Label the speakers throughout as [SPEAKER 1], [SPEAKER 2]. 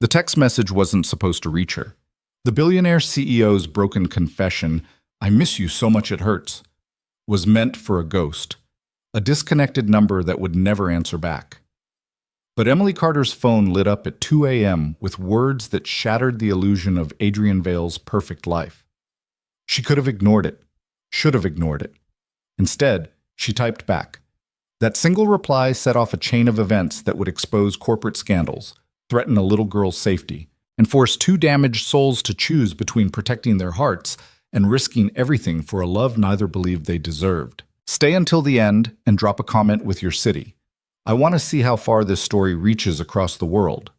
[SPEAKER 1] The text message wasn't supposed to reach her. The billionaire CEO's broken confession, "I miss you so much it hurts," was meant for a ghost, a disconnected number that would never answer back. But Emily Carter's phone lit up at 2 a.m. with words that shattered the illusion of Adrian Vale's perfect life. She could have ignored it, should have ignored it. Instead, she typed back. That single reply set off a chain of events that would expose corporate scandals, threaten a little girl's safety, and force two damaged souls to choose between protecting their hearts and risking everything for a love neither believed they deserved. Stay until the end and drop a comment with your city. I want to see how far this story reaches across the world.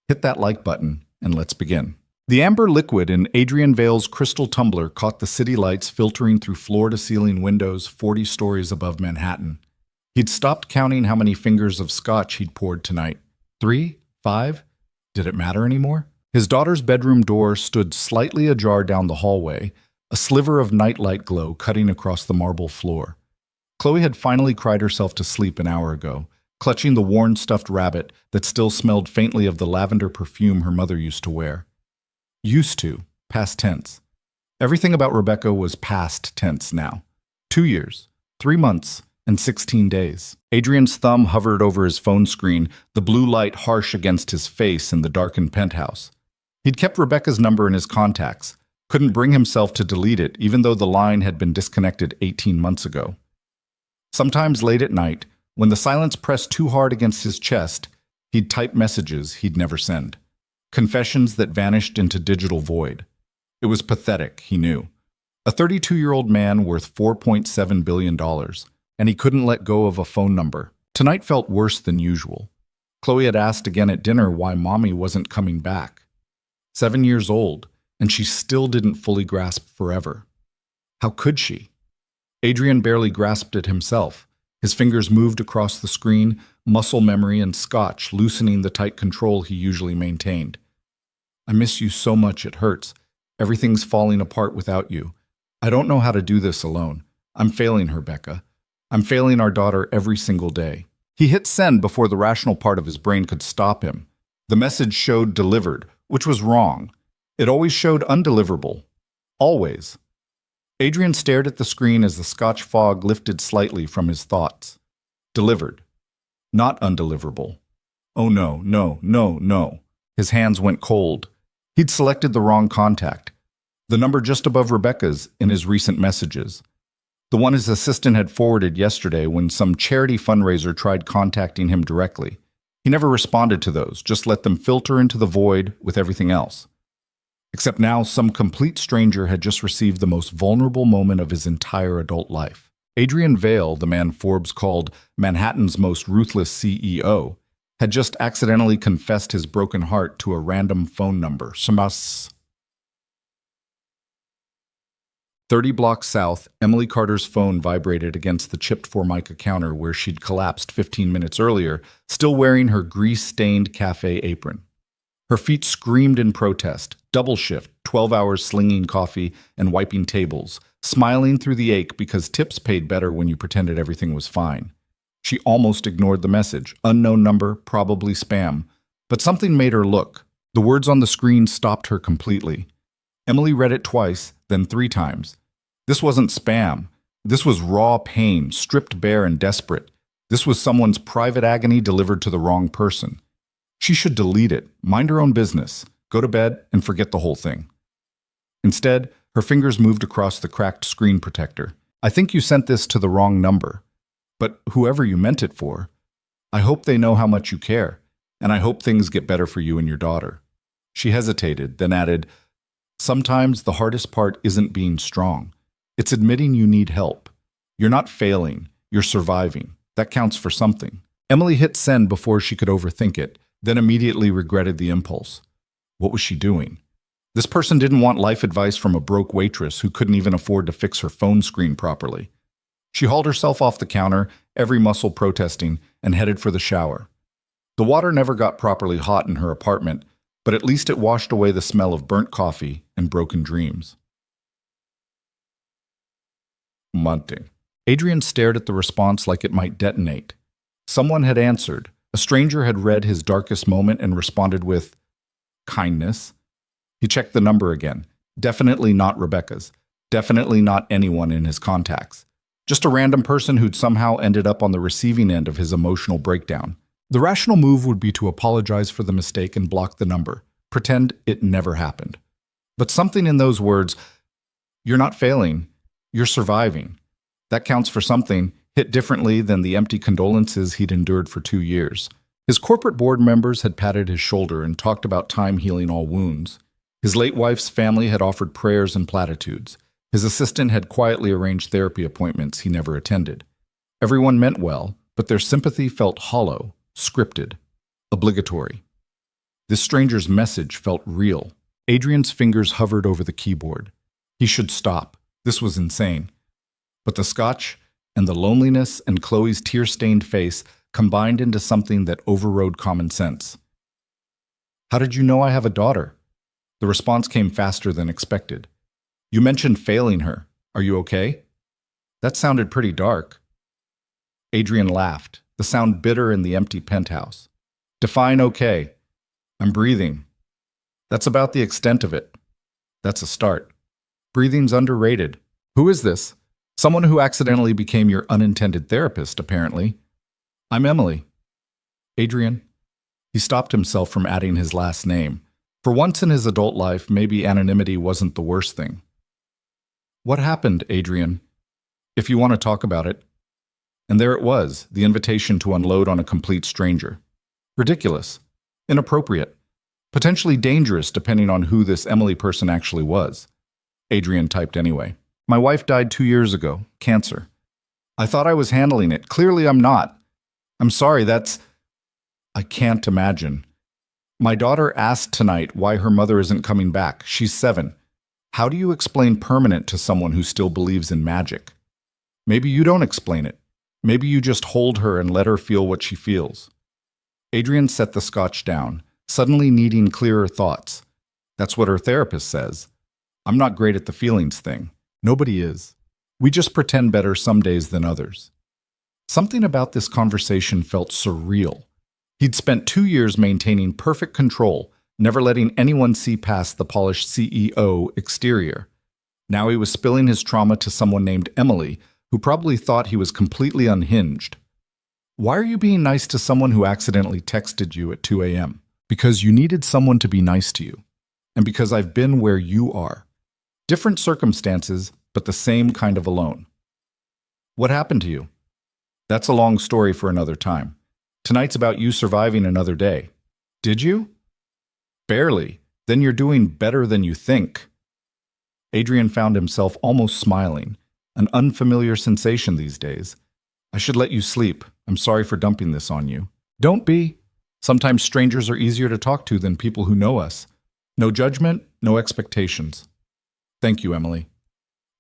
[SPEAKER 1] Hit that like button and let's begin. The amber liquid in Adrian Vale's crystal tumbler caught the city lights filtering through floor-to-ceiling windows 40 stories above Manhattan. He'd stopped counting how many fingers of scotch he'd poured tonight. 3? 5? Did it matter anymore? His daughter's bedroom door stood slightly ajar down the hallway, a sliver of nightlight glow cutting across the marble floor. Chloe had finally cried herself to sleep an hour ago, clutching the worn stuffed rabbit that still smelled faintly of the lavender perfume her mother used to wear. Used to, past tense. Everything about Rebecca was past tense now. 2 years, 3 months, and 16 days. Adrian's thumb hovered over his phone screen, the blue light harsh against his face in the darkened penthouse. He'd kept Rebecca's number in his contacts, couldn't bring himself to delete it even though the line had been disconnected 18 months ago. Sometimes late at night, when the silence pressed too hard against his chest, he'd type messages he'd never send. Confessions that vanished into digital void. It was pathetic, he knew. A 32-year-old man worth $4.7 billion, and he couldn't let go of a phone number. Tonight felt worse than usual. Chloe had asked again at dinner why Mommy wasn't coming back. 7 years old, and she still didn't fully grasp forever. How could she? Adrian barely grasped it himself. His fingers moved across the screen, muscle memory and scotch loosening the tight control he usually maintained. I miss you so much it hurts. Everything's falling apart without you. I don't know how to do this alone. I'm failing her, Becca. I'm failing our daughter every single day. He hit send before the rational part of his brain could stop him. The message showed delivered, which was wrong. It always showed undeliverable. Always. Adrian stared at the screen as the scotch fog lifted slightly from his thoughts. Delivered. Not undeliverable. Oh no, no, no, no. His hands went cold. He'd selected the wrong contact. The number just above Rebecca's in his recent messages. The one his assistant had forwarded yesterday when some charity fundraiser tried contacting him directly. He never responded to those, just let them filter into the void with everything else. Except now some complete stranger had just received the most vulnerable moment of his entire adult life. Adrian Vale, the man Forbes called Manhattan's most ruthless CEO, had just accidentally confessed his broken heart to a random phone number. 30 blocks south, Emily Carter's phone vibrated against the chipped Formica counter where she'd collapsed 15 minutes earlier, still wearing her grease-stained cafe apron. Her feet screamed in protest, double shift, 12 hours slinging coffee and wiping tables, smiling through the ache because tips paid better when you pretended everything was fine. She almost ignored the message, unknown number, probably spam. But something made her look. The words on the screen stopped her completely. Emily read it twice, then 3 times. This wasn't spam. This was raw pain, stripped bare and desperate. This was someone's private agony delivered to the wrong person. She should delete it, mind her own business, go to bed, and forget the whole thing. Instead, her fingers moved across the cracked screen protector. I think you sent this to the wrong number. But whoever you meant it for, I hope they know how much you care, and I hope things get better for you and your daughter. She hesitated, then added, sometimes the hardest part isn't being strong. It's admitting you need help. You're not failing, you're surviving. That counts for something. Emily hit send before she could overthink it, then immediately regretted the impulse. What was she doing? This person didn't want life advice from a broke waitress who couldn't even afford to fix her phone screen properly. She hauled herself off the counter, every muscle protesting, and headed for the shower. The water never got properly hot in her apartment, but at least it washed away the smell of burnt coffee and broken dreams. Munting. Adrian stared at the response like it might detonate. Someone had answered. A stranger had read his darkest moment and responded with, kindness. He checked the number again. Definitely not Rebecca's. Definitely not anyone in his contacts. Just a random person who'd somehow ended up on the receiving end of his emotional breakdown. The rational move would be to apologize for the mistake and block the number. Pretend it never happened. But something in those words, "You're not failing, you're surviving," that counts for something, hit differently than the empty condolences he'd endured for 2 years. His corporate board members had patted his shoulder and talked about time healing all wounds. His late wife's family had offered prayers and platitudes. His assistant had quietly arranged therapy appointments he never attended. Everyone meant well, but their sympathy felt hollow, scripted, obligatory. This stranger's message felt real. Adrian's fingers hovered over the keyboard. He should stop. This was insane. But the scotch and the loneliness and Chloe's tear-stained face combined into something that overrode common sense. "How did you know I have a daughter?" The response came faster than expected. "You mentioned failing her. Are you okay?" That sounded pretty dark. Adrian laughed, the sound bitter in the empty penthouse. "Define okay. I'm breathing. That's about the extent of it. That's a start. Breathing's underrated. Who is this?" "Someone who accidentally became your unintended therapist, apparently." "I'm Emily." "Adrian." He stopped himself from adding his last name. For once in his adult life, maybe anonymity wasn't the worst thing. "What happened, Adrian? If you want to talk about it." And there it was, the invitation to unload on a complete stranger. Ridiculous. Inappropriate. Potentially dangerous depending on who this Emily person actually was. Adrian typed anyway. "My wife died 2 years ago. Cancer. I thought I was handling it. Clearly I'm not. I'm sorry, I can't imagine. My daughter asked tonight why her mother isn't coming back. She's 7. How do you explain permanent to someone who still believes in magic? Maybe you don't explain it. Maybe you just hold her and let her feel what she feels." Adrian set the scotch down, suddenly needing clearer thoughts. That's what her therapist says. "I'm not great at the feelings thing. Nobody is. We just pretend better some days than others." Something about this conversation felt surreal. He'd spent 2 years maintaining perfect control, never letting anyone see past the polished CEO exterior. Now he was spilling his trauma to someone named Emily, who probably thought he was completely unhinged. "Why are you being nice to someone who accidentally texted you at 2 a.m.? "Because you needed someone to be nice to you. And because I've been where you are. Different circumstances, but the same kind of alone." "What happened to you?" "That's a long story for another time. Tonight's about you surviving another day." "Did you?" "Barely. Then you're doing better than you think." Adrian found himself almost smiling, an unfamiliar sensation these days. "I should let you sleep. I'm sorry for dumping this on you." "Don't be. Sometimes strangers are easier to talk to than people who know us. No judgment, no expectations." "Thank you, Emily."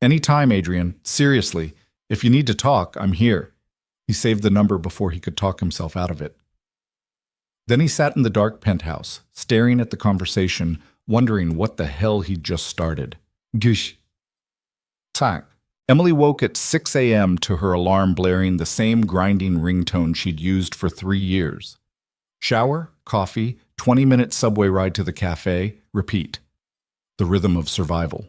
[SPEAKER 1] "Any time, Adrian. Seriously. If you need to talk, I'm here." He saved the number before he could talk himself out of it. Then he sat in the dark penthouse, staring at the conversation, wondering what the hell he'd just started. Gush. Tak. Emily woke at 6 a.m. to her alarm blaring the same grinding ringtone she'd used for 3 years. Shower, coffee, 20-minute subway ride to the cafe, repeat. The rhythm of survival.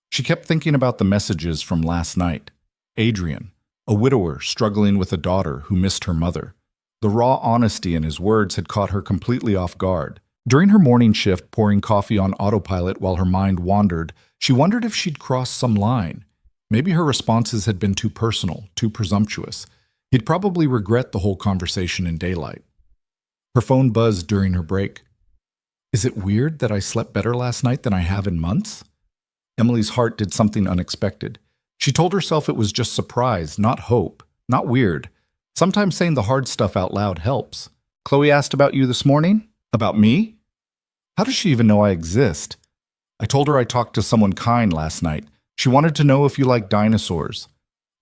[SPEAKER 1] She kept thinking about the messages from last night. Adrian, a widower struggling with a daughter who missed her mother. The raw honesty in his words had caught her completely off guard. During her morning shift, pouring coffee on autopilot while her mind wandered, she wondered if she'd crossed some line. Maybe her responses had been too personal, too presumptuous. He'd probably regret the whole conversation in daylight. Her phone buzzed during her break. Is it weird that I slept better last night than I have in months? Emily's heart did something unexpected. She told herself it was just surprise, not hope, not weird. Sometimes saying the hard stuff out loud helps. Chloe asked about you this morning? About me? How does she even know I exist? I told her I talked to someone kind last night. She wanted to know if you like dinosaurs.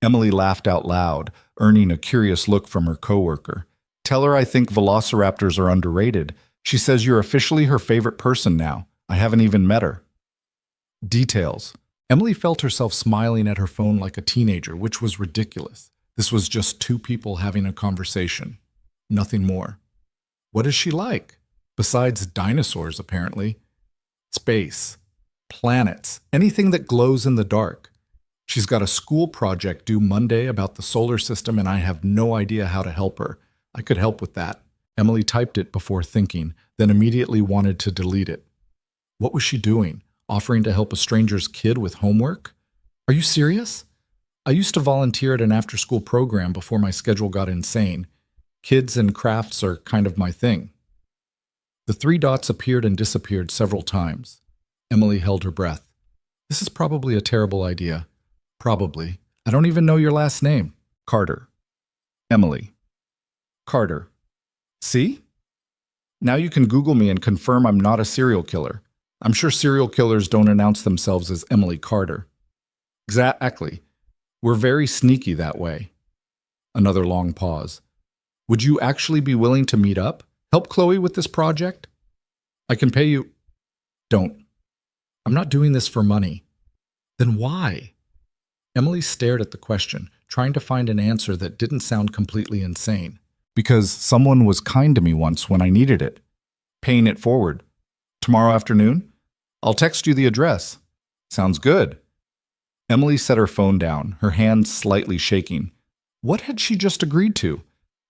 [SPEAKER 1] Emily laughed out loud, earning a curious look from her coworker. Tell her I think velociraptors are underrated. She says you're officially her favorite person now. I haven't even met her. Details. Emily felt herself smiling at her phone like a teenager, which was ridiculous. This was just two people having a conversation. Nothing more. What is she like? Besides dinosaurs, apparently. Space. Planets. Anything that glows in the dark. She's got a school project due Monday about the solar system, and I have no idea how to help her. I could help with that. Emily typed it before thinking, then immediately wanted to delete it. What was she doing? Offering to help a stranger's kid with homework? Are you serious? I used to volunteer at an after-school program before my schedule got insane. Kids and crafts are kind of my thing. The three dots appeared and disappeared several times. Emily held her breath. This is probably a terrible idea. Probably. I don't even know your last name. Carter. Emily. Carter. See? Now you can Google me and confirm I'm not a serial killer. I'm sure serial killers don't announce themselves as Emily Carter. Exactly. We're very sneaky that way. Another long pause. Would you actually be willing to meet up? Help Chloe with this project? I can pay you. Don't. I'm not doing this for money. Then why? Emily stared at the question, trying to find an answer that didn't sound completely insane. Because someone was kind to me once when I needed it. Paying it forward. Tomorrow afternoon? I'll text you the address. Sounds good. Emily set her phone down, her hands slightly shaking. What had she just agreed to?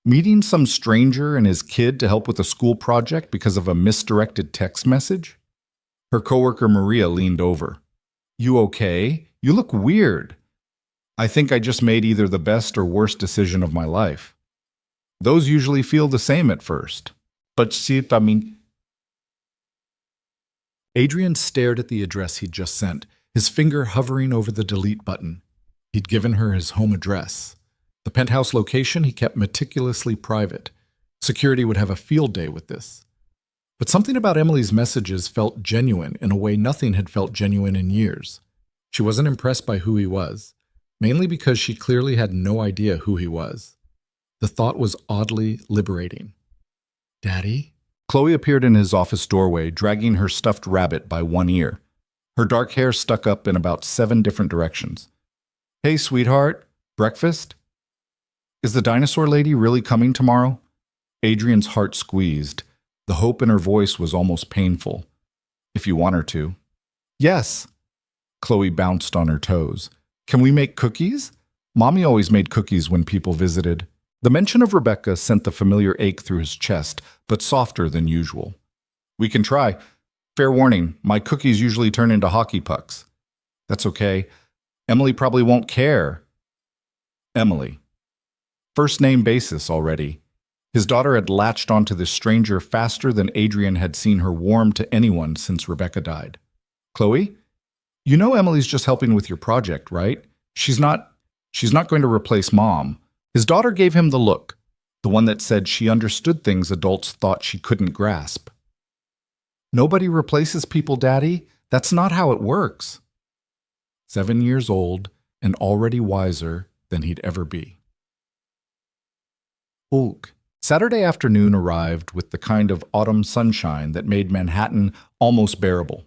[SPEAKER 1] Meeting some stranger and his kid to help with a school project because of a misdirected text message? Her coworker Maria leaned over. You okay? You look weird. I think I just made either the best or worst decision of my life. Those usually feel the same at first. But see, I mean... Adrian stared at the address he'd just sent, his finger hovering over the delete button. He'd given her his home address. The penthouse location he kept meticulously private. Security would have a field day with this. But something about Emily's messages felt genuine in a way nothing had felt genuine in years. She wasn't impressed by who he was, mainly because she clearly had no idea who he was. The thought was oddly liberating. Daddy? Chloe appeared in his office doorway, dragging her stuffed rabbit by one ear. Her dark hair stuck up in about 7 different directions. Hey, sweetheart. Breakfast? Is the dinosaur lady really coming tomorrow? Adrian's heart squeezed. The hope in her voice was almost painful. If you want her to. Yes. Chloe bounced on her toes. Can we make cookies? Mommy always made cookies when people visited. The mention of Rebecca sent the familiar ache through his chest, but softer than usual. We can try. Fair warning, my cookies usually turn into hockey pucks. That's okay. Emily probably won't care. Emily. First name basis already. His daughter had latched onto this stranger faster than Adrian had seen her warm to anyone since Rebecca died. Chloe? You know Emily's just helping with your project, right? She's not going to replace Mom. His daughter gave him the look, the one that said she understood things adults thought she couldn't grasp. Nobody replaces people, Daddy. That's not how it works. 7 years old and already wiser than he'd ever be. Ulk. Saturday afternoon arrived with the kind of autumn sunshine that made Manhattan almost bearable.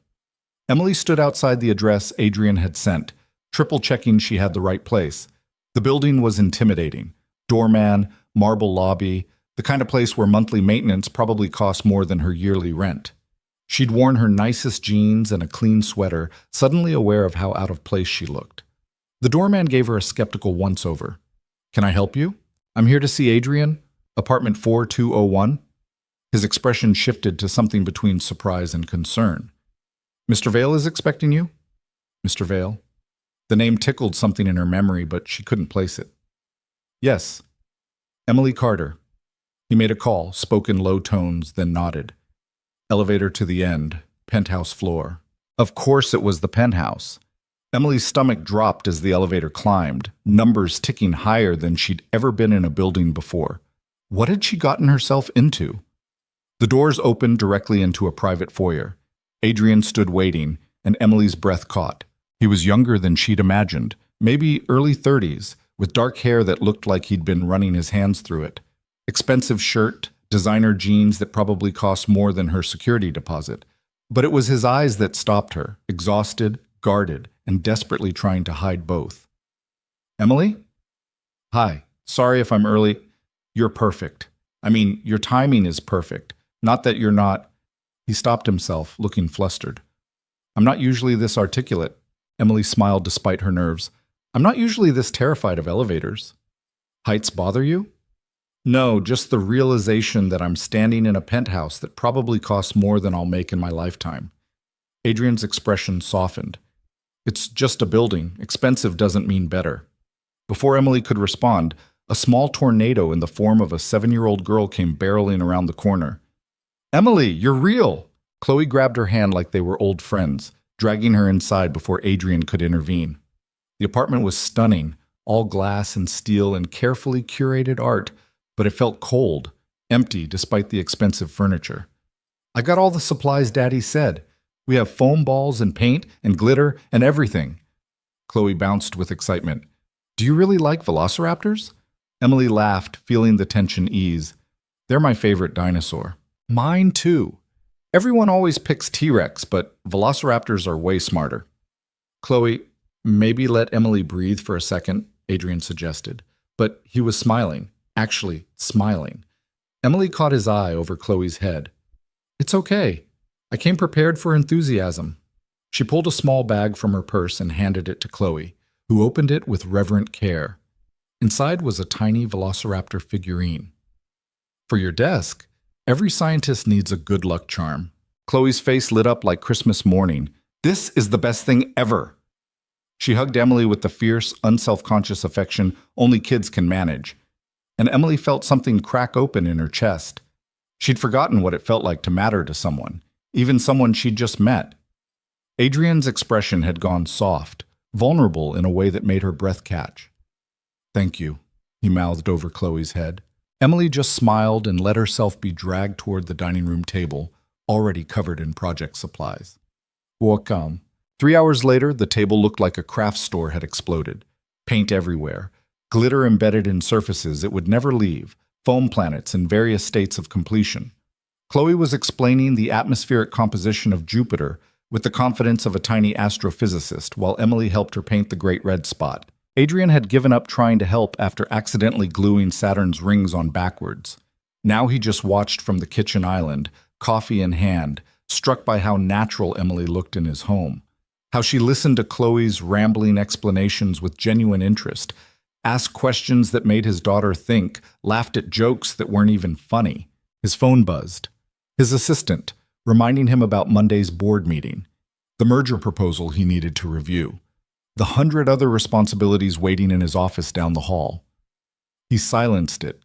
[SPEAKER 1] Emily stood outside the address Adrian had sent, triple-checking she had the right place. The building was intimidating. Doorman, marble lobby, the kind of place where monthly maintenance probably cost more than her yearly rent. She'd worn her nicest jeans and a clean sweater, suddenly aware of how out of place she looked. The doorman gave her a skeptical once-over. Can I help you? I'm here to see Adrian. Apartment 4201? His expression shifted to something between surprise and concern. Mr. Vale is expecting you? Mr. Vale? The name tickled something in her memory, but she couldn't place it. Yes. Emily Carter. He made a call, spoke in low tones, then nodded. Elevator to the end, penthouse floor. Of course it was the penthouse. Emily's stomach dropped as the elevator climbed, numbers ticking higher than she'd ever been in a building before. What had she gotten herself into? The doors opened directly into a private foyer. Adrian stood waiting, and Emily's breath caught. He was younger than she'd imagined, maybe early 30s, with dark hair that looked like he'd been running his hands through it. Expensive shirt, designer jeans that probably cost more than her security deposit. But it was his eyes that stopped her, exhausted, guarded, and desperately trying to hide both. Emily? Hi. Sorry if I'm early. You're perfect. I mean, your timing is perfect. Not that you're not. He stopped himself, looking flustered. I'm not usually this articulate. Emily smiled despite her nerves. I'm not usually this terrified of elevators. Heights bother you? No, just the realization that I'm standing in a penthouse that probably costs more than I'll make in my lifetime. Adrian's expression softened. It's just a building. Expensive doesn't mean better. Before Emily could respond, a small tornado in the form of a 7-year-old girl came barreling around the corner. Emily, you're real! Chloe grabbed her hand like they were old friends, dragging her inside before Adrian could intervene. The apartment was stunning, all glass and steel and carefully curated art, but it felt cold, empty despite the expensive furniture. I got all the supplies Daddy said. We have foam balls and paint and glitter and everything. Chloe bounced with excitement. Do you really like velociraptors? Emily laughed, feeling the tension ease. They're my favorite dinosaur. Mine too. Everyone always picks T-Rex, but velociraptors are way smarter. Chloe, maybe let Emily breathe for a second, Adrian suggested. But he was smiling, actually smiling. Emily caught his eye over Chloe's head. It's okay. I came prepared for enthusiasm. She pulled a small bag from her purse and handed it to Chloe, who opened it with reverent care. Inside was a tiny velociraptor figurine. For your desk, every scientist needs a good luck charm. Chloe's face lit up like Christmas morning. This is the best thing ever. She hugged Emily with the fierce, unself-conscious affection only kids can manage. And Emily felt something crack open in her chest. She'd forgotten what it felt like to matter to someone, even someone she'd just met. Adrian's expression had gone soft, vulnerable in a way that made her breath catch. Thank you, he mouthed over Chloe's head. Emily just smiled and let herself be dragged toward the dining room table, already covered in project supplies. Welcome. 3 hours later, the table looked like a craft store had exploded. Paint everywhere, glitter embedded in surfaces it would never leave, foam planets in various states of completion. Chloe was explaining the atmospheric composition of Jupiter with the confidence of a tiny astrophysicist, while Emily helped her paint the Great Red Spot. Adrian had given up trying to help after accidentally gluing Saturn's rings on backwards. Now he just watched from the kitchen island, coffee in hand, struck by how natural Emily looked in his home. How she listened to Chloe's rambling explanations with genuine interest, asked questions that made his daughter think, laughed at jokes that weren't even funny. His phone buzzed. His assistant, reminding him about Monday's board meeting, the merger proposal he needed to review, the 100 other responsibilities waiting in his office down the hall. He silenced it.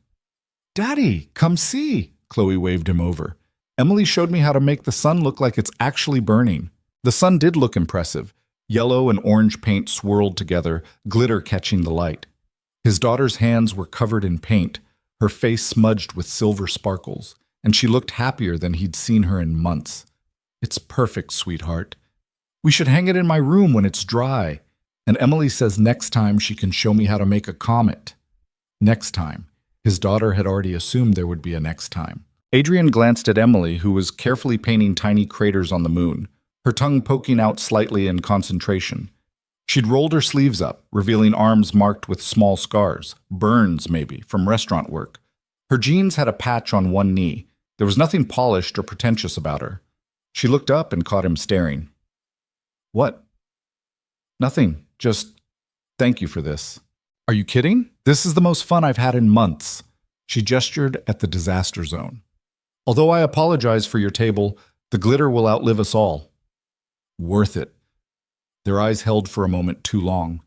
[SPEAKER 1] Daddy, come see, Chloe waved him over. Emily showed me how to make the sun look like it's actually burning. The sun did look impressive. Yellow and orange paint swirled together, glitter catching the light. His daughter's hands were covered in paint, her face smudged with silver sparkles, and she looked happier than he'd seen her in months. It's perfect, sweetheart. We should hang it in my room when it's dry. And Emily says next time she can show me how to make a comet. Next time. His daughter had already assumed there would be a next time. Adrian glanced at Emily, who was carefully painting tiny craters on the moon, her tongue poking out slightly in concentration. She'd rolled her sleeves up, revealing arms marked with small scars, burns maybe, from restaurant work. Her jeans had a patch on one knee. There was nothing polished or pretentious about her. She looked up and caught him staring. What? Nothing. Just, thank you for this. Are you kidding? This is the most fun I've had in months. She gestured at the disaster zone. Although I apologize for your table, the glitter will outlive us all. Worth it. Their eyes held for a moment too long.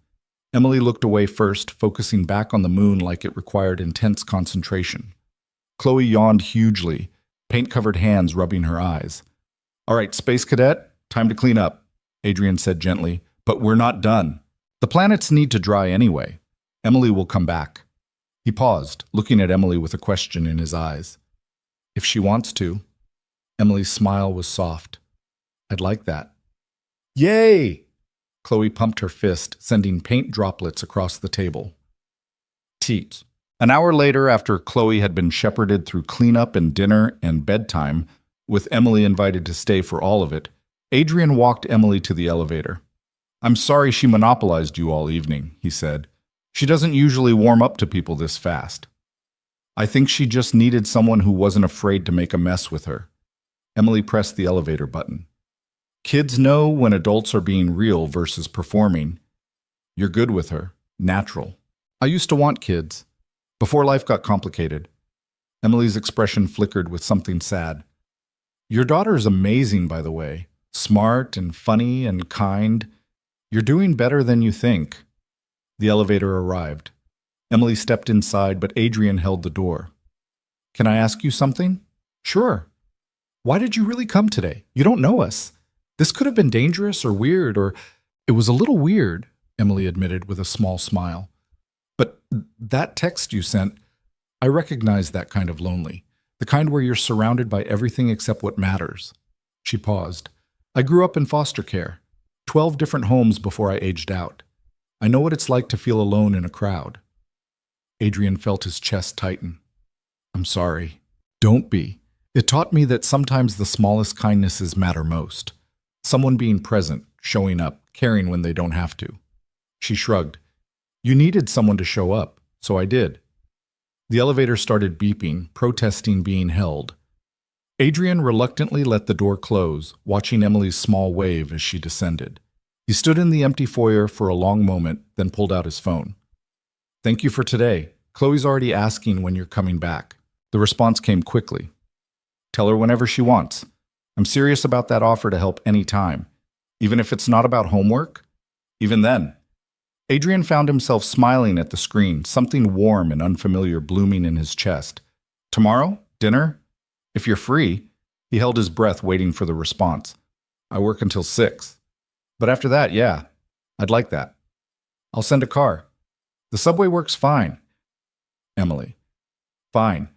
[SPEAKER 1] Emily looked away first, focusing back on the moon like it required intense concentration. Chloe yawned hugely, paint-covered hands rubbing her eyes. All right, Space Cadet, time to clean up, Adrian said gently, but we're not done. The planets need to dry anyway. Emily will come back. He paused, looking at Emily with a question in his eyes. If she wants to. Emily's smile was soft. I'd like that. Yay! Chloe pumped her fist, sending paint droplets across the table. Teat. An hour later, after Chloe had been shepherded through cleanup and dinner and bedtime, with Emily invited to stay for all of it, Adrian walked Emily to the elevator. I'm sorry she monopolized you all evening, he said. She doesn't usually warm up to people this fast. I think she just needed someone who wasn't afraid to make a mess with her. Emily pressed the elevator button. Kids know when adults are being real versus performing. You're good with her. Natural. I used to want kids. Before life got complicated. Emily's expression flickered with something sad. Your daughter's amazing, by the way. Smart and funny and kind. You're doing better than you think. The elevator arrived. Emily stepped inside, but Adrian held the door. Can I ask you something? Sure. Why did you really come today? You don't know us. This could have been dangerous or weird, or it was a little weird, Emily admitted with a small smile. But that text you sent, I recognize that kind of lonely, the kind where you're surrounded by everything except what matters. She paused. I grew up in foster care, 12 different homes before I aged out. I know what it's like to feel alone in a crowd. Adrian felt his chest tighten. I'm sorry. Don't be. It taught me that sometimes the smallest kindnesses matter most. Someone being present, showing up, caring when they don't have to. She shrugged. You needed someone to show up, so I did. The elevator started beeping, protesting being held. Adrian reluctantly let the door close, watching Emily's small wave as she descended. He stood in the empty foyer for a long moment, then pulled out his phone. Thank you for today. Chloe's already asking when you're coming back. The response came quickly. Tell her whenever she wants. I'm serious about that offer to help any time. Even if it's not about homework? Even then. Adrian found himself smiling at the screen, something warm and unfamiliar blooming in his chest. Tomorrow? Dinner? If you're free. He held his breath waiting for the response. I work until 6. But after that, yeah. I'd like that. I'll send a car. The subway works fine. Emily. Fine.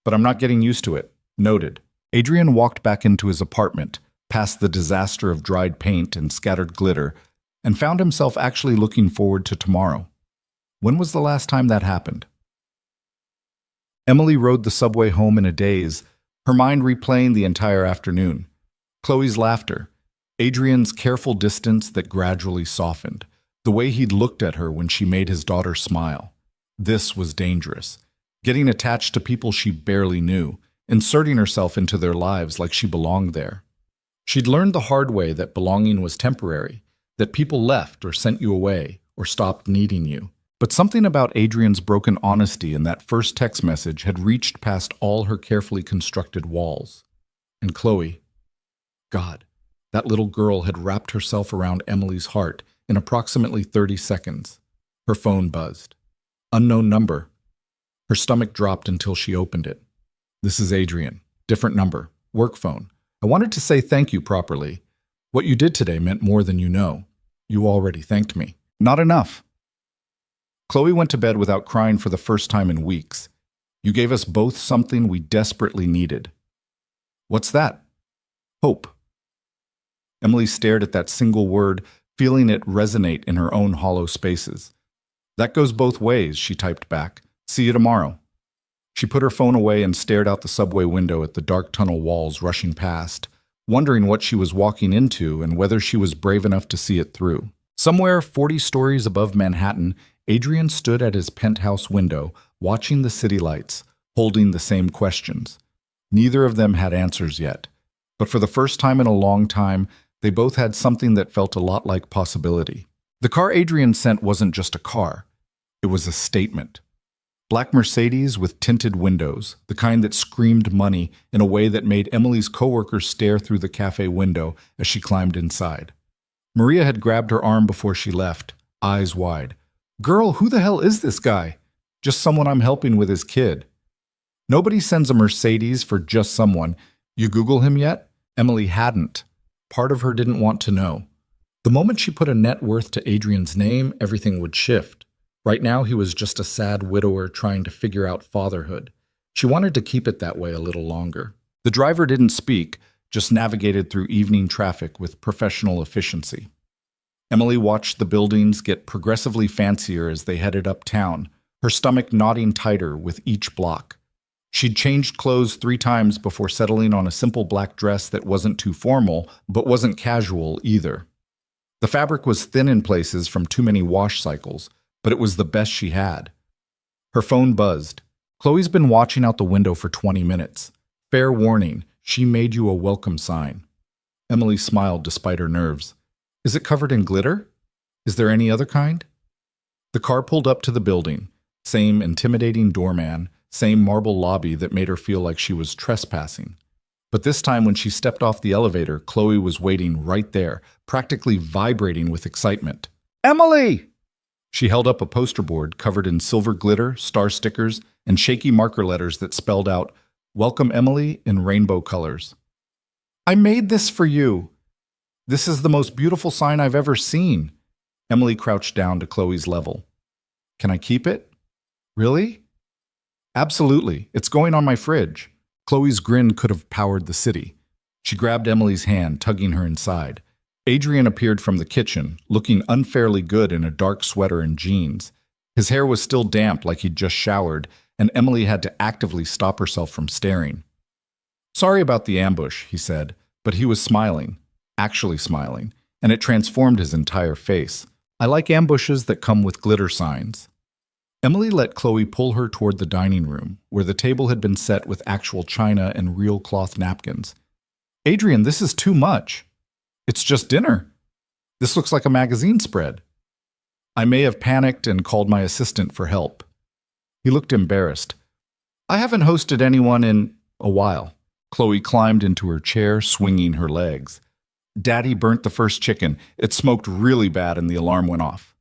[SPEAKER 1] But I'm not getting used to it. Noted. Adrian walked back into his apartment, past the disaster of dried paint and scattered glitter, and found himself actually looking forward to tomorrow. When was the last time that happened? Emily rode the subway home in a daze, her mind replaying the entire afternoon. Chloe's laughter, Adrian's careful distance that gradually softened, the way he'd looked at her when she made his daughter smile. This was dangerous. Getting attached to people she barely knew, inserting herself into their lives like she belonged there. She'd learned the hard way that belonging was temporary, that people left or sent you away or stopped needing you. But something about Adrian's broken honesty in that first text message had reached past all her carefully constructed walls. And Chloe, God, that little girl had wrapped herself around Emily's heart in approximately 30 seconds. Her phone buzzed. Unknown number. Her stomach dropped until she opened it. This is Adrian. Different number. Work phone. I wanted to say thank you properly. What you did today meant more than you know. You already thanked me. Not enough. Chloe went to bed without crying for the first time in weeks. You gave us both something we desperately needed. What's that? Hope. Emily stared at that single word, feeling it resonate in her own hollow spaces. That goes both ways, she typed back. See you tomorrow. She put her phone away and stared out the subway window at the dark tunnel walls rushing past, wondering what she was walking into and whether she was brave enough to see it through. Somewhere 40 stories above Manhattan, Adrian stood at his penthouse window, watching the city lights, holding the same questions. Neither of them had answers yet, but for the first time in a long time, they both had something that felt a lot like possibility. The car Adrian sent wasn't just a car. It was a statement. Black Mercedes with tinted windows, the kind that screamed money in a way that made Emily's coworkers stare through the cafe window as she climbed inside. Maria had grabbed her arm before she left, eyes wide. Girl, who the hell is this guy? Just someone I'm helping with his kid. Nobody sends a Mercedes for just someone. You Google him yet? Emily hadn't. Part of her didn't want to know. The moment she put a net worth to Adrian's name, everything would shift. Right now, he was just a sad widower trying to figure out fatherhood. She wanted to keep it that way a little longer. The driver didn't speak, just navigated through evening traffic with professional efficiency. Emily watched the buildings get progressively fancier as they headed uptown, her stomach knotting tighter with each block. She'd changed clothes 3 times before settling on a simple black dress that wasn't too formal, but wasn't casual either. The fabric was thin in places from too many wash cycles, but it was the best she had. Her phone buzzed. Chloe's been watching out the window for 20 minutes. Fair warning, she made you a welcome sign. Emily smiled despite her nerves. Is it covered in glitter? Is there any other kind? The car pulled up to the building. Same intimidating doorman, same marble lobby that made her feel like she was trespassing. But this time when she stepped off the elevator, Chloe was waiting right there, practically vibrating with excitement. Emily! She held up a poster board covered in silver glitter, star stickers, and shaky marker letters that spelled out, Welcome Emily in rainbow colors. I made this for you. This is the most beautiful sign I've ever seen. Emily crouched down to Chloe's level. Can I keep it? Really? Absolutely. It's going on my fridge. Chloe's grin could have powered the city. She grabbed Emily's hand, tugging her inside. Adrian appeared from the kitchen, looking unfairly good in a dark sweater and jeans. His hair was still damp like he'd just showered, and Emily had to actively stop herself from staring. Sorry about the ambush, he said, but he was smiling, actually smiling, and it transformed his entire face. I like ambushes that come with glitter signs. Emily let Chloe pull her toward the dining room, where the table had been set with actual china and real cloth napkins. Adrian, this is too much. It's just dinner. This looks like a magazine spread. I may have panicked and called my assistant for help. He looked embarrassed. I haven't hosted anyone in a while. Chloe climbed into her chair, swinging her legs. Daddy burnt the first chicken. It smoked really bad and the alarm went off.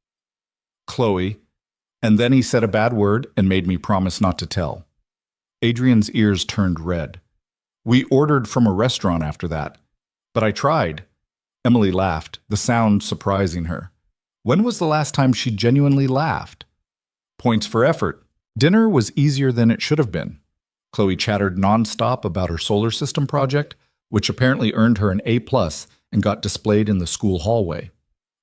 [SPEAKER 1] Chloe. And then he said a bad word and made me promise not to tell. Adrian's ears turned red. We ordered from a restaurant after that. But I tried. Emily laughed, the sound surprising her. When was the last time she genuinely laughed? Points for effort. Dinner was easier than it should have been. Chloe chattered nonstop about her solar system project, which apparently earned her an A+ and got displayed in the school hallway.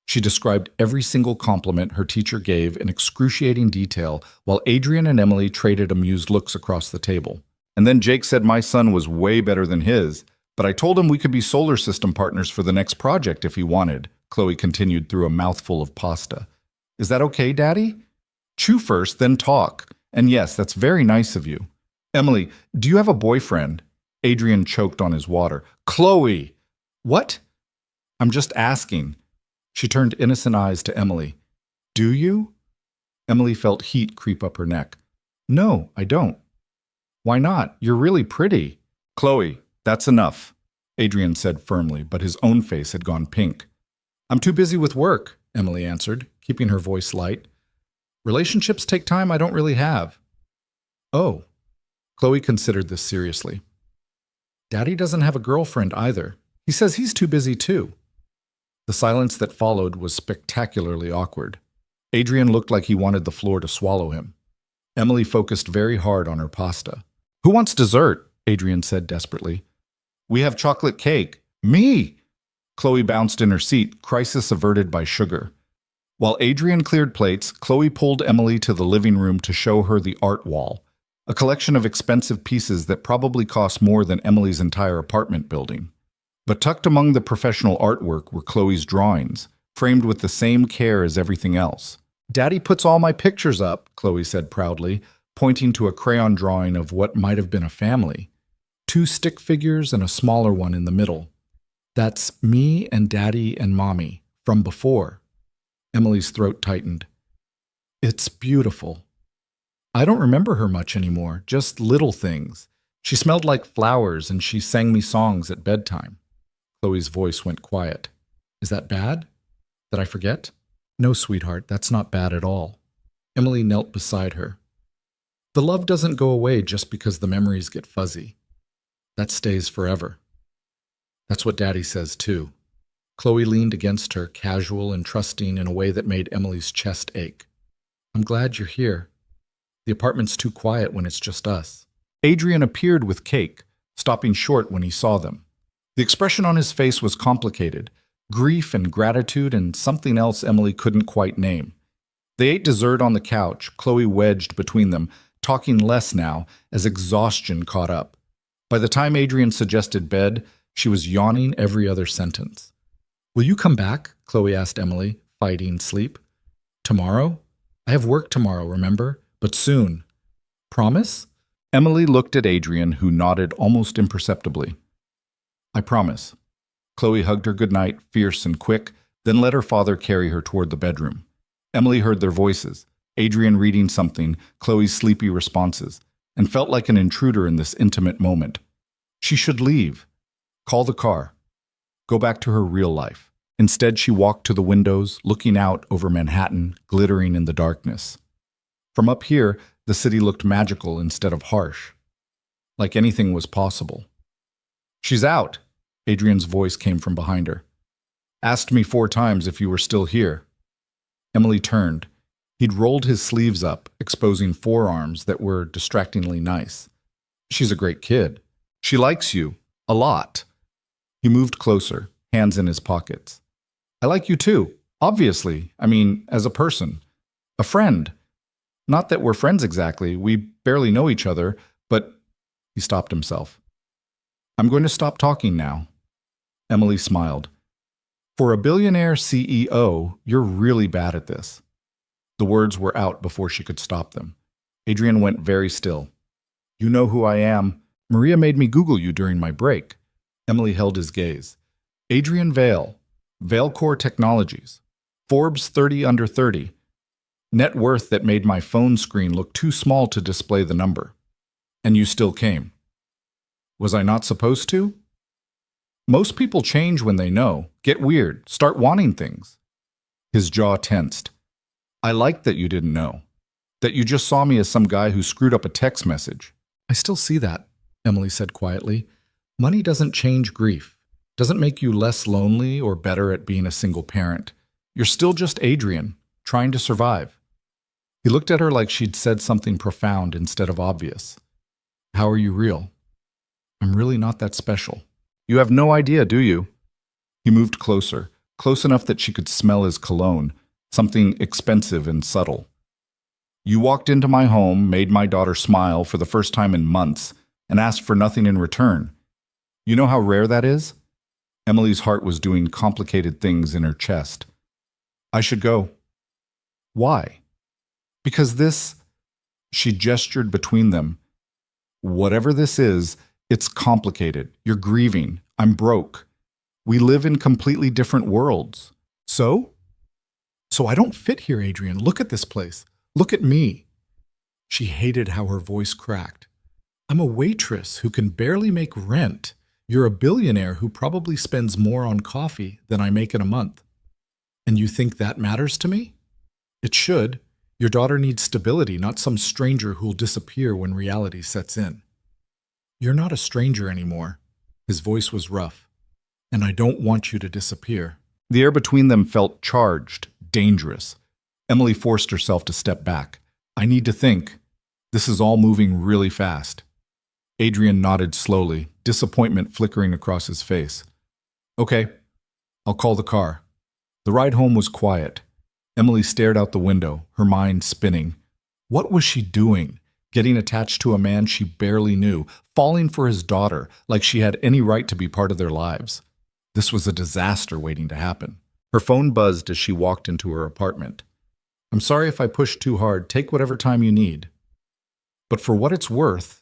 [SPEAKER 1] She described every single compliment her teacher gave in excruciating detail, while Adrian and Emily traded amused looks across the table. And then Jake said my son was way better than his, but I told him we could be solar system partners for the next project if he wanted, Chloe continued through a mouthful of pasta. Is that okay, Daddy? Chew first, then talk. And yes, that's very nice of you. Emily, do you have a boyfriend? Adrian choked on his water. Chloe! What? I'm just asking. She turned innocent eyes to Emily. Do you? Emily felt heat creep up her neck. No, I don't. Why not? You're really pretty. Chloe, that's enough, Adrian said firmly, but his own face had gone pink. I'm too busy with work, Emily answered, keeping her voice light. Relationships take time I don't really have. Oh. Chloe considered this seriously. Daddy doesn't have a girlfriend either. He says he's too busy too. The silence that followed was spectacularly awkward. Adrian looked like he wanted the floor to swallow him. Emily focused very hard on her pasta. Who wants dessert? Adrian said desperately. We have chocolate cake. Me! Chloe bounced in her seat, crisis averted by sugar. While Adrian cleared plates, Chloe pulled Emily to the living room to show her the art wall, a collection of expensive pieces that probably cost more than Emily's entire apartment building. But tucked among the professional artwork were Chloe's drawings, framed with the same care as everything else. Daddy puts all my pictures up, Chloe said proudly, pointing to a crayon drawing of what might have been a family. 2 stick figures and a smaller one in the middle. That's me and Daddy and Mommy, from before. Emily's throat tightened. It's beautiful. I don't remember her much anymore, just little things. She smelled like flowers and she sang me songs at bedtime. Chloe's voice went quiet. Is that bad? Did I forget? No, sweetheart, that's not bad at all. Emily knelt beside her. The love doesn't go away just because the memories get fuzzy. That stays forever. That's what Daddy says too. Chloe leaned against her, casual and trusting in a way that made Emily's chest ache. I'm glad you're here. The apartment's too quiet when it's just us. Adrian appeared with cake, stopping short when he saw them. The expression on his face was complicated, grief and gratitude and something else Emily couldn't quite name. They ate dessert on the couch, Chloe wedged between them, talking less now as exhaustion caught up. By the time Adrian suggested bed, she was yawning every other sentence. Will you come back? Chloe asked Emily, fighting sleep. Tomorrow? I have work tomorrow, remember? But soon. Promise? Emily looked at Adrian, who nodded almost imperceptibly. I promise. Chloe hugged her goodnight, fierce and quick, then let her father carry her toward the bedroom. Emily heard their voices, Adrian reading something, Chloe's sleepy responses, and felt like an intruder in this intimate moment. She should leave. Call the car. Go back to her real life. Instead, she walked to the windows, looking out over Manhattan, glittering in the darkness. From up here, the city looked magical instead of harsh, like anything was possible. She's out, Adrian's voice came from behind her. Asked me 4 times if you were still here. Emily turned. He'd rolled his sleeves up, exposing forearms that were distractingly nice. She's a great kid. She likes you. A lot. He moved closer, hands in his pockets. I like you too. Obviously. I mean, as a person. A friend. Not that we're friends exactly. We barely know each other, but... He stopped himself. I'm going to stop talking now. Emily smiled. For a billionaire CEO, you're really bad at this. The words were out before she could stop them. Adrian went very still. You know who I am. Maria made me Google you during my break. Emily held his gaze. Adrian Vale, Valecore Technologies, Forbes 30 under 30. Net worth that made my phone screen look too small to display the number. And you still came. Was I not supposed to? Most people change when they know, get weird, start wanting things. His jaw tensed. I liked that you didn't know. That you just saw me as some guy who screwed up a text message. I still see that, Emily said quietly. Money doesn't change grief. Doesn't make you less lonely or better at being a single parent. You're still just Adrian, trying to survive. He looked at her like she'd said something profound instead of obvious. How are you real? I'm really not that special. You have no idea, do you? He moved closer, close enough that she could smell his cologne, something expensive and subtle. You walked into my home, made my daughter smile for the first time in months, and asked for nothing in return. You know how rare that is? Emily's heart was doing complicated things in her chest. I should go. Why? Because this... She gestured between them. Whatever this is, it's complicated. You're grieving. I'm broke. We live in completely different worlds. So? So I don't fit here, Adrian. Look at this place. Look at me. She hated how her voice cracked. I'm a waitress who can barely make rent. You're a billionaire who probably spends more on coffee than I make in a month. And you think that matters to me? It should. Your daughter needs stability, not some stranger who'll disappear when reality sets in. You're not a stranger anymore. His voice was rough. And I don't want you to disappear. The air between them felt charged, dangerous. Emily forced herself to step back. I need to think. This is all moving really fast. Adrian nodded slowly, disappointment flickering across his face. Okay, I'll call the car. The ride home was quiet. Emily stared out the window, her mind spinning. What was she doing? Getting attached to a man she barely knew, falling for his daughter like she had any right to be part of their lives. This was a disaster waiting to happen. Her phone buzzed as she walked into her apartment. I'm sorry if I pushed too hard. Take whatever time you need. But for what it's worth,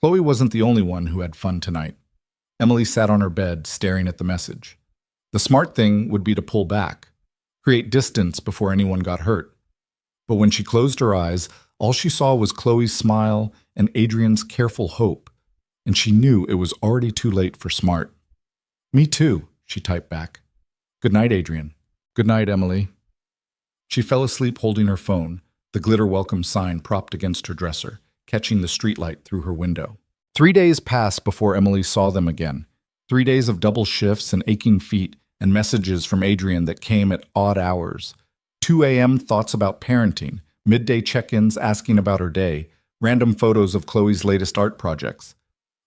[SPEAKER 1] Chloe wasn't the only one who had fun tonight. Emily sat on her bed, staring at the message. The smart thing would be to pull back, create distance before anyone got hurt. But when she closed her eyes, all she saw was Chloe's smile and Adrian's careful hope, and she knew it was already too late for smart. Me too, she typed back. Good night, Adrian. Good night, Emily. She fell asleep holding her phone, the glitter welcome sign propped against her dresser, catching the streetlight through her window. 3 days passed before Emily saw them again. 3 days of double shifts and aching feet and messages from Adrian that came at odd hours. 2 a.m. thoughts about parenting, midday check-ins asking about her day, random photos of Chloe's latest art projects.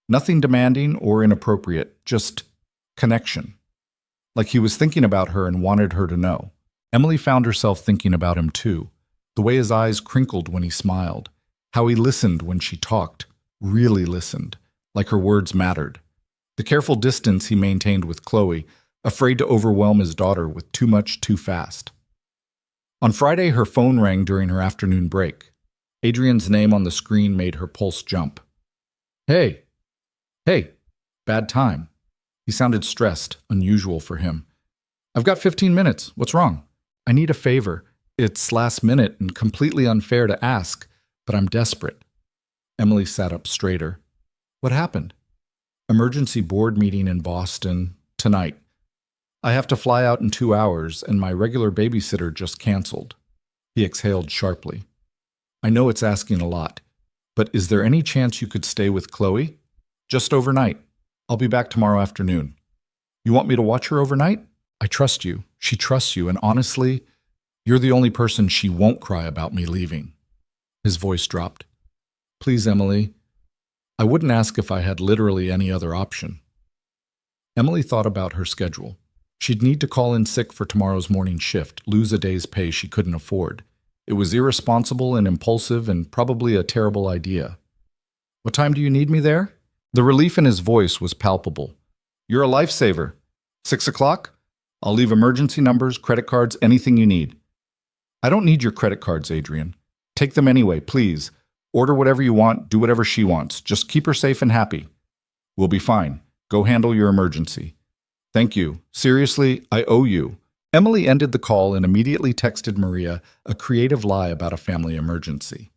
[SPEAKER 1] Nothing demanding or inappropriate, just connection. Like he was thinking about her and wanted her to know. Emily found herself thinking about him too. The way his eyes crinkled when he smiled. How he listened when she talked. Really listened. Like her words mattered. The careful distance he maintained with Chloe, afraid to overwhelm his daughter with too much too fast. On Friday, her phone rang during her afternoon break. Adrian's name on the screen made her pulse jump. Hey, hey, bad time. He sounded stressed, unusual for him. I've got 15 minutes. What's wrong? I need a favor. It's last minute and completely unfair to ask, but I'm desperate. Emily sat up straighter. What happened? Emergency board meeting in Boston tonight. I have to fly out in 2 hours, and my regular babysitter just canceled. He exhaled sharply. I know it's asking a lot, but is there any chance you could stay with Chloe? Just overnight. I'll be back tomorrow afternoon. You want me to watch her overnight? I trust you. She trusts you, and honestly, you're the only person she won't cry about me leaving. His voice dropped. Please, Emily. I wouldn't ask if I had literally any other option. Emily thought about her schedule. She'd need to call in sick for tomorrow's morning shift, lose a day's pay she couldn't afford. It was irresponsible and impulsive and probably a terrible idea. What time do you need me there? The relief in his voice was palpable. You're a lifesaver. 6 o'clock? I'll leave emergency numbers, credit cards, anything you need. I don't need your credit cards, Adrian. Take them anyway, please. Order whatever you want, do whatever she wants. Just keep her safe and happy. We'll be fine. Go handle your emergency. Thank you. Seriously, I owe you. Emily ended the call and immediately texted Maria a creative lie about a family emergency.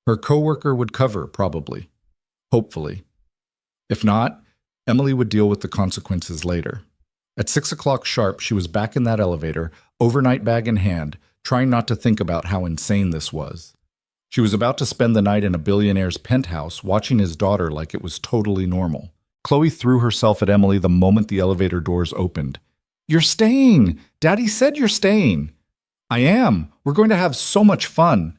[SPEAKER 1] Her coworker would cover, probably. Hopefully. If not, Emily would deal with the consequences later. At 6 o'clock sharp, she was back in that elevator, overnight bag in hand, trying not to think about how insane this was. She was about to spend the night in a billionaire's penthouse, watching his daughter like it was totally normal. Chloe threw herself at Emily the moment the elevator doors opened. You're staying! Daddy said you're staying! I am! We're going to have so much fun!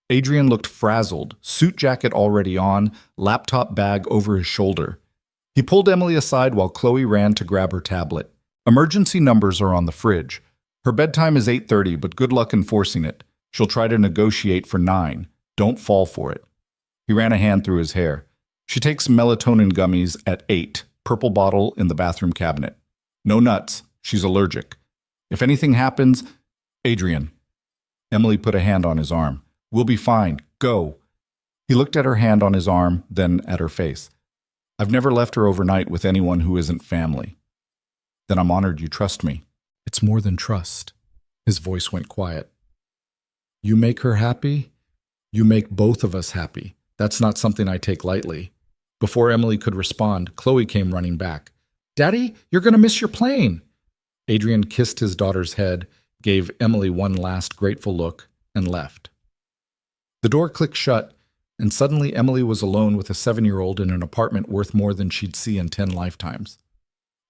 [SPEAKER 1] Adrian looked frazzled, suit jacket already on, laptop bag over his shoulder. He pulled Emily aside while Chloe ran to grab her tablet. Emergency numbers are on the fridge. Her bedtime is 8:30, but good luck enforcing it. She'll try to negotiate for 9. Don't fall for it. He ran a hand through his hair. She takes melatonin gummies at 8, purple bottle in the bathroom cabinet. No nuts. She's allergic. If anything happens, Adrian. Emily put a hand on his arm. We'll be fine. Go. He looked at her hand on his arm, then at her face. I've never left her overnight with anyone who isn't family. Then I'm honored you trust me. It's more than trust. His voice went quiet. You make her happy? You make both of us happy. That's not something I take lightly. Before Emily could respond, Chloe came running back. Daddy, you're going to miss your plane. Adrian kissed his daughter's head, gave Emily one last grateful look, and left. The door clicked shut, and suddenly Emily was alone with a 7-year-old in an apartment worth more than she'd see in 10 lifetimes.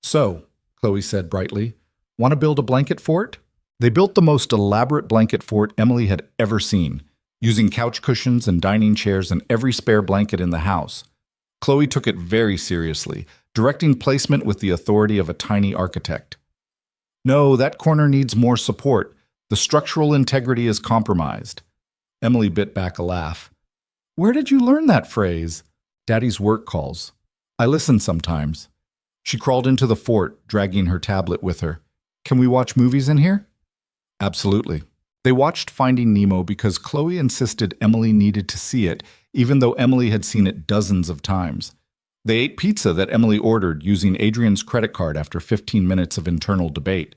[SPEAKER 1] So, Chloe said brightly, want to build a blanket fort? They built the most elaborate blanket fort Emily had ever seen, using couch cushions and dining chairs and every spare blanket in the house. Chloe took it very seriously, directing placement with the authority of a tiny architect. No, that corner needs more support. The structural integrity is compromised. Emily bit back a laugh. Where did you learn that phrase? Daddy's work calls. I listen sometimes. She crawled into the fort, dragging her tablet with her. Can we watch movies in here? Absolutely. They watched Finding Nemo because Chloe insisted Emily needed to see it, even though Emily had seen it dozens of times. They ate pizza that Emily ordered using Adrian's credit card after 15 minutes of internal debate.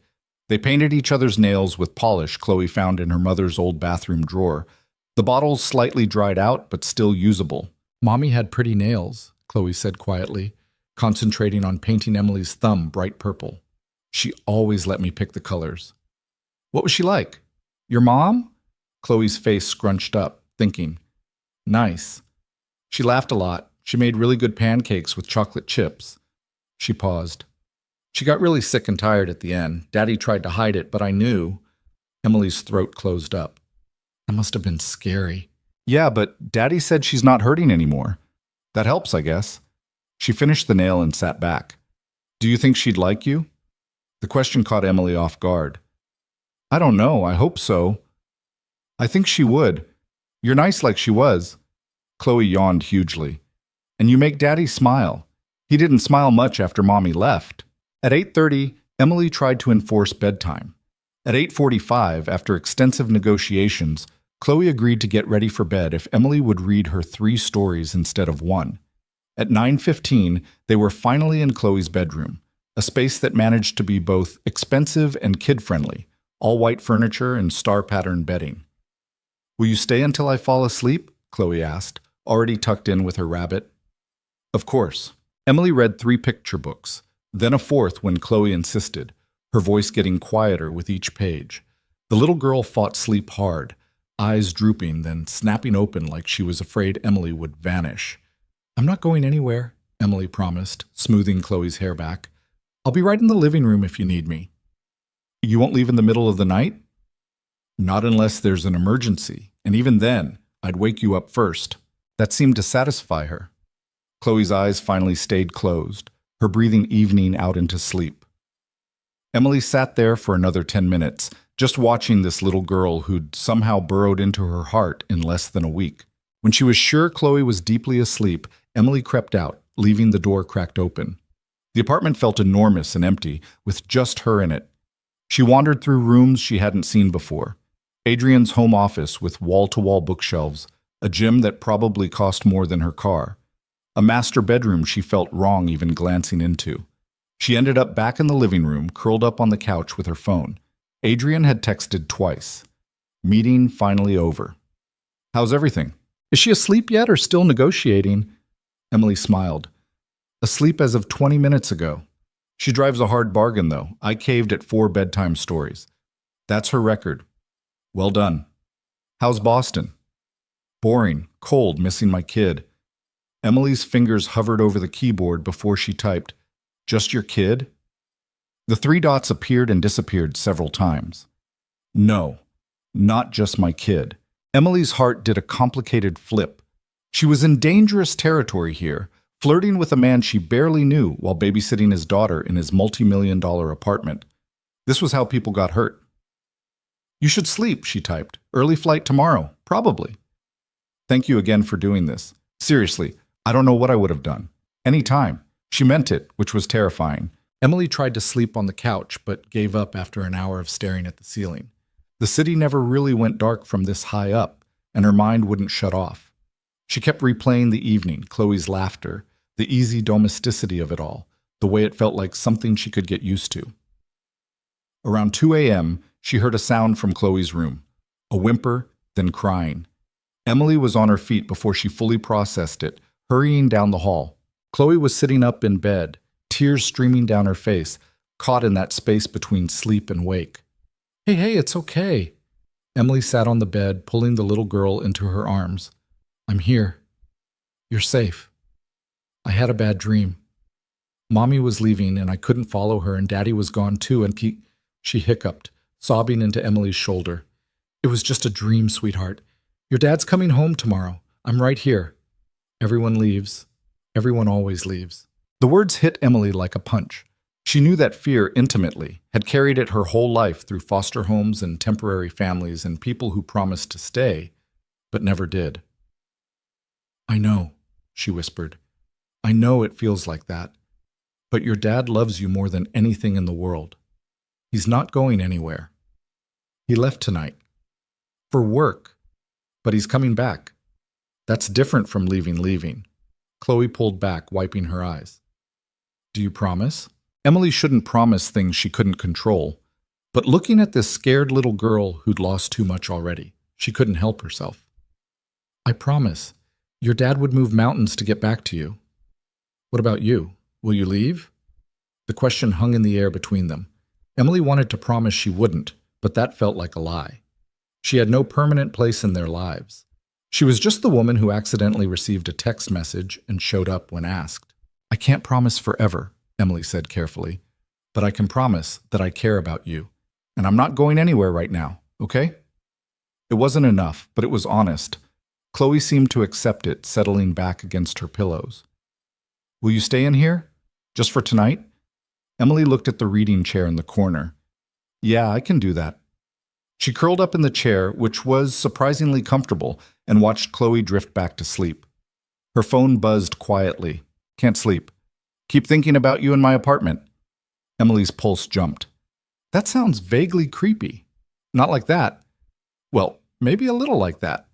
[SPEAKER 1] They painted each other's nails with polish Chloe found in her mother's old bathroom drawer. The bottles slightly dried out, but still usable. Mommy had pretty nails, Chloe said quietly, concentrating on painting Emily's thumb bright purple. She always let me pick the colors. What was she like? Your mom? Chloe's face scrunched up, thinking. Nice. She laughed a lot. She made really good pancakes with chocolate chips. She paused. She got really sick and tired at the end. Daddy tried to hide it, but I knew. Emily's throat closed up. That must have been scary. Yeah, but Daddy said she's not hurting anymore. That helps, I guess. She finished the nail and sat back. Do you think she'd like you? The question caught Emily off guard. I don't know. I hope so. I think she would. You're nice like she was. Chloe yawned hugely. And you make Daddy smile. He didn't smile much after Mommy left. At 8:30, Emily tried to enforce bedtime. At 8:45, after extensive negotiations, Chloe agreed to get ready for bed if Emily would read her 3 stories instead of 1. At 9:15, they were finally in Chloe's bedroom, a space that managed to be both expensive and kid-friendly, all white furniture and star-pattern bedding. "Will you stay until I fall asleep?" Chloe asked, already tucked in with her rabbit. Of course. Emily read 3 picture books, then a 4th when Chloe insisted, her voice getting quieter with each page. The little girl fought sleep hard, eyes drooping, then snapping open like she was afraid Emily would vanish. "I'm not going anywhere," Emily promised, smoothing Chloe's hair back. "I'll be right in the living room if you need me." "You won't leave in the middle of the night?" "Not unless there's an emergency, and even then, I'd wake you up first." That seemed to satisfy her. Chloe's eyes finally stayed closed, her breathing evening out into sleep. Emily sat there for another 10 minutes, just watching this little girl who'd somehow burrowed into her heart in less than a week. When she was sure Chloe was deeply asleep, Emily crept out, leaving the door cracked open. The apartment felt enormous and empty, with just her in it. She wandered through rooms she hadn't seen before. Adrian's home office with wall-to-wall bookshelves, a gym that probably cost more than her car. A master bedroom she felt wrong even glancing into. She ended up back in the living room, curled up on the couch with her phone. Adrian had texted twice. Meeting finally over. "How's everything?" "Is she asleep yet or still negotiating?" Emily smiled. "Asleep as of 20 minutes ago. She drives a hard bargain, though. I caved at 4 bedtime stories. That's her record. Well done." "How's Boston?" "Boring, cold, missing my kid." Emily's fingers hovered over the keyboard before she typed, "Just your kid?" The 3 dots appeared and disappeared several times. No, not just my kid. Emily's heart did a complicated flip. She was in dangerous territory here, flirting with a man she barely knew while babysitting his daughter in his multi-million-dollar apartment. This was how people got hurt. "You should sleep," she typed. "Early flight tomorrow, probably." "Thank you again for doing this. Seriously, I don't know what I would have done. Any time." She meant it, which was terrifying. Emily tried to sleep on the couch, but gave up after an hour of staring at the ceiling. The city never really went dark from this high up, and her mind wouldn't shut off. She kept replaying the evening, Chloe's laughter, the easy domesticity of it all, the way it felt like something she could get used to. Around 2 a.m., she heard a sound from Chloe's room. A whimper, then crying. Emily was on her feet before she fully processed it, hurrying down the hall. Chloe was sitting up in bed, tears streaming down her face, caught in that space between sleep and wake. Hey, it's okay." Emily sat on the bed, pulling the little girl into her arms. "I'm here. You're safe. I had a bad dream. Mommy was leaving and I couldn't follow her and Daddy was gone too and She hiccuped, sobbing into Emily's shoulder. "It was just a dream, sweetheart. Your dad's coming home tomorrow. I'm right here." Everyone leaves. Everyone always leaves. The words hit Emily like a punch. She knew that fear intimately, had carried it her whole life through foster homes and temporary families and people who promised to stay, but never did. "I know," she whispered. "I know it feels like that. But your dad loves you more than anything in the world. He's not going anywhere. He left tonight. For work. But he's coming back. That's different from leaving. Chloe pulled back, wiping her eyes. "Do you promise?" Emily shouldn't promise things she couldn't control, but looking at this scared little girl who'd lost too much already, she couldn't help herself. "I promise. Your dad would move mountains to get back to you. What about you? Will you leave?" The question hung in the air between them. Emily wanted to promise she wouldn't, but that felt like a lie. She had no permanent place in their lives. She was just the woman who accidentally received a text message and showed up when asked. "I can't promise forever," Emily said carefully, "but I can promise that I care about you, and I'm not going anywhere right now, okay?" It wasn't enough, but it was honest. Chloe seemed to accept it, settling back against her pillows. "Will you stay in here? Just for tonight?" Emily looked at the reading chair in the corner. "Yeah, I can do that." She curled up in the chair, which was surprisingly comfortable, and watched Chloe drift back to sleep. Her phone buzzed quietly. "Can't sleep. Keep thinking about you in my apartment." Emily's pulse jumped. "That sounds vaguely creepy." "Not like that." "Well, Maybe a little like that.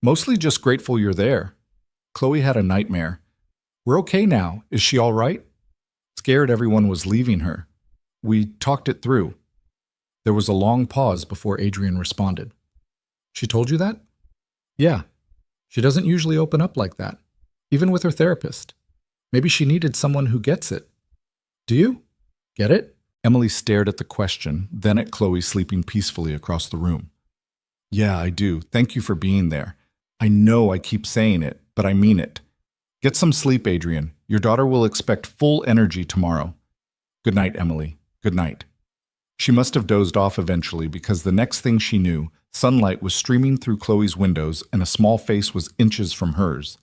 [SPEAKER 1] Mostly just grateful you're there. Chloe had a nightmare. We're okay now. Is she all right? Scared everyone was leaving her. We talked it through. There was a long pause before Adrian responded. She told you that? Yeah. She doesn't usually open up like that, even with her therapist. Maybe she needed someone who gets it. Do you? Get it? Emily stared at the question, then at Chloe sleeping peacefully across the room. Yeah, I do. Thank you for being there. I know I keep saying it, but I mean it. Get some sleep, Adrian. Your daughter will expect full energy tomorrow. Good night, Emily. Good night. She must have dozed off eventually because the next thing she knew, sunlight was streaming through Chloe's windows and a small face was inches from hers.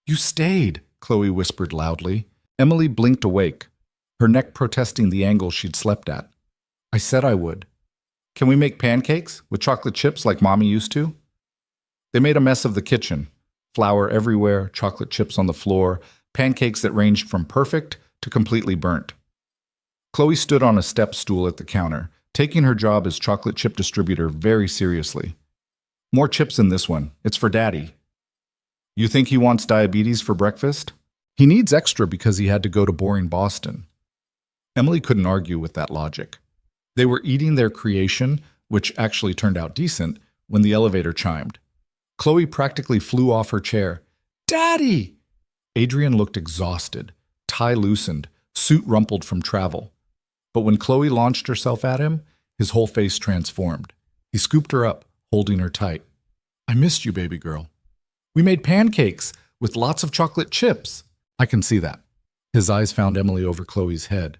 [SPEAKER 1] You stayed, Chloe whispered loudly. Emily blinked awake, her neck protesting the angle she'd slept at. I said I would. Can we make pancakes with chocolate chips like Mommy used to? They made a mess of the kitchen. Flour everywhere, chocolate chips on the floor, pancakes that ranged from perfect to completely burnt. Chloe stood on a step stool at the counter, taking her job as chocolate chip distributor very seriously. More chips in this one. It's for Daddy. You think he wants diabetes for breakfast? He needs extra because he had to go to boring Boston. Emily couldn't argue with that logic. They were eating their creation, which actually turned out decent, when the elevator chimed. Chloe practically flew off her chair. Daddy! Adrian looked exhausted, tie loosened, suit rumpled from travel. But when Chloe launched herself at him, his whole face transformed. He scooped her up, holding her tight. I missed you, baby girl. We made pancakes with lots of chocolate chips. I can see that. His eyes found Emily over Chloe's head.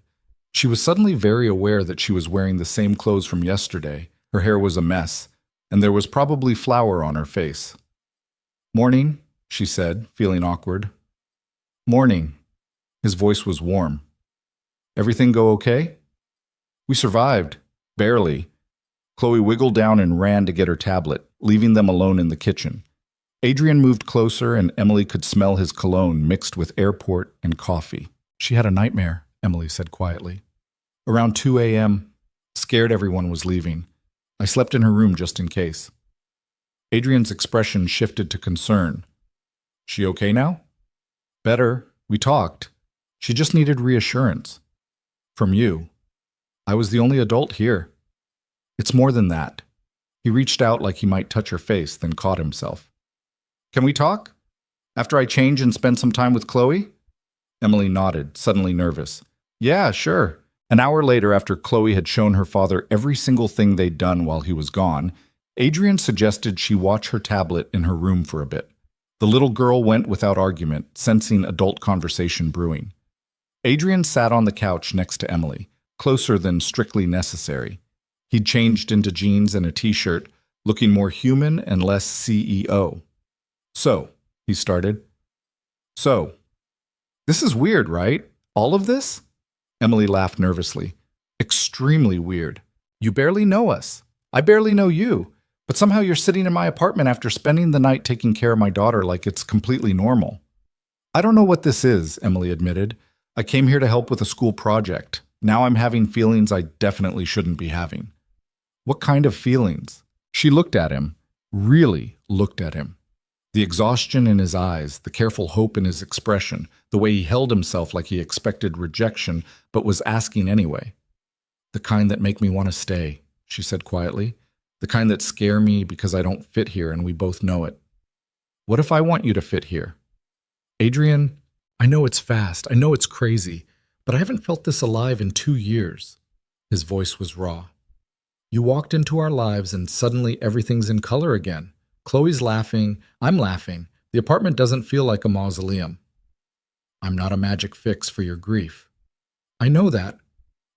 [SPEAKER 1] She was suddenly very aware that she was wearing the same clothes from yesterday. Her hair was a mess, and there was probably flour on her face. Morning, she said, feeling awkward. Morning. His voice was warm. Everything go okay? We survived. Barely. Chloe wiggled down and ran to get her tablet, leaving them alone in the kitchen. Adrian moved closer and Emily could smell his cologne mixed with airport and coffee. She had a nightmare, Emily said quietly. Around 2 a.m., scared everyone was leaving. I slept in her room just in case. Adrian's expression shifted to concern. She okay now? Better. We talked. She just needed reassurance. From you. I was the only adult here. It's more than that. He reached out like he might touch her face, then caught himself. Can we talk? After I change and spend some time with Chloe? Emily nodded, suddenly nervous. Yeah, sure. An hour later, after Chloe had shown her father every single thing they'd done while he was gone, Adrian suggested she watch her tablet in her room for a bit. The little girl went without argument, sensing adult conversation brewing. Adrian sat on the couch next to Emily, closer than strictly necessary. He'd changed into jeans and a t-shirt, looking more human and less CEO. So, he started. So, this is weird, right? All of this? Emily laughed nervously. Extremely weird. You barely know us. I barely know you. But somehow you're sitting in my apartment after spending the night taking care of my daughter like it's completely normal. I don't know what this is, Emily admitted. I came here to help with a school project. Now I'm having feelings I definitely shouldn't be having. What kind of feelings? She looked at him, really looked at him. The exhaustion in his eyes, the careful hope in his expression, the way he held himself like he expected rejection but was asking anyway. The kind that make me want to stay, she said quietly. The kind that scare me because I don't fit here and we both know it. What if I want you to fit here? Adrian, I know it's fast, I know it's crazy, but I haven't felt this alive in 2 years. His voice was raw. You walked into our lives and suddenly everything's in color again. Chloe's laughing, I'm laughing. The apartment doesn't feel like a mausoleum. I'm not a magic fix for your grief. I know that.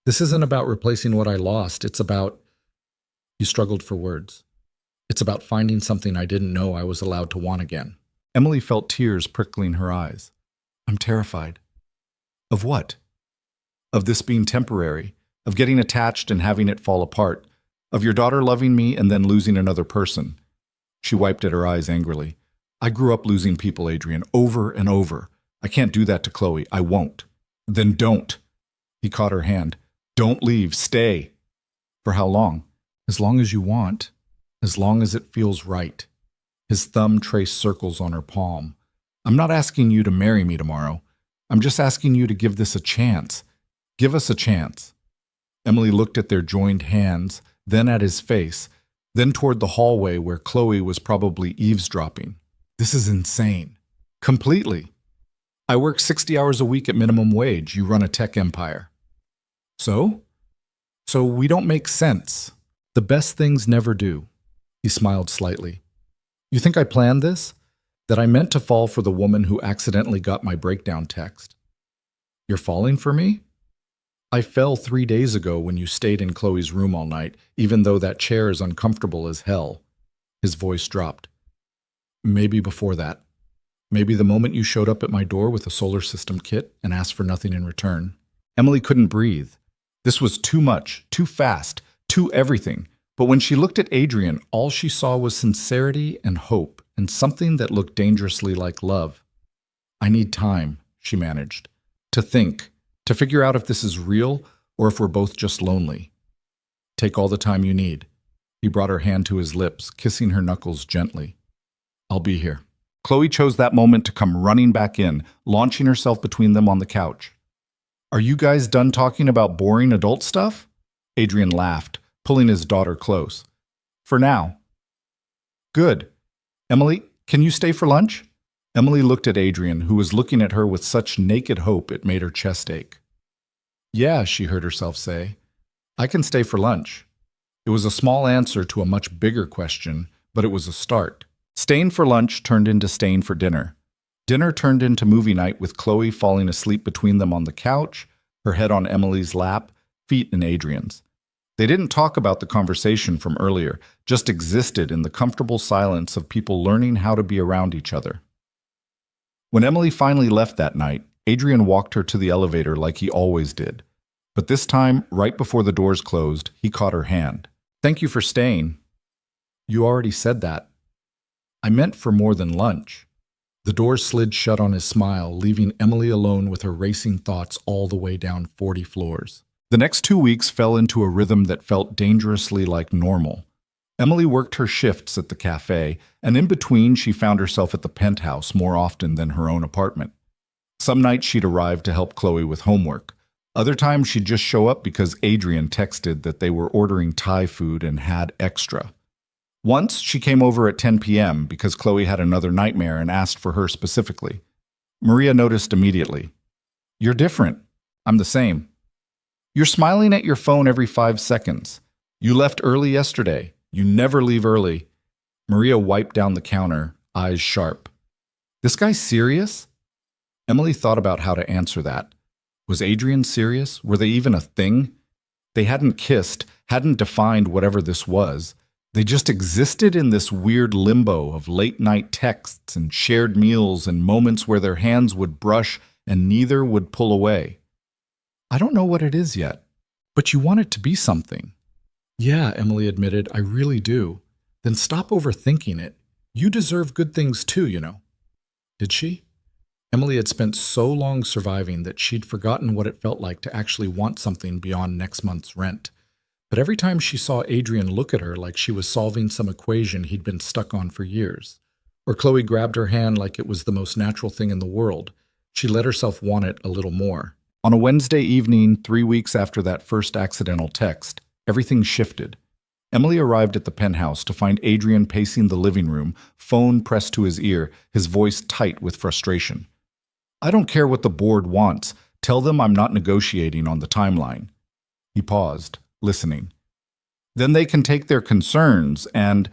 [SPEAKER 1] This isn't about replacing what I lost. It's about... He struggled for words. It's about finding something I didn't know I was allowed to want again. Emily felt tears prickling her eyes. I'm terrified. Of what? Of this being temporary, of getting attached and having it fall apart, of your daughter loving me and then losing another person. She wiped at her eyes angrily. I grew up losing people, Adrian, over and over. I can't do that to Chloe. I won't. Then don't. He caught her hand. Don't leave. Stay. For how long? As long as you want. as long as it feels right. His thumb traced circles on her palm. I'm not asking you to marry me tomorrow. I'm just asking you to give this a chance. Give us a chance. Emily looked at their joined hands, then at his face, then toward the hallway where Chloe was probably eavesdropping. This is insane. Completely. I work 60 hours a week at minimum wage. You run a tech empire. So? So we don't make sense. The best things never do. He smiled slightly. You think I planned this? That I meant to fall for the woman who accidentally got my breakdown text? You're falling for me? I fell 3 days ago when you stayed in Chloe's room all night, even though that chair is uncomfortable as hell. His voice dropped. Maybe before that. Maybe the moment you showed up at my door with a solar system kit and asked for nothing in return. Emily couldn't breathe. This was too much, too fast, too everything. But when she looked at Adrian, all she saw was sincerity and hope and something that looked dangerously like love. I need time, she managed, to think, to figure out if this is real or if we're both just lonely. Take all the time you need. He brought her hand to his lips, kissing her knuckles gently. I'll be here. Chloe chose that moment to come running back in, launching herself between them on the couch. Are you guys done talking about boring adult stuff? Adrian laughed, pulling his daughter close. For now. Good. Emily, can you stay for lunch? Emily looked at Adrian, who was looking at her with such naked hope it made her chest ache. Yeah, she heard herself say. I can stay for lunch. It was a small answer to a much bigger question, but it was a start. Staying for lunch turned into staying for dinner. Dinner turned into movie night with Chloe falling asleep between them on the couch, her head on Emily's lap, feet in Adrian's. They didn't talk about the conversation from earlier, just existed in the comfortable silence of people learning how to be around each other. When Emily finally left that night, Adrian walked her to the elevator like he always did. But this time, right before the doors closed, he caught her hand. Thank you for staying. You already said that. I meant for more than lunch. The door slid shut on his smile, leaving Emily alone with her racing thoughts all the way down 40 floors. The next 2 weeks fell into a rhythm that felt dangerously like normal. Emily worked her shifts at the cafe, and in between she found herself at the penthouse more often than her own apartment. Some nights she'd arrive to help Chloe with homework. Other times she'd just show up because Adrian texted that they were ordering Thai food and had extra. Once she came over at 10 p.m. because Chloe had another nightmare and asked for her specifically. Maria noticed immediately. You're different. I'm the same. You're smiling at your phone every 5 seconds. You left early yesterday. You never leave early. Maria wiped down the counter, eyes sharp. This guy serious? Emily thought about how to answer that. Was Adrian serious? Were they even a thing? They hadn't kissed, hadn't defined whatever this was. They just existed in this weird limbo of late-night texts and shared meals and moments where their hands would brush and neither would pull away. I don't know what it is yet, but you want it to be something. Yeah, Emily admitted, I really do. Then stop overthinking it. You deserve good things too, you know. Did she? Emily had spent so long surviving that she'd forgotten what it felt like to actually want something beyond next month's rent. But every time she saw Adrian look at her like she was solving some equation he'd been stuck on for years, or Chloe grabbed her hand like it was the most natural thing in the world, she let herself want it a little more. On a Wednesday evening, 3 weeks after that first accidental text, everything shifted. Emily arrived at the penthouse to find Adrian pacing the living room, phone pressed to his ear, his voice tight with frustration. I don't care what the board wants. Tell them I'm not negotiating on the timeline. He paused, listening. Then they can take their concerns and...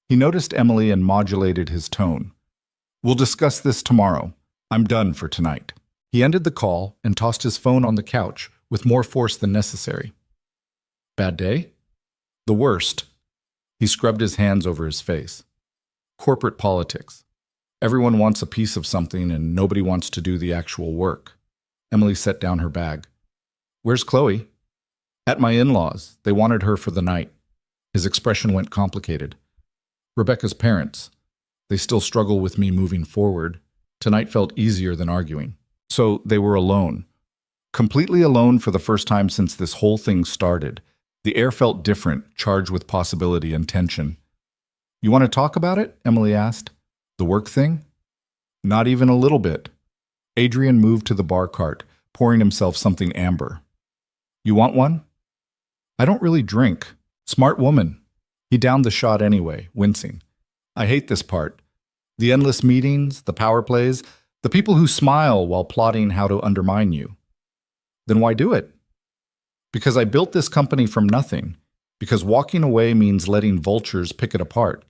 [SPEAKER 1] He noticed Emily and modulated his tone. We'll discuss this tomorrow. I'm done for tonight. He ended the call and tossed his phone on the couch with more force than necessary. Bad day? The worst. He scrubbed his hands over his face. Corporate politics. Everyone wants a piece of something and nobody wants to do the actual work. Emily set down her bag. Where's Chloe? At my in-laws. They wanted her for the night. His expression went complicated. Rebecca's parents. They still struggle with me moving forward. Tonight felt easier than arguing. So they were alone. Completely alone for the first time since this whole thing started. The air felt different, charged with possibility and tension. You want to talk about it? Emily asked. The work thing? Not even a little bit. Adrian moved to the bar cart, pouring himself something amber. You want one? I don't really drink. Smart woman. He downed the shot anyway, wincing. I hate this part. The endless meetings, the power plays, the people who smile while plotting how to undermine you. Then why do it? Because I built this company from nothing. Because walking away means letting vultures pick it apart.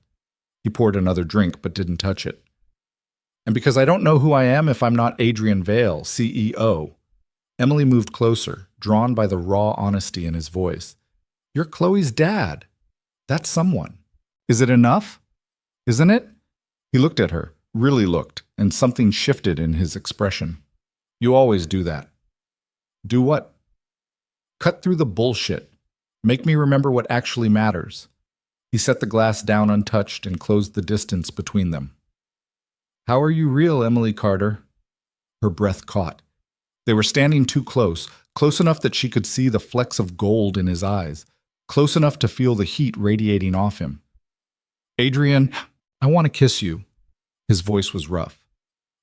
[SPEAKER 1] He poured another drink but didn't touch it. And because I don't know who I am if I'm not Adrian Vale, CEO. Emily moved closer, drawn by the raw honesty in his voice. You're Chloe's dad. That's someone. Is it enough? Isn't it? He looked at her, really looked, and something shifted in his expression. You always do that. Do what? Cut through the bullshit. Make me remember what actually matters. He set the glass down untouched and closed the distance between them. How are you real, Emily Carter? Her breath caught. They were standing too close, close enough that she could see the flecks of gold in his eyes, close enough to feel the heat radiating off him. Adrian, I want to kiss you. His voice was rough.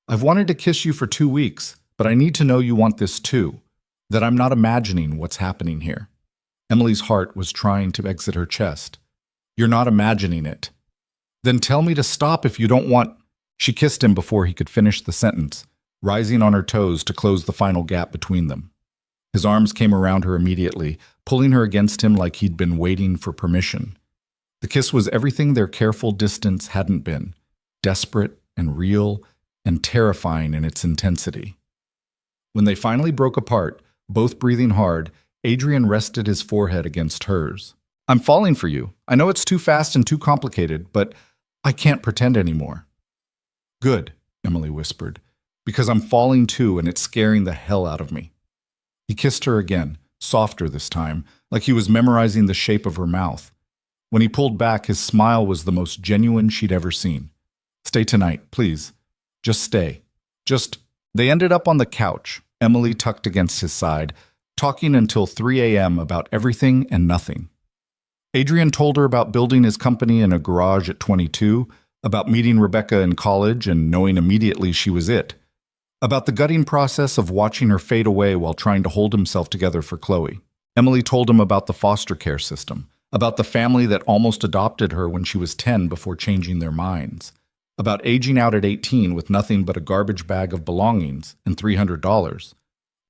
[SPEAKER 1] I've wanted to kiss you for 2 weeks, but I need to know you want this too, that I'm not imagining what's happening here. Emily's heart was trying to exit her chest. You're not imagining it. Then tell me to stop if you don't want... She kissed him before he could finish the sentence, rising on her toes to close the final gap between them. His arms came around her immediately, pulling her against him like he'd been waiting for permission. The kiss was everything their careful distance hadn't been, desperate and real and terrifying in its intensity. When they finally broke apart, both breathing hard, Adrian rested his forehead against hers. I'm falling for you. I know it's too fast and too complicated, but I can't pretend anymore. Good, Emily whispered, because I'm falling too and it's scaring the hell out of me. He kissed her again, softer this time, like he was memorizing the shape of her mouth. When he pulled back, his smile was the most genuine she'd ever seen. Stay tonight, please. Just stay. They ended up on the couch, Emily tucked against his side, talking until 3 a.m. about everything and nothing. Adrian told her about building his company in a garage at 22, about meeting Rebecca in college and knowing immediately she was it, about the gutting process of watching her fade away while trying to hold himself together for Chloe. Emily told him about the foster care system, about the family that almost adopted her when she was 10 before changing their minds, about aging out at 18 with nothing but a garbage bag of belongings and $300,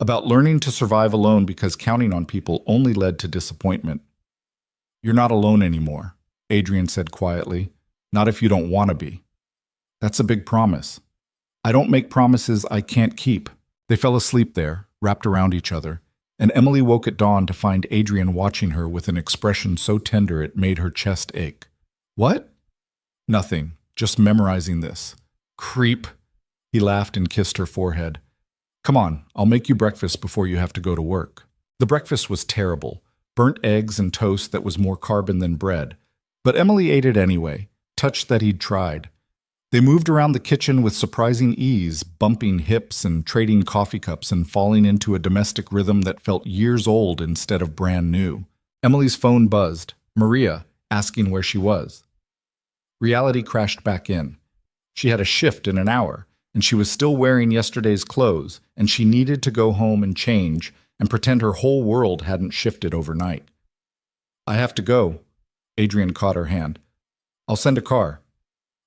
[SPEAKER 1] about learning to survive alone because counting on people only led to disappointment. You're not alone anymore, Adrian said quietly. Not if you don't want to be. That's a big promise. I don't make promises I can't keep. They fell asleep there, wrapped around each other, and Emily woke at dawn to find Adrian watching her with an expression so tender it made her chest ache. What? Nothing, just memorizing this. Creep. He laughed and kissed her forehead. Come on, I'll make you breakfast before you have to go to work. The breakfast was terrible. Burnt eggs and toast that was more carbon than bread. But Emily ate it anyway, touched that he'd tried. They moved around the kitchen with surprising ease, bumping hips and trading coffee cups and falling into a domestic rhythm that felt years old instead of brand new. Emily's phone buzzed, Maria, asking where she was. Reality crashed back in. She had a shift in an hour, and she was still wearing yesterday's clothes, and she needed to go home and change and pretend her whole world hadn't shifted overnight. I have to go. Adrian caught her hand. I'll send a car.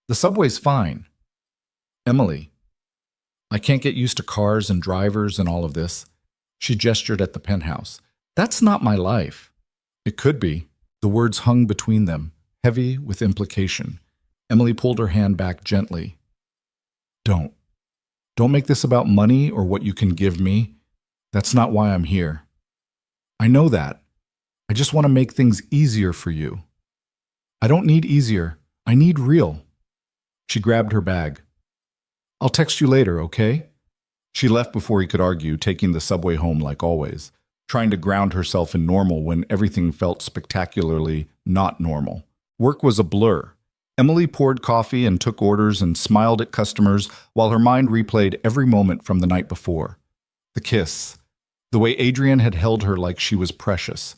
[SPEAKER 1] The subway's fine. Emily. I can't get used to cars and drivers and all of this. She gestured at the penthouse. That's not my life. It could be. The words hung between them, heavy with implication. Emily pulled her hand back gently. Don't. Don't make this about money or what you can give me. That's not why I'm here. I know that. I just want to make things easier for you. I don't need easier. I need real. She grabbed her bag. I'll text you later, okay? She left before he could argue, taking the subway home like always, trying to ground herself in normal when everything felt spectacularly not normal. Work was a blur. Emily poured coffee and took orders and smiled at customers while her mind replayed every moment from the night before. The kiss. The way Adrian had held her like she was precious.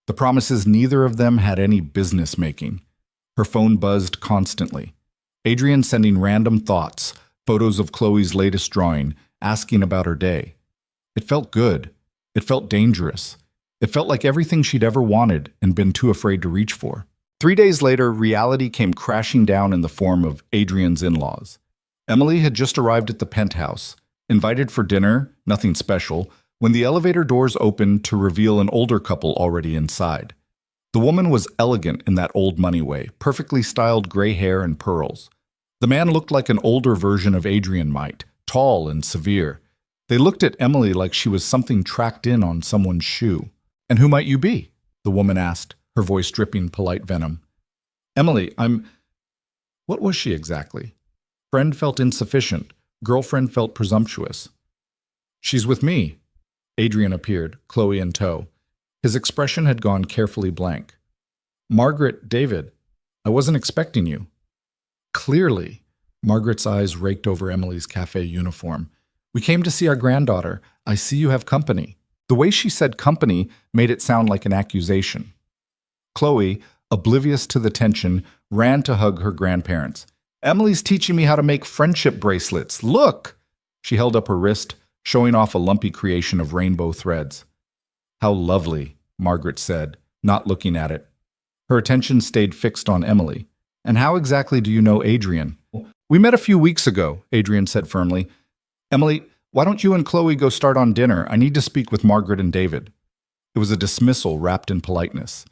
[SPEAKER 1] The promises neither of them had any business making. Her phone buzzed constantly. Adrian sending random thoughts, photos of Chloe's latest drawing, asking about her day. It felt good. It felt dangerous. It felt like everything she'd ever wanted and been too afraid to reach for. 3 days later, reality came crashing down in the form of Adrian's in-laws. Emily had just arrived at the penthouse, invited for dinner, nothing special, when the elevator doors opened to reveal an older couple already inside. The woman was elegant in that old money way, perfectly styled gray hair and pearls. The man looked like an older version of Adrian might, tall and severe. They looked at Emily like she was something tracked in on someone's shoe. "And who might you be?" the woman asked, her voice dripping polite venom. "Emily, What was she exactly? Friend felt insufficient. Girlfriend felt presumptuous. "She's with me." Adrian appeared, Chloe in tow. His expression had gone carefully blank. "Margaret, David, I wasn't expecting you." Clearly, Margaret's eyes raked over Emily's cafe uniform. "We came to see our granddaughter. I see you have company." The way she said company made it sound like an accusation. Chloe, oblivious to the tension, ran to hug her grandparents. "Emily's teaching me how to make friendship bracelets. Look!" She held up her wrist, showing off a lumpy creation of rainbow threads. "How lovely," Margaret said, not looking at it. Her attention stayed fixed on Emily. "And how exactly do you know Adrian?" "We met a few weeks ago," Adrian said firmly. "Emily, why don't you and Chloe go start on dinner? I need to speak with Margaret and David." It was a dismissal wrapped in politeness.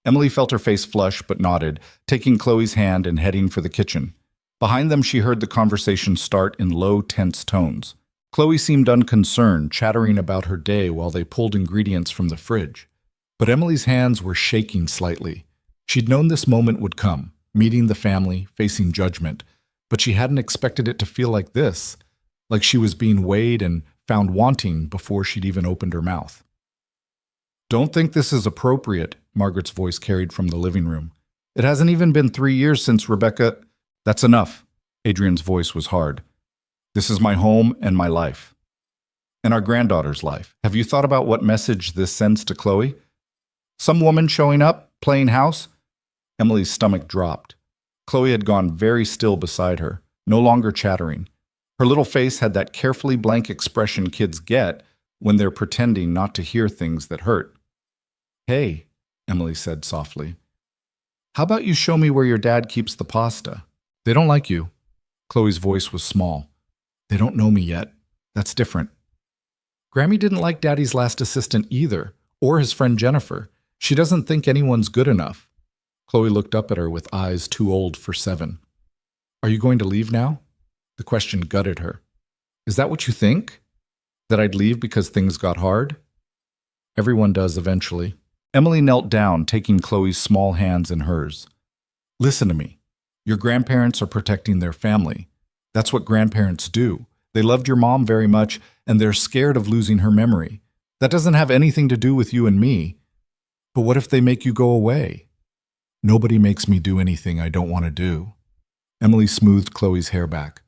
[SPEAKER 1] Emily felt her face flush but nodded, taking Chloe's hand and heading for the kitchen. Behind them, she heard the conversation start in low, tense tones. Chloe seemed unconcerned, chattering about her day while they pulled ingredients from the fridge. But Emily's hands were shaking slightly. She'd known this moment would come, meeting the family, facing judgment, but she hadn't expected it to feel like this, like she was being weighed and found wanting before she'd even opened her mouth. "Don't think this is appropriate," Margaret's voice carried from the living room. "It hasn't even been 3 years since Rebecca—" "That's enough." Adrian's voice was hard. "This is my home and my life. And our granddaughter's life. Have you thought about what message this sends to Chloe? Some woman showing up, playing house?" Emily's stomach dropped. Chloe had gone very still beside her, no longer chattering. Her little face had that carefully blank expression kids get when they're pretending not to hear things that hurt. "Hey," Emily said softly. "How about you show me where your dad keeps the pasta?" "They don't like you." Chloe's voice was small. "They don't know me yet. That's different." "Grammy didn't like Daddy's last assistant either, or his friend Jennifer. She doesn't think anyone's good enough." Chloe looked up at her with eyes too old for 7. "Are you going to leave now?" The question gutted her. "Is that what you think? That I'd leave because things got hard?" "Everyone does eventually." Emily knelt down, taking Chloe's small hands in hers. "Listen to me. Your grandparents are protecting their family. That's what grandparents do. They loved your mom very much, and they're scared of losing her memory. That doesn't have anything to do with you and me. But what if they make you go away?" "Nobody makes me do anything I don't want to do." Emily smoothed Chloe's hair back.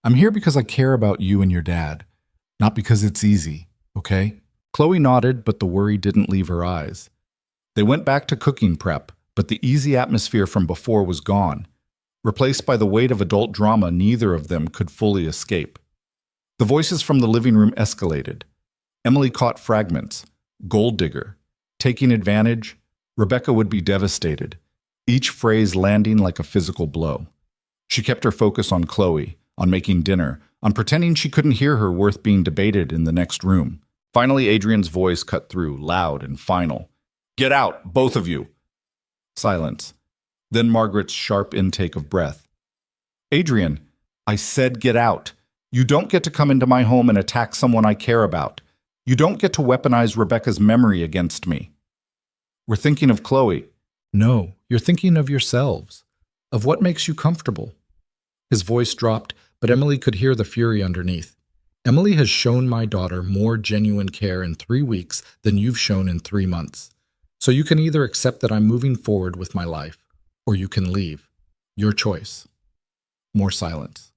[SPEAKER 1] "I'm here because I care about you and your dad, not because it's easy, okay?" Chloe nodded, but the worry didn't leave her eyes. They went back to cooking prep, but the easy atmosphere from before was gone, replaced by the weight of adult drama neither of them could fully escape. The voices from the living room escalated. Emily caught fragments. Gold digger. Taking advantage. Rebecca would be devastated. Each phrase landing like a physical blow. She kept her focus on Chloe, on making dinner, on pretending she couldn't hear her worth being debated in the next room. Finally, Adrian's voice cut through, loud and final. "Get out, both of you!" Silence. Then Margaret's sharp intake of breath. "Adrian, I said get out. You don't get to come into my home and attack someone I care about. You don't get to weaponize Rebecca's memory against me." "We're thinking of Chloe." "No, you're thinking of yourselves, of what makes you comfortable." His voice dropped, but Emily could hear the fury underneath. "Emily has shown my daughter more genuine care in 3 weeks than you've shown in 3 months. So you can either accept that I'm moving forward with my life, or you can leave. Your choice." More silence.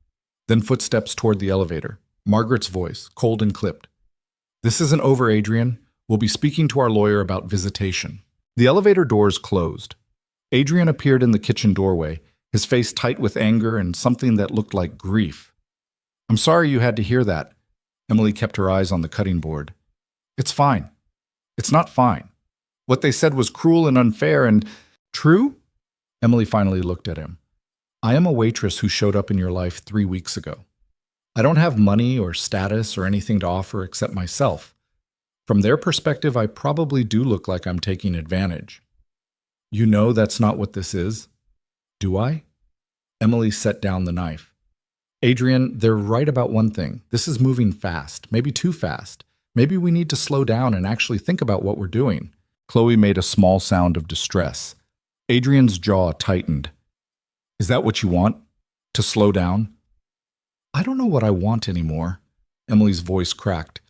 [SPEAKER 1] Then footsteps toward the elevator. Margaret's voice, cold and clipped. "This isn't over, Adrian. We'll be speaking to our lawyer about visitation." The elevator doors closed. Adrian appeared in the kitchen doorway, his face tight with anger and something that looked like grief. I'm sorry you had to hear that. Emily kept her eyes on the cutting board. It's fine. It's not fine. What they said was cruel and unfair and true? Emily finally looked at him. I am a waitress who showed up in your life 3 weeks ago. I don't have money or status or anything to offer except myself. From their perspective, I probably do look like I'm taking advantage. You know that's not what this is, do I? Emily set down the knife. Adrian, they're right about one thing. This is moving fast, maybe too fast. Maybe we need to slow down and actually think about what we're doing. Chloe made a small sound of distress. Adrian's jaw tightened. Is that what you want? To slow down? I don't know what I want anymore. Emily's voice cracked.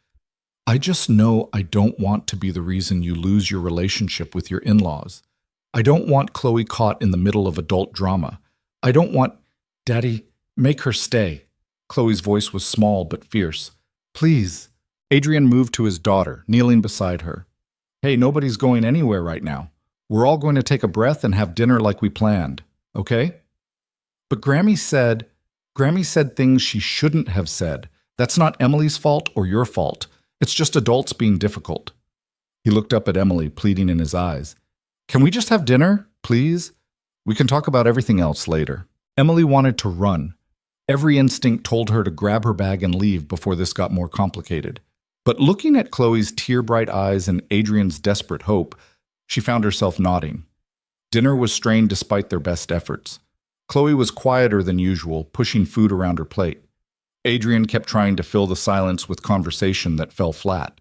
[SPEAKER 1] I just know I don't want to be the reason you lose your relationship with your in-laws. I don't want Chloe caught in the middle of adult drama. I don't want... Daddy, make her stay. Chloe's voice was small but fierce. Please. Adrian moved to his daughter, kneeling beside her. Hey, nobody's going anywhere right now. We're all going to take a breath and have dinner like we planned, okay? But Grammy said things she shouldn't have said. That's not Emily's fault or your fault. It's just adults being difficult. He looked up at Emily, pleading in his eyes. Can we just have dinner, please? We can talk about everything else later. Emily wanted to run. Every instinct told her to grab her bag and leave before this got more complicated. But looking at Chloe's tear-bright eyes and Adrian's desperate hope, she found herself nodding. Dinner was strained despite their best efforts. Chloe was quieter than usual, pushing food around her plate. Adrian kept trying to fill the silence with conversation that fell flat.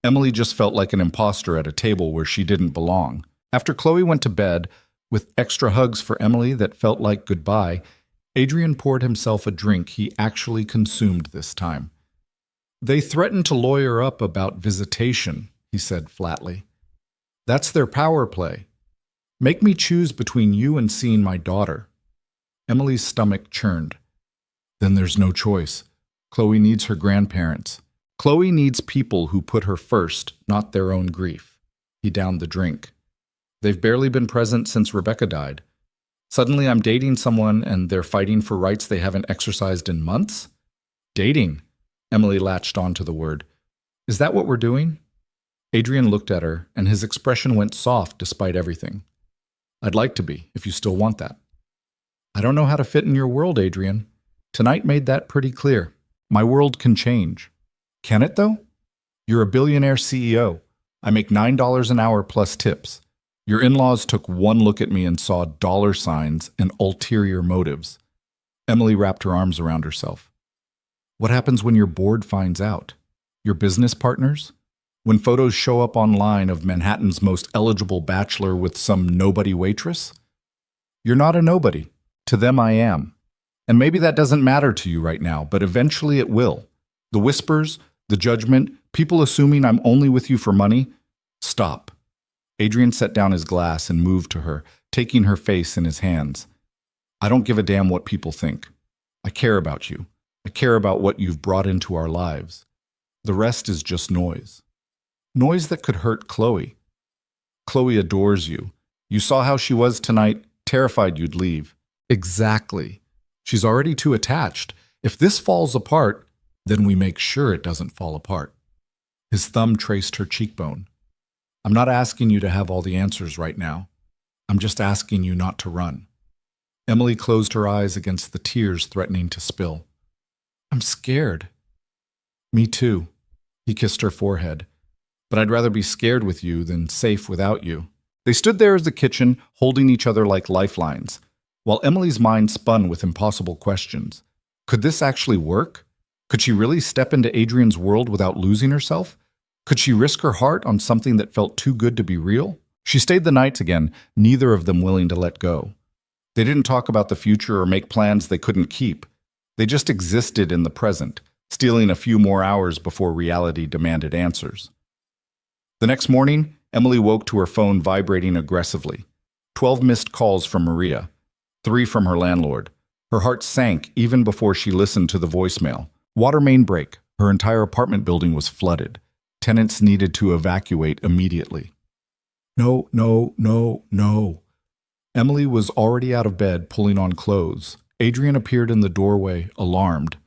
[SPEAKER 1] Emily just felt like an imposter at a table where she didn't belong. After Chloe went to bed, with extra hugs for Emily that felt like goodbye, Adrian poured himself a drink he actually consumed this time. They threatened to lawyer up about visitation, he said flatly. That's their power play. Make me choose between you and seeing my daughter. Emily's stomach churned. Then there's no choice. Chloe needs her grandparents. Chloe needs people who put her first, not their own grief. He downed the drink. They've barely been present since Rebecca died. Suddenly I'm dating someone and they're fighting for rights they haven't exercised in months? Dating. Emily latched onto the word. Is that what we're doing? Adrian looked at her, and his expression went soft despite everything. I'd like to be, if you still want that. I don't know how to fit in your world, Adrian. Tonight made that pretty clear. My world can change. Can it, though? You're a billionaire CEO. I make $9 an hour plus tips. Your in-laws took one look at me and saw dollar signs and ulterior motives. Emily wrapped her arms around herself. What happens when your board finds out? Your business partners? When photos show up online of Manhattan's most eligible bachelor with some nobody waitress? You're not a nobody. To them, I am. And maybe that doesn't matter to you right now, but eventually it will. The whispers, the judgment, people assuming I'm only with you for money. Stop. Adrian set down his glass and moved to her, taking her face in his hands. I don't give a damn what people think. I care about you. I care about what you've brought into our lives. The rest is just noise. Noise that could hurt Chloe. Chloe adores you. You saw how she was tonight, terrified you'd leave. Exactly. She's already too attached. If this falls apart, then we make sure it doesn't fall apart. His thumb traced her cheekbone. I'm not asking you to have all the answers right now. I'm just asking you not to run. Emily closed her eyes against the tears threatening to spill. I'm scared. Me too. He kissed her forehead. But I'd rather be scared with you than safe without you. They stood there as the kitchen, holding each other like lifelines, while Emily's mind spun with impossible questions. Could this actually work? Could she really step into Adrian's world without losing herself? Could she risk her heart on something that felt too good to be real? She stayed the night again, neither of them willing to let go. They didn't talk about the future or make plans they couldn't keep. They just existed in the present, stealing a few more hours before reality demanded answers. The next morning, Emily woke to her phone vibrating aggressively. 12 missed calls from Maria, 3 from her landlord. Her heart sank even before she listened to the voicemail. Water main break. Her entire apartment building was flooded. Tenants needed to evacuate immediately. No. Emily was already out of bed, pulling on clothes. Adrian appeared in the doorway, alarmed.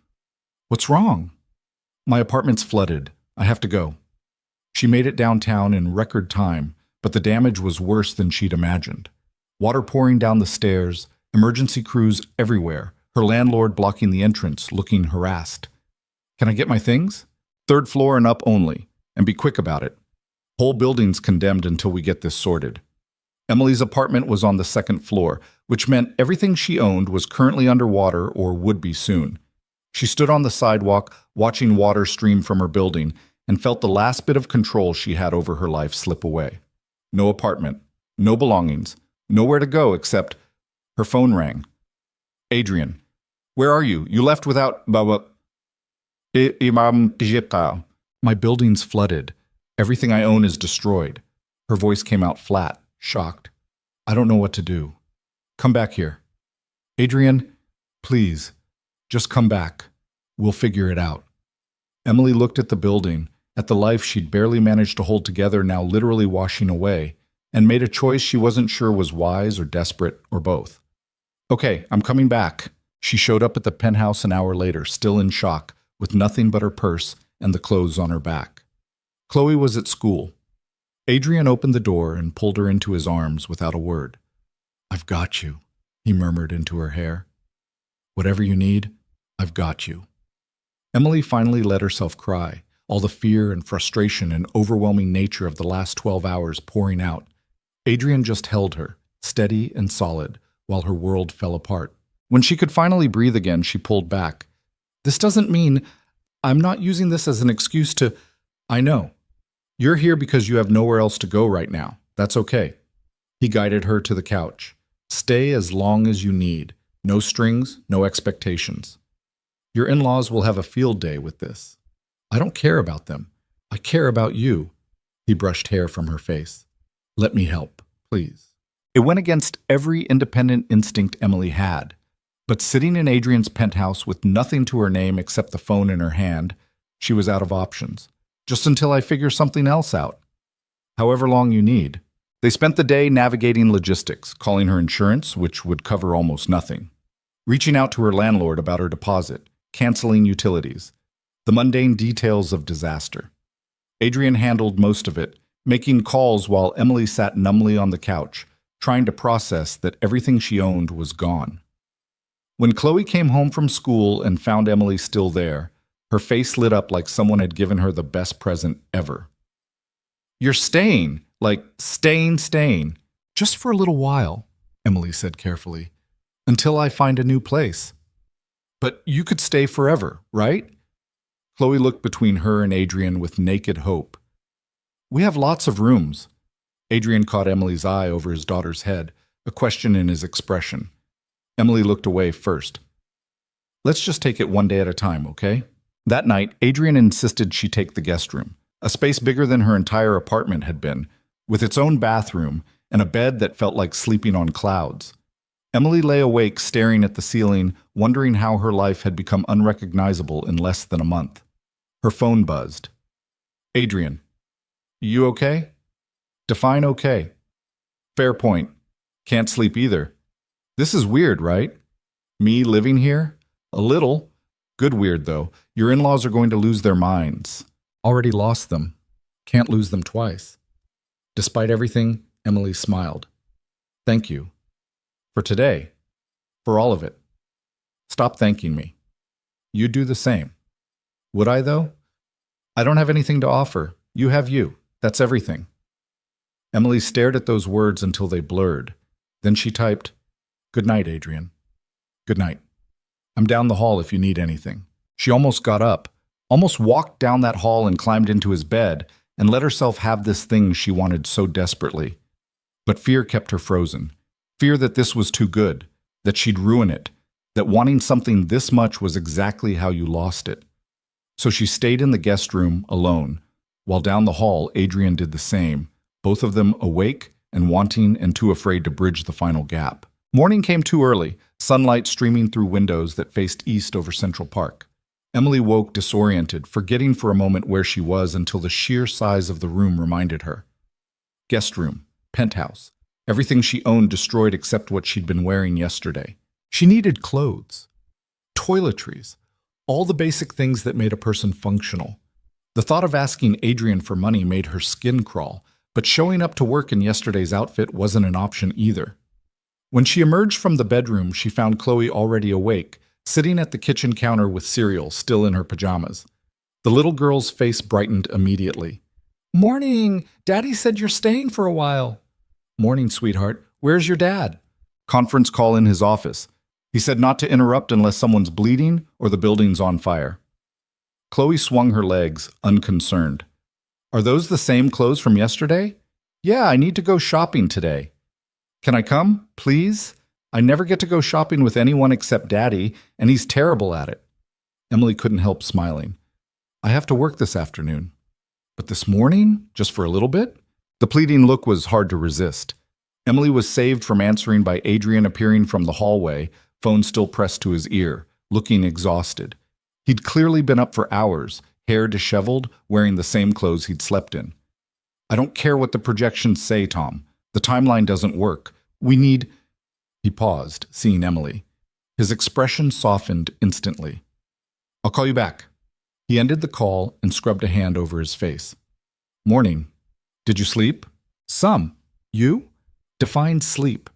[SPEAKER 1] "What's wrong?" "My apartment's flooded. I have to go." She made it downtown in record time, but the damage was worse than she'd imagined. Water pouring down the stairs, emergency crews everywhere, her landlord blocking the entrance, looking harassed. "Can I get my things?" "Third floor and up only, and be quick about it. Whole building's condemned until we get this sorted." Emily's apartment was on the second floor, which meant everything she owned was currently underwater or would be soon. She stood on the sidewalk, watching water stream from her building, and felt the last bit of control she had over her life slip away. No apartment, no belongings, nowhere to go except her phone rang. "Adrian, where are you? You left without... My building's flooded. Everything I own is destroyed." Her voice came out flat, shocked. "I don't know what to do. Come back here. Adrian, please, just come back. We'll figure it out." Emily looked at the building, at the life she'd barely managed to hold together now literally washing away, and made a choice she wasn't sure was wise or desperate or both. "Okay, I'm coming back." She showed up at the penthouse an hour later, still in shock, with nothing but her purse and the clothes on her back. Chloe was at school. Adrian opened the door and pulled her into his arms without a word. "I've got you," he murmured into her hair. "Whatever you need, I've got you." Emily finally let herself cry, all the fear and frustration and overwhelming nature of the last 12 hours pouring out. Adrian just held her, steady and solid, while her world fell apart. When she could finally breathe again, she pulled back. "This doesn't mean... I'm not using this as an excuse to... I know. You're here because you have nowhere else to go right now. That's okay." He guided her to the couch. "Stay as long as you need. No strings, no expectations. Your in-laws will have a field day with this. I don't care about them. I care about you." He brushed hair from her face. "Let me help, please." It went against every independent instinct Emily had. But sitting in Adrian's penthouse with nothing to her name except the phone in her hand, she was out of options. "Just until I figure something else out. However long you need." They spent the day navigating logistics, calling her insurance, which would cover almost nothing, reaching out to her landlord about her deposit, canceling utilities, the mundane details of disaster. Adrian handled most of it, making calls while Emily sat numbly on the couch, trying to process that everything she owned was gone. When Chloe came home from school and found Emily still there, her face lit up like someone had given her the best present ever. "You're staying, like staying. Just for a little while," Emily said carefully, "until I find a new place." "But you could stay forever, right?" Chloe looked between her and Adrian with naked hope. "We have lots of rooms." Adrian caught Emily's eye over his daughter's head, a question in his expression. Emily looked away first. "Let's just take it one day at a time, okay?" That night, Adrian insisted she take the guest room, a space bigger than her entire apartment had been, with its own bathroom and a bed that felt like sleeping on clouds. Emily lay awake staring at the ceiling, wondering how her life had become unrecognizable in less than a month. Her phone buzzed. "Adrian, you okay?" "Define okay." "Fair point. Can't sleep either. This is weird, right? Me living here? A little. Good weird, though. Your in-laws are going to lose their minds." "Already lost them. Can't lose them twice." Despite everything, Emily smiled. "Thank you. For today. For all of it. Stop thanking me. You'd do the same." "Would I, though? I don't have anything to offer. You have you. That's everything." Emily stared at those words until they blurred. Then she typed, "Good night, Adrian. Good night. I'm down the hall if you need anything." She almost got up, almost walked down that hall and climbed into his bed and let herself have this thing she wanted so desperately. But fear kept her frozen. Fear that this was too good, that she'd ruin it, that wanting something this much was exactly how you lost it. So she stayed in the guest room alone, while down the hall Adrian did the same, both of them awake and wanting and too afraid to bridge the final gap. Morning came too early, sunlight streaming through windows that faced east over Central Park. Emily woke disoriented, forgetting for a moment where she was until the sheer size of the room reminded her. Guest room, penthouse, Everything she owned destroyed except what she'd been wearing yesterday. She needed clothes, toiletries, all the basic things that made a person functional. The thought of asking Adrian for money made her skin crawl, but showing up to work in yesterday's outfit wasn't an option either. When she emerged from the bedroom, she found Chloe already awake, sitting at the kitchen counter with cereal, still in her pajamas. The little girl's face brightened immediately. "Morning! Daddy said you're staying for a while." "Morning, sweetheart. Where's your dad?" "Conference call in his office. He said not to interrupt unless someone's bleeding or the building's on fire." Chloe swung her legs, unconcerned. "Are those the same clothes from yesterday?" "Yeah, I need to go shopping today." "Can I come, please? I never get to go shopping with anyone except Daddy, and he's terrible at it." Emily couldn't help smiling. "I have to work this afternoon." "But this morning? Just for a little bit?" The pleading look was hard to resist. Emily was saved from answering by Adrian appearing from the hallway, phone still pressed to his ear, looking exhausted. He'd clearly been up for hours, hair disheveled, wearing the same clothes he'd slept in. "I don't care what the projections say, Tom. The timeline doesn't work. We need—" He paused, seeing Emily. His expression softened instantly. "I'll call you back." He ended the call and scrubbed a hand over his face. "Morning. Did you sleep?" "Some. You?" "Define sleep."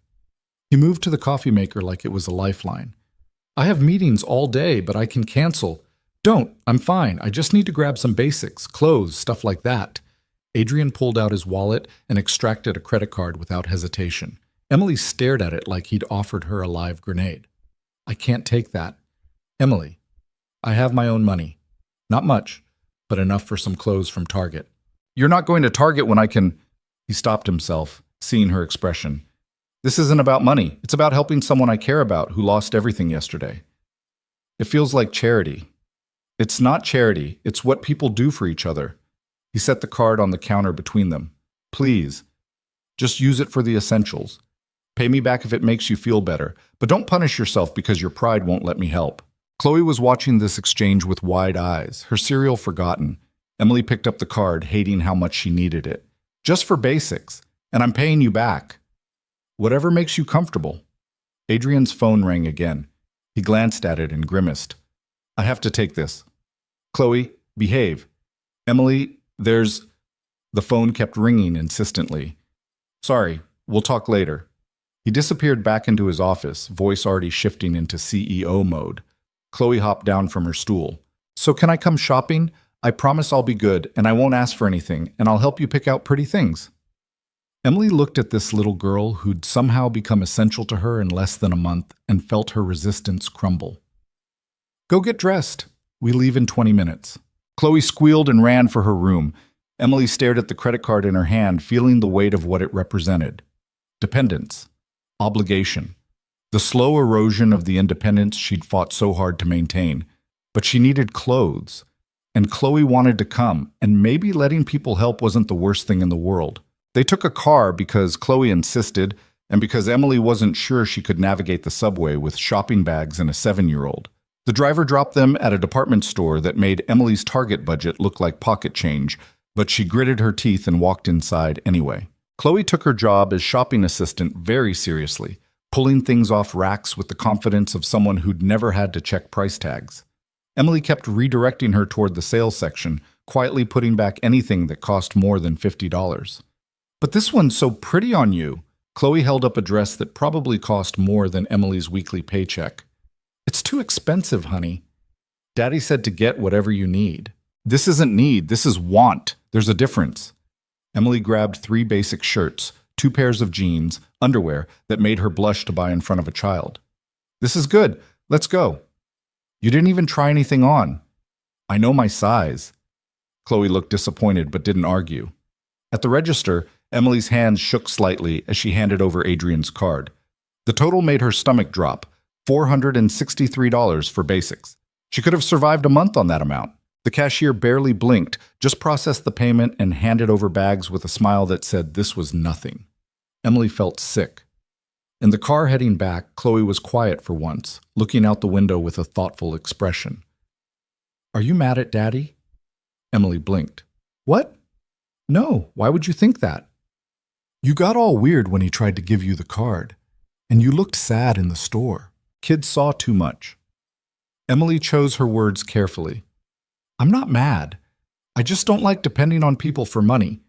[SPEAKER 1] He moved to the coffee maker like it was a lifeline. "I have meetings all day, but I can cancel." "Don't. I'm fine. I just need to grab some basics, clothes, stuff like that." Adrian pulled out his wallet and extracted a credit card without hesitation. Emily stared at it like he'd offered her a live grenade. "I can't take that." "Emily, I have my own money. Not much, but enough for some clothes from Target." "You're not going to Target when I can—" He stopped himself, seeing her expression. "This isn't about money. It's about helping someone I care about who lost everything yesterday." "It feels like charity." "It's not charity. It's what people do for each other." He set the card on the counter between them. "Please, just use it for the essentials. Pay me back if it makes you feel better, but don't punish yourself because your pride won't let me help." Chloe was watching this exchange with wide eyes, her cereal forgotten. Emily picked up the card, hating how much she needed it. "Just for basics, and I'm paying you back." "Whatever makes you comfortable." Adrian's phone rang again. He glanced at it and grimaced. "I have to take this." "Chloe, behave." "Emily, there's—" The phone kept ringing insistently. "Sorry, we'll talk later." He disappeared back into his office, voice already shifting into CEO mode. Chloe hopped down from her stool. "So can I come shopping? I promise I'll be good, and I won't ask for anything, and I'll help you pick out pretty things." Emily looked at this little girl who'd somehow become essential to her in less than a month and felt her resistance crumble. "Go get dressed. We leave in 20 minutes." Chloe squealed and ran for her room. Emily stared at the credit card in her hand, feeling the weight of what it represented. Dependence. Obligation. The slow erosion of the independence she'd fought so hard to maintain. But she needed clothes. And Chloe wanted to come, and maybe letting people help wasn't the worst thing in the world. They took a car because Chloe insisted, and because Emily wasn't sure she could navigate the subway with shopping bags and a 7-year-old. The driver dropped them at a department store that made Emily's Target budget look like pocket change, but she gritted her teeth and walked inside anyway. Chloe took her job as shopping assistant very seriously, pulling things off racks with the confidence of someone who'd never had to check price tags. Emily kept redirecting her toward the sales section, quietly putting back anything that cost more than $50. "But this one's so pretty on you." Chloe held up a dress that probably cost more than Emily's weekly paycheck. "It's too expensive, honey." "Daddy said to get whatever you need." "This isn't need, this is want. There's a difference." Emily grabbed 3 basic shirts, 2 pairs of jeans, underwear that made her blush to buy in front of a child. "This is good. Let's go." "You didn't even try anything on." "I know my size." Chloe looked disappointed but didn't argue. At the register, Emily's hands shook slightly as she handed over Adrian's card. The total made her stomach drop, $463 for basics. She could have survived a month on that amount. The cashier barely blinked, just processed the payment and handed over bags with a smile that said this was nothing. Emily felt sick. In the car heading back, Chloe was quiet for once, looking out the window with a thoughtful expression. "Are you mad at Daddy?" Emily blinked. "What? No, why would you think that?" You got all weird when he tried to give you the card, and you looked sad in the store. Kids saw too much. Emily chose her words carefully. I'm not mad. I just don't like depending on people for money.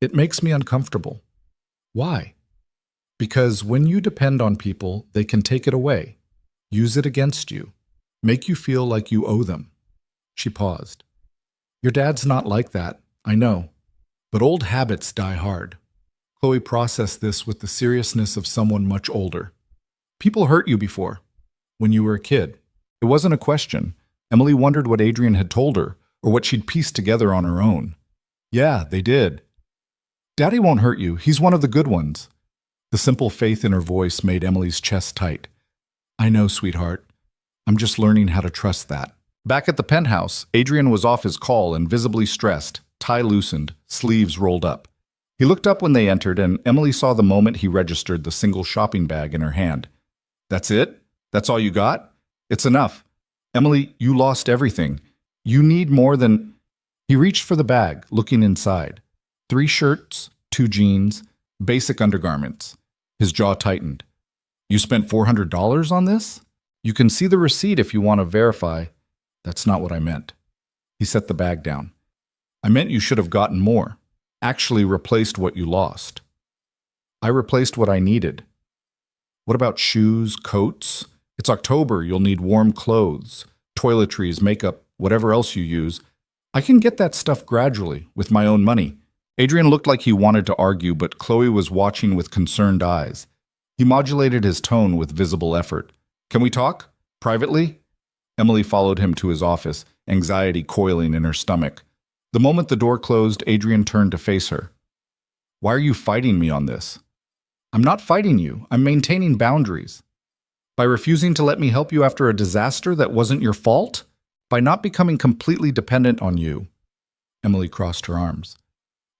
[SPEAKER 1] It makes me uncomfortable. Why? Because when you depend on people, they can take it away, use it against you, make you feel like you owe them. She paused. Your dad's not like that, I know, but old habits die hard. Chloe processed this with the seriousness of someone much older. People hurt you before, when you were a kid. It wasn't a question. Emily wondered what Adrian had told her, or what she'd pieced together on her own. Yeah, they did. Daddy won't hurt you. He's one of the good ones. The simple faith in her voice made Emily's chest tight. I know, sweetheart. I'm just learning how to trust that. Back at the penthouse, Adrian was off his call and visibly stressed, tie loosened, sleeves rolled up. He looked up when they entered, and Emily saw the moment he registered the single shopping bag in her hand. That's it? That's all you got? It's enough. Emily, you lost everything. You need more than... He reached for the bag, looking inside. 3 shirts, 2 jeans, basic undergarments. His jaw tightened. You spent $400 on this? You can see the receipt if you want to verify. That's not what I meant. He set the bag down. I meant you should have gotten more. Actually replaced what you lost. I replaced what I needed. What about shoes, coats? It's October, you'll need warm clothes, toiletries, makeup, whatever else you use. I can get that stuff gradually, with my own money. Adrian looked like he wanted to argue, but Chloe was watching with concerned eyes. He modulated his tone with visible effort. Can we talk? Privately? Emily followed him to his office, anxiety coiling in her stomach. The moment the door closed, Adrian turned to face her. Why are you fighting me on this? I'm not fighting you. I'm maintaining boundaries. By refusing to let me help you after a disaster that wasn't your fault? By not becoming completely dependent on you. Emily crossed her arms.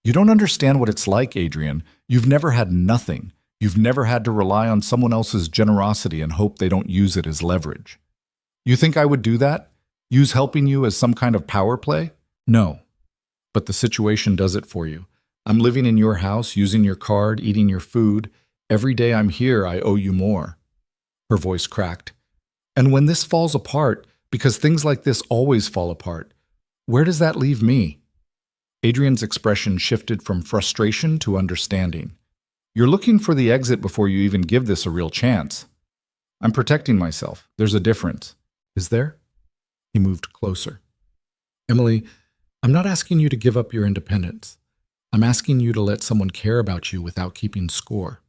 [SPEAKER 1] You don't understand what it's like, Adrian. You've never had nothing. You've never had to rely on someone else's generosity and hope they don't use it as leverage. You think I would do that? Use helping you as some kind of power play? No. But the situation does it for you. I'm living in your house, using your card, eating your food. Every day I'm here, I owe you more. Her voice cracked. And when this falls apart, because things like this always fall apart, where does that leave me? Adrian's expression shifted from frustration to understanding. You're looking for the exit before you even give this a real chance. I'm protecting myself. There's a difference. Is there? He moved closer. Emily, I'm not asking you to give up your independence. I'm asking you to let someone care about you without keeping score.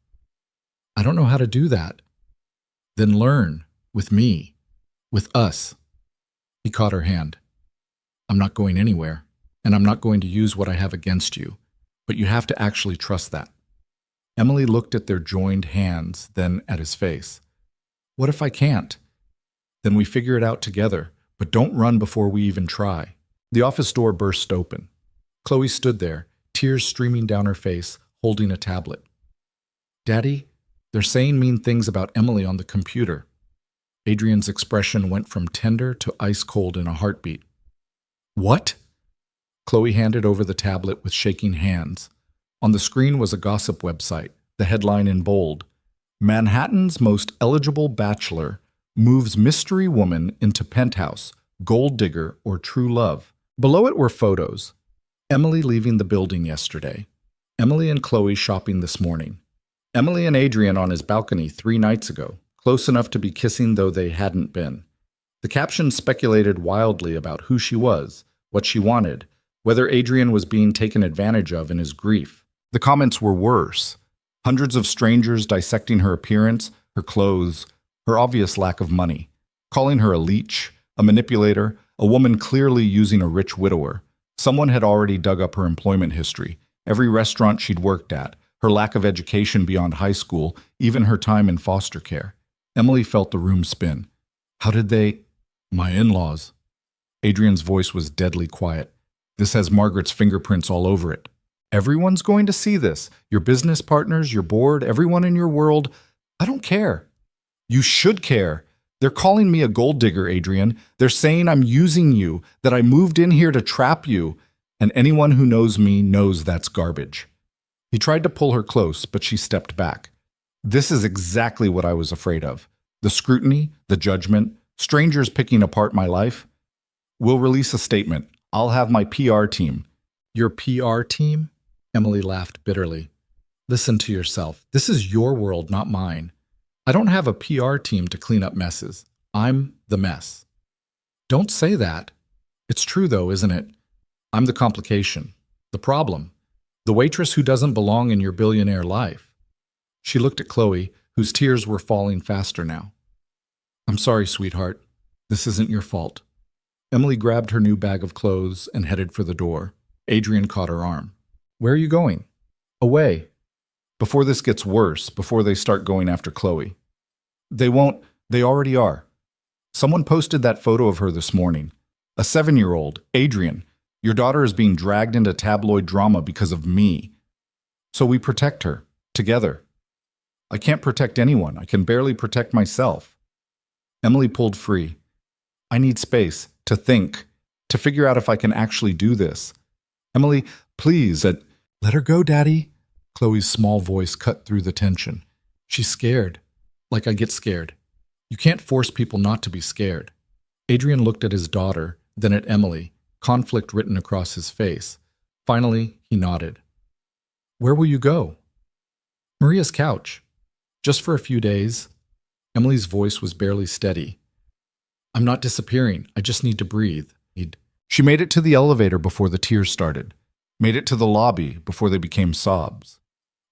[SPEAKER 1] I don't know how to do that. Then learn, with me, with us. He caught her hand. I'm not going anywhere, and I'm not going to use what I have against you, but you have to actually trust that. Emily looked at their joined hands, then at his face. What if I can't? Then we figure it out together, but don't run before we even try. The office door burst open. Chloe stood there, tears streaming down her face, holding a tablet. Daddy, they're saying mean things about Emily on the computer. Adrian's expression went from tender to ice cold in a heartbeat. What? Chloe handed over the tablet with shaking hands. On the screen was a gossip website, the headline in bold. Manhattan's most eligible bachelor moves mystery woman into penthouse, gold digger, or true love. Below it were photos. Emily leaving the building yesterday. Emily and Chloe shopping this morning. Emily and Adrian on his balcony 3 nights ago, close enough to be kissing though they hadn't been. The caption speculated wildly about who she was, what she wanted, whether Adrian was being taken advantage of in his grief. The comments were worse. Hundreds of strangers dissecting her appearance, her clothes, her obvious lack of money, calling her a leech, a manipulator, a woman clearly using a rich widower. Someone had already dug up her employment history, every restaurant she'd worked at, her lack of education beyond high school, even her time in foster care. Emily felt the room spin. How did they... My in-laws. Adrian's voice was deadly quiet. This has Margaret's fingerprints all over it. Everyone's going to see this. Your business partners, your board, everyone in your world. I don't care. You should care. They're calling me a gold digger, Adrian. They're saying I'm using you, that I moved in here to trap you. And anyone who knows me knows that's garbage. He tried to pull her close, but she stepped back. This is exactly what I was afraid of. The scrutiny, the judgment, strangers picking apart my life. We'll release a statement. I'll have my PR team. Your PR team? Emily laughed bitterly. Listen to yourself. This is your world, not mine. I don't have a PR team to clean up messes. I'm the mess. Don't say that. It's true though, isn't it? I'm the complication, the problem, the waitress who doesn't belong in your billionaire life. She looked at Chloe, whose tears were falling faster now. I'm sorry, sweetheart. This isn't your fault. Emily grabbed her new bag of clothes and headed for the door. Adrian caught her arm. Where are you going? Away. Before this gets worse, before they start going after Chloe. They won't. They already are. Someone posted that photo of her this morning. A 7-year-old, Adrian. Your daughter is being dragged into tabloid drama because of me. So we protect her, together. I can't protect anyone. I can barely protect myself. Emily pulled free. I need space, to think, to figure out if I can actually do this. Emily, please, let her go, Daddy. Chloe's small voice cut through the tension. She's scared, like I get scared. You can't force people not to be scared. Adrian looked at his daughter, then at Emily, conflict written across his face. Finally, he nodded. Where will you go? Maria's couch. Just for a few days. Emily's voice was barely steady. I'm not disappearing. I just need to breathe. She made it to the elevator before the tears started. Made it to the lobby before they became sobs.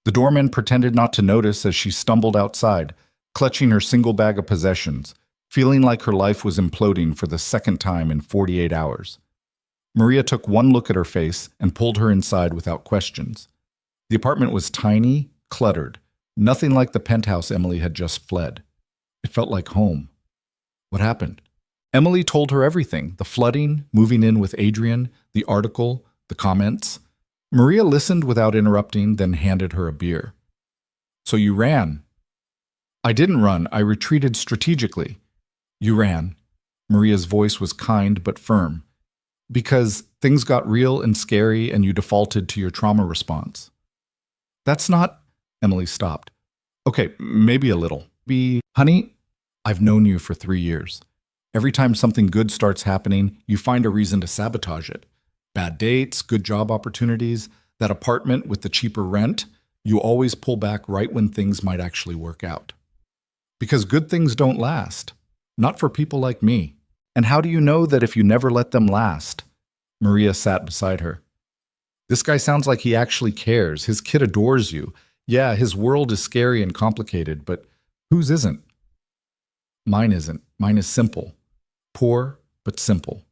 [SPEAKER 1] The doorman pretended not to notice as she stumbled outside, clutching her single bag of possessions, feeling like her life was imploding for the second time in 48 hours. Maria took one look at her face and pulled her inside without questions. The apartment was tiny, cluttered, nothing like the penthouse Emily had just fled. It felt like home. What happened? Emily told her everything, the flooding, moving in with Adrian, the article, the comments. Maria listened without interrupting, then handed her a beer. So you ran. I didn't run. I retreated strategically. You ran. Maria's voice was kind but firm. Because things got real and scary and you defaulted to your trauma response. That's not... Emily stopped. Okay, maybe a little. Honey, I've known you for 3 years. Every time something good starts happening, you find a reason to sabotage it. Bad dates, good job opportunities, that apartment with the cheaper rent, you always pull back right when things might actually work out. Because good things don't last. Not for people like me. And how do you know that if you never let them last? Maria sat beside her. This guy sounds like he actually cares. His kid adores you. Yeah, his world is scary and complicated, but whose isn't? Mine isn't. Mine is simple. Poor, but simple.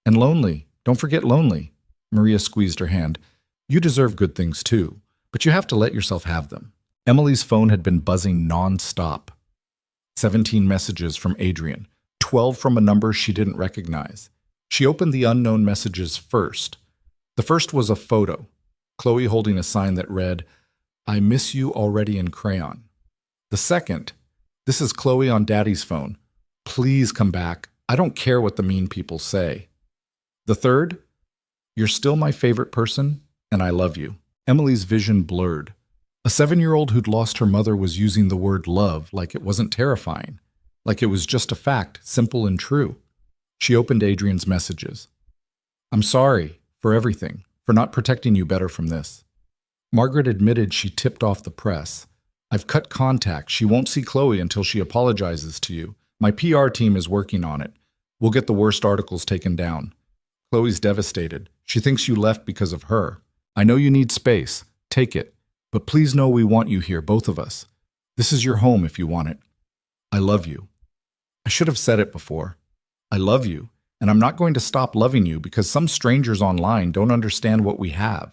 [SPEAKER 1] And lonely. Don't forget lonely. Maria squeezed her hand. You deserve good things too, but you have to let yourself have them. Emily's phone had been buzzing non-stop. 17 messages from Adrian, 12 from a number she didn't recognize. She opened the unknown messages first. The first was a photo, Chloe holding a sign that read, I miss you already in crayon. The second, this is Chloe on Daddy's phone. Please come back. I don't care what the mean people say. The third, you're still my favorite person, and I love you. Emily's vision blurred. A 7-year-old who'd lost her mother was using the word love like it wasn't terrifying, like it was just a fact, simple and true. She opened Adrian's messages. I'm sorry for everything, for not protecting you better from this. Margaret admitted she tipped off the press. I've cut contact. She won't see Chloe until she apologizes to you. My PR team is working on it. We'll get the worst articles taken down. Chloe's devastated. She thinks you left because of her. I know you need space. Take it. But please know we want you here, both of us. This is your home if you want it. I love you. I should have said it before. I love you, and I'm not going to stop loving you because some strangers online don't understand what we have.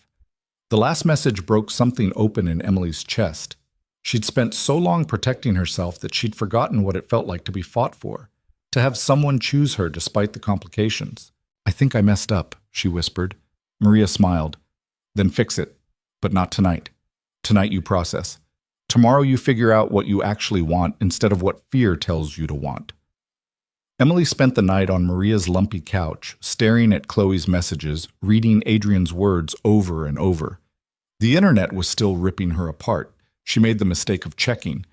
[SPEAKER 1] The last message broke something open in Emily's chest. She'd spent so long protecting herself that she'd forgotten what it felt like to be fought for, to have someone choose her despite the complications. I think I messed up, she whispered. Maria smiled. Then fix it, but not tonight. Tonight you process. Tomorrow you figure out what you actually want instead of what fear tells you to want. Emily spent the night on Maria's lumpy couch, staring at Chloe's messages, reading Adrian's words over and over. The internet was still ripping her apart. She made the mistake of checking.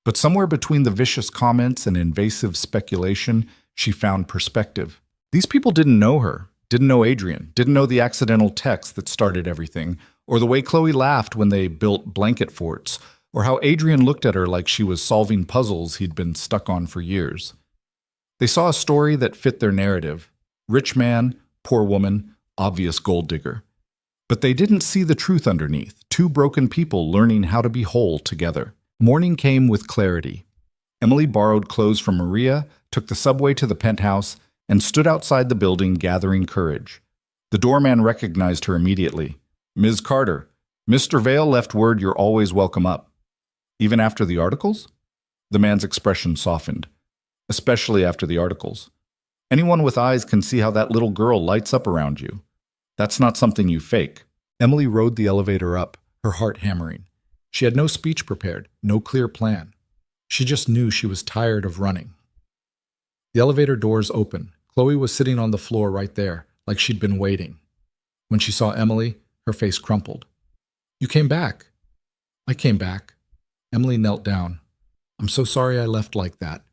[SPEAKER 1] But somewhere between the vicious comments and invasive speculation, she found perspective. These people didn't know her, didn't know Adrian, didn't know the accidental text that started everything, or the way Chloe laughed when they built blanket forts, or how Adrian looked at her like she was solving puzzles he'd been stuck on for years. They saw a story that fit their narrative. Rich man, poor woman, obvious gold digger. But they didn't see the truth underneath, two broken people learning how to be whole together. Morning came with clarity. Emily borrowed clothes from Maria, took the subway to the penthouse, and stood outside the building gathering courage. The doorman recognized her immediately. "Ms. Carter, Mr. Vale left word you're always welcome up." "Even after the articles?" The man's expression softened. "Especially after the articles. Anyone with eyes can see how that little girl lights up around you. That's not something you fake." Emily rode the elevator up, her heart hammering. She had no speech prepared, no clear plan. She just knew she was tired of running. The elevator doors opened. Chloe was sitting on the floor right there, like she'd been waiting. When she saw Emily, her face crumpled. "You came back." "I came back." Emily knelt down. "I'm so sorry I left like that.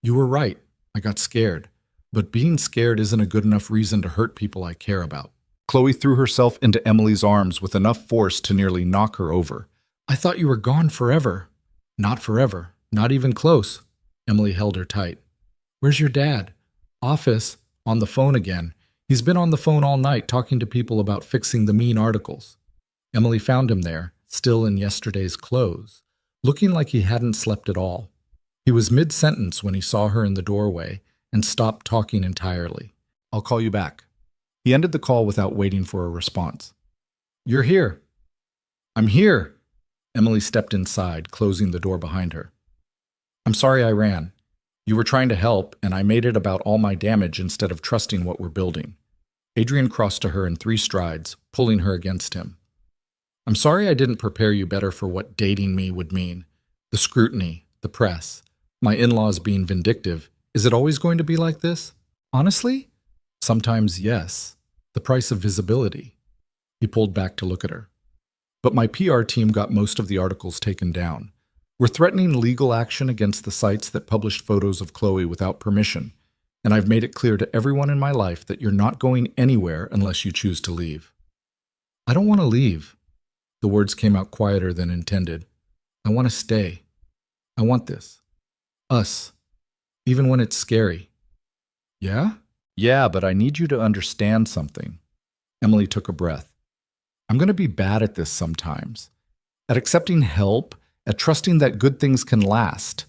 [SPEAKER 1] You were right. I got scared. But being scared isn't a good enough reason to hurt people I care about." Chloe threw herself into Emily's arms with enough force to nearly knock her over. "I thought you were gone forever." "Not forever. Not even close." Emily held her tight. "Where's your dad?" "Office. On the phone again. He's been on the phone all night talking to people about fixing the mean articles." Emily found him there, still in yesterday's clothes, looking like he hadn't slept at all. He was mid-sentence when he saw her in the doorway and stopped talking entirely. "I'll call you back." He ended the call without waiting for a response. "You're here." "I'm here." Emily stepped inside, closing the door behind her. "I'm sorry I ran. You were trying to help, and I made it about all my damage instead of trusting what we're building." Adrian crossed to her in 3 strides, pulling her against him. "I'm sorry I didn't prepare you better for what dating me would mean. The scrutiny, the press, my in-laws being vindictive. Is it always going to be like this?" "Honestly? Sometimes, yes. The price of visibility." He pulled back to look at her. "But my PR team got most of the articles taken down. We're threatening legal action against the sites that published photos of Chloe without permission, and I've made it clear to everyone in my life that you're not going anywhere unless you choose to leave." "I don't want to leave." The words came out quieter than intended. "I want to stay. I want this. Us. Even when it's scary." "Yeah?" "Yeah, but I need you to understand something." Emily took a breath. "I'm going to be bad at this sometimes. At accepting help, at trusting that good things can last.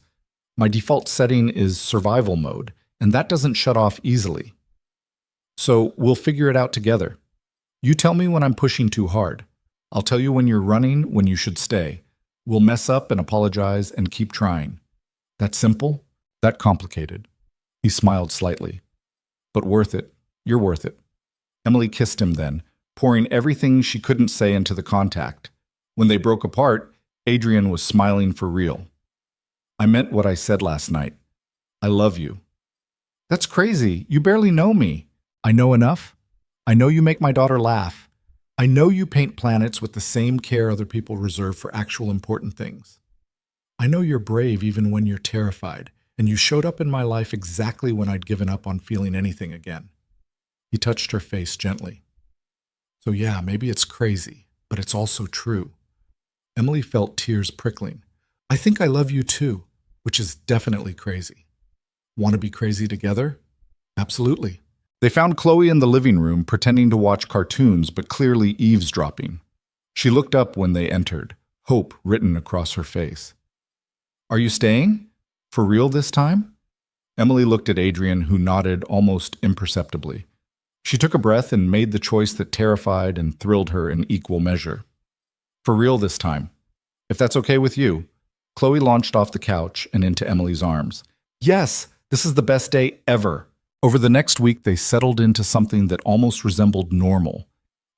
[SPEAKER 1] My default setting is survival mode, and that doesn't shut off easily. So we'll figure it out together. You tell me when I'm pushing too hard. I'll tell you when you're running, when you should stay. We'll mess up and apologize and keep trying. That simple? That complicated?" He smiled slightly. "But worth it. You're worth it." Emily kissed him then, pouring everything she couldn't say into the contact. When they broke apart, Adrian was smiling for real. "I meant what I said last night. I love you." "That's crazy. You barely know me." "I know enough. I know you make my daughter laugh. I know you paint planets with the same care other people reserve for actual important things. I know you're brave even when you're terrified, and you showed up in my life exactly when I'd given up on feeling anything again." He touched her face gently. "So yeah, maybe it's crazy, but it's also true." Emily felt tears prickling. "I think I love you too, which is definitely crazy." "Want to be crazy together?" "Absolutely." They found Chloe in the living room, pretending to watch cartoons, but clearly eavesdropping. She looked up when they entered, hope written across her face. "Are you staying? For real this time?" Emily looked at Adrian, who nodded almost imperceptibly. She took a breath and made the choice that terrified and thrilled her in equal measure. "For real this time. If that's okay with you." Chloe launched off the couch and into Emily's arms. "Yes, this is the best day ever." Over the next week, they settled into something that almost resembled normal.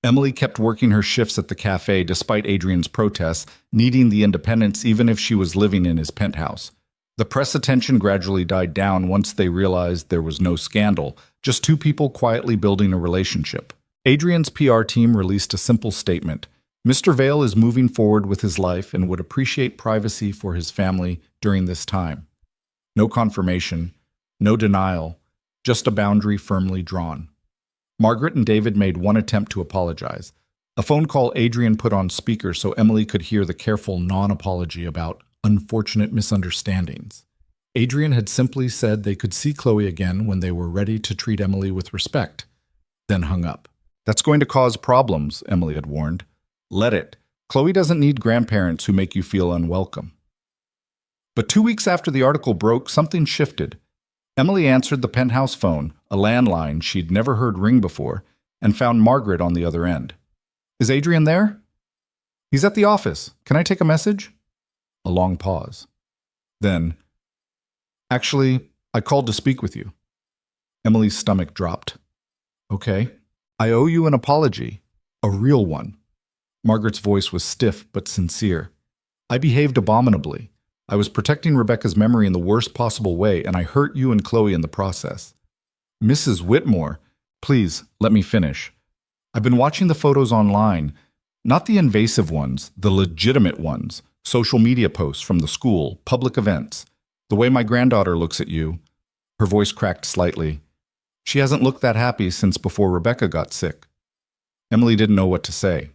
[SPEAKER 1] Emily kept working her shifts at the cafe despite Adrian's protests, needing the independence even if she was living in his penthouse. The press attention gradually died down once they realized there was no scandal, just 2 people quietly building a relationship. Adrian's PR team released a simple statement. Mr. Vale is moving forward with his life and would appreciate privacy for his family during this time. No confirmation, no denial, just a boundary firmly drawn. Margaret and David made one attempt to apologize. A phone call Adrian put on speaker so Emily could hear the careful non-apology about unfortunate misunderstandings. Adrian had simply said they could see Chloe again when they were ready to treat Emily with respect, then hung up. That's going to cause problems, Emily had warned. Let it. Chloe doesn't need grandparents who make you feel unwelcome. But 2 weeks after the article broke, something shifted. Emily answered the penthouse phone, a landline she'd never heard ring before, and found Margaret on the other end. Is Adrian there? He's at the office. Can I take a message? A long pause. Then, actually, I called to speak with you. Emily's stomach dropped. Okay. I owe you an apology. A real one. Margaret's voice was stiff but sincere. I behaved abominably. I was protecting Rebecca's memory in the worst possible way, and I hurt you and Chloe in the process. Mrs. Whitmore, please, let me finish. I've been watching the photos online, not the invasive ones, the legitimate ones, social media posts from the school, public events, the way my granddaughter looks at you. Her voice cracked slightly. She hasn't looked that happy since before Rebecca got sick. Emily didn't know what to say.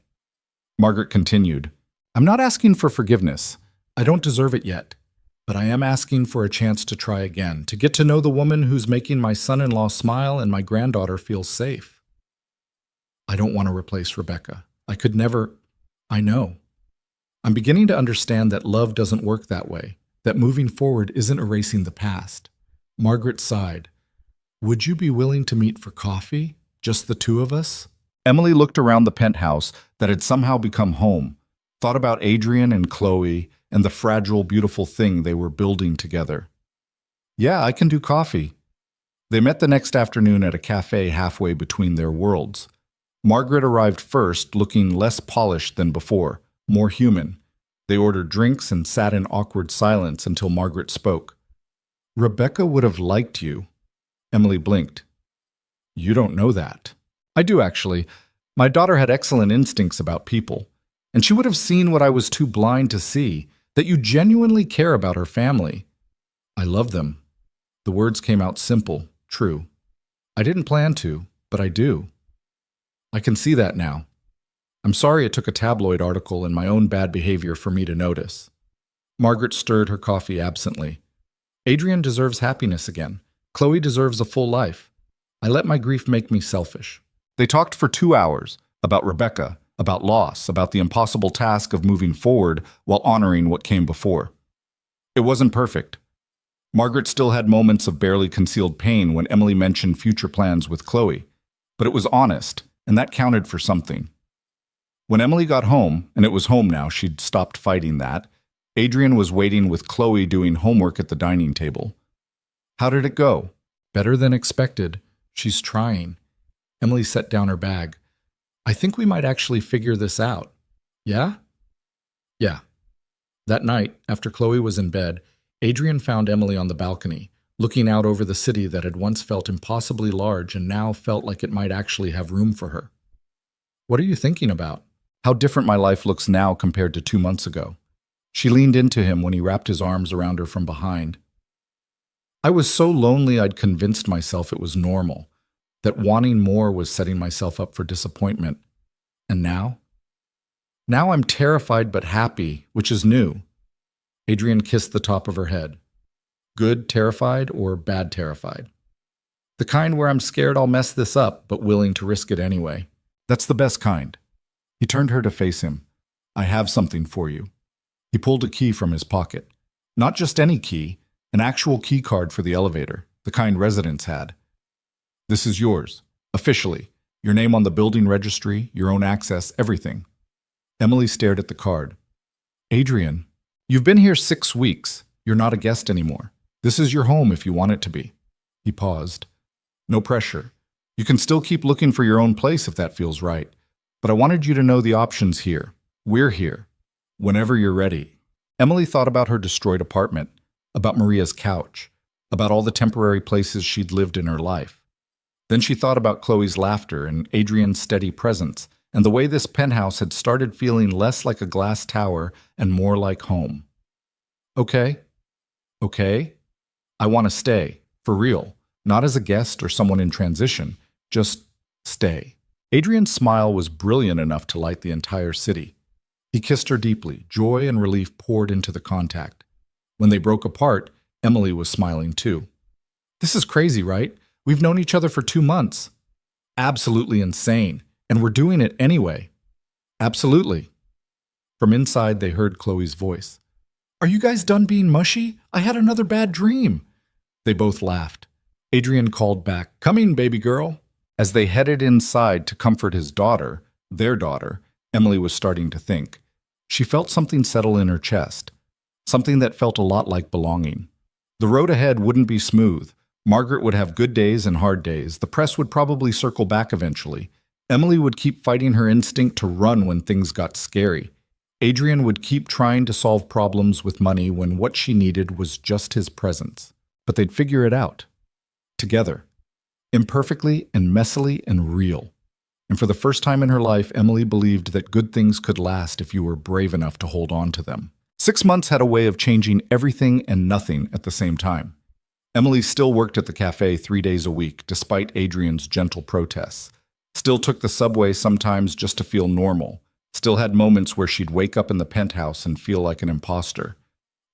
[SPEAKER 1] Margaret continued, I'm not asking for forgiveness. I don't deserve it yet. But I am asking for a chance to try again, to get to know the woman who's making my son-in-law smile and my granddaughter feel safe. I don't want to replace Rebecca. I could never. I know. I'm beginning to understand that love doesn't work that way, that moving forward isn't erasing the past. Margaret sighed. Would you be willing to meet for coffee? Just the two of us? Emily looked around the penthouse that had somehow become home, thought about Adrian and Chloe and the fragile, beautiful thing they were building together. Yeah, I can do coffee. They met the next afternoon at a cafe halfway between their worlds. Margaret arrived first, looking less polished than before, more human. They ordered drinks and sat in awkward silence until Margaret spoke. Rebecca would have liked you. Emily blinked. You don't know that. I do, actually. My daughter had excellent instincts about people, and she would have seen what I was too blind to see, that you genuinely care about her family. I love them. The words came out simple, true. I didn't plan to, but I do. I can see that now. I'm sorry it took a tabloid article and my own bad behavior for me to notice. Margaret stirred her coffee absently. Adrian deserves happiness again. Chloe deserves a full life. I let my grief make me selfish. They talked for 2 hours about Rebecca, about loss, about the impossible task of moving forward while honoring what came before. It wasn't perfect. Margaret still had moments of barely concealed pain when Emily mentioned future plans with Chloe, but it was honest, and that counted for something. When Emily got home, and it was home now, she'd stopped fighting that, Adrian was waiting with Chloe doing homework at the dining table. How did it go? Better than expected. She's trying. Emily set down her bag. I think we might actually figure this out. Yeah? Yeah. That night, after Chloe was in bed, Adrian found Emily on the balcony, looking out over the city that had once felt impossibly large and now felt like it might actually have room for her. What are you thinking about? How different my life looks now compared to 2 months ago. She leaned into him when he wrapped his arms around her from behind. I was so lonely I'd convinced myself it was normal, that wanting more was setting myself up for disappointment. And now? Now I'm terrified but happy, which is new. Adrian kissed the top of her head. Good terrified or bad terrified? The kind where I'm scared I'll mess this up, but willing to risk it anyway. That's the best kind. He turned her to face him. I have something for you. He pulled a key from his pocket. Not just any key, an actual key card for the elevator, the kind residents had. This is yours, officially. Your name on the building registry, your own access, everything. Emily stared at the card. Adrian, you've been here 6 weeks. You're not a guest anymore. This is your home if you want it to be. He paused. No pressure. You can still keep looking for your own place if that feels right. But I wanted you to know the options here. We're here. Whenever you're ready. Emily thought about her destroyed apartment, about Maria's couch, about all the temporary places she'd lived in her life. Then she thought about Chloe's laughter and Adrian's steady presence, and the way this penthouse had started feeling less like a glass tower and more like home. Okay, okay, I want to stay, for real, not as a guest or someone in transition, just stay. Adrian's smile was brilliant enough to light the entire city. He kissed her deeply. Joy and relief poured into the contact. When they broke apart, Emily was smiling too. This is crazy, right? We've known each other for 2 months. Absolutely insane. And we're doing it anyway. Absolutely. From inside, they heard Chloe's voice. Are you guys done being mushy? I had another bad dream. They both laughed. Adrian called back, "Coming, baby girl." As they headed inside to comfort his daughter, their daughter, Emily was starting to think. She felt something settle in her chest, something that felt a lot like belonging. The road ahead wouldn't be smooth. Margaret would have good days and hard days. The press would probably circle back eventually. Emily would keep fighting her instinct to run when things got scary. Adrian would keep trying to solve problems with money when what she needed was just his presence. But they'd figure it out. Together. Imperfectly and messily and real. And for the first time in her life, Emily believed that good things could last if you were brave enough to hold on to them. 6 months had a way of changing everything and nothing at the same time. Emily still worked at the cafe 3 days a week, despite Adrian's gentle protests. Still took the subway sometimes just to feel normal. Still had moments where she'd wake up in the penthouse and feel like an imposter.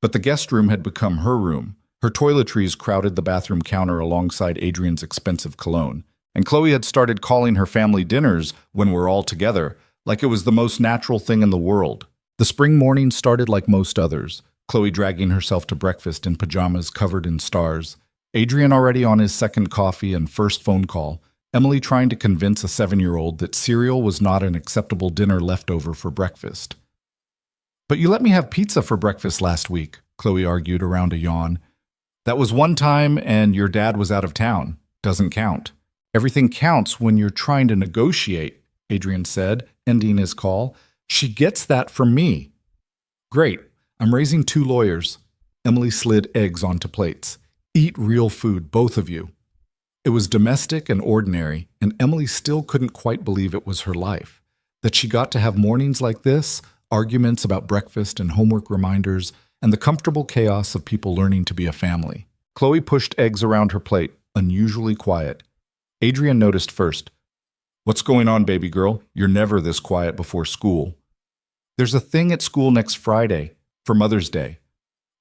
[SPEAKER 1] But the guest room had become her room. Her toiletries crowded the bathroom counter alongside Adrian's expensive cologne. And Chloe had started calling her family dinners, when we're all together, like it was the most natural thing in the world. The spring morning started like most others. Chloe dragging herself to breakfast in pajamas covered in stars. Adrian already on his second coffee and first phone call. Emily trying to convince a 7-year-old that cereal was not an acceptable dinner leftover for breakfast. But you let me have pizza for breakfast last week, Chloe argued around a yawn. That was one time and your dad was out of town. Doesn't count. Everything counts when you're trying to negotiate, Adrian said, ending his call. She gets that from me. Great. I'm raising 2 lawyers. Emily slid eggs onto plates. Eat real food, both of you. It was domestic and ordinary, and Emily still couldn't quite believe it was her life. That she got to have mornings like this, arguments about breakfast and homework reminders, and the comfortable chaos of people learning to be a family. Chloe pushed eggs around her plate, unusually quiet. Adrian noticed first. What's going on, baby girl? You're never this quiet before school. There's a thing at school next Friday, for Mother's Day.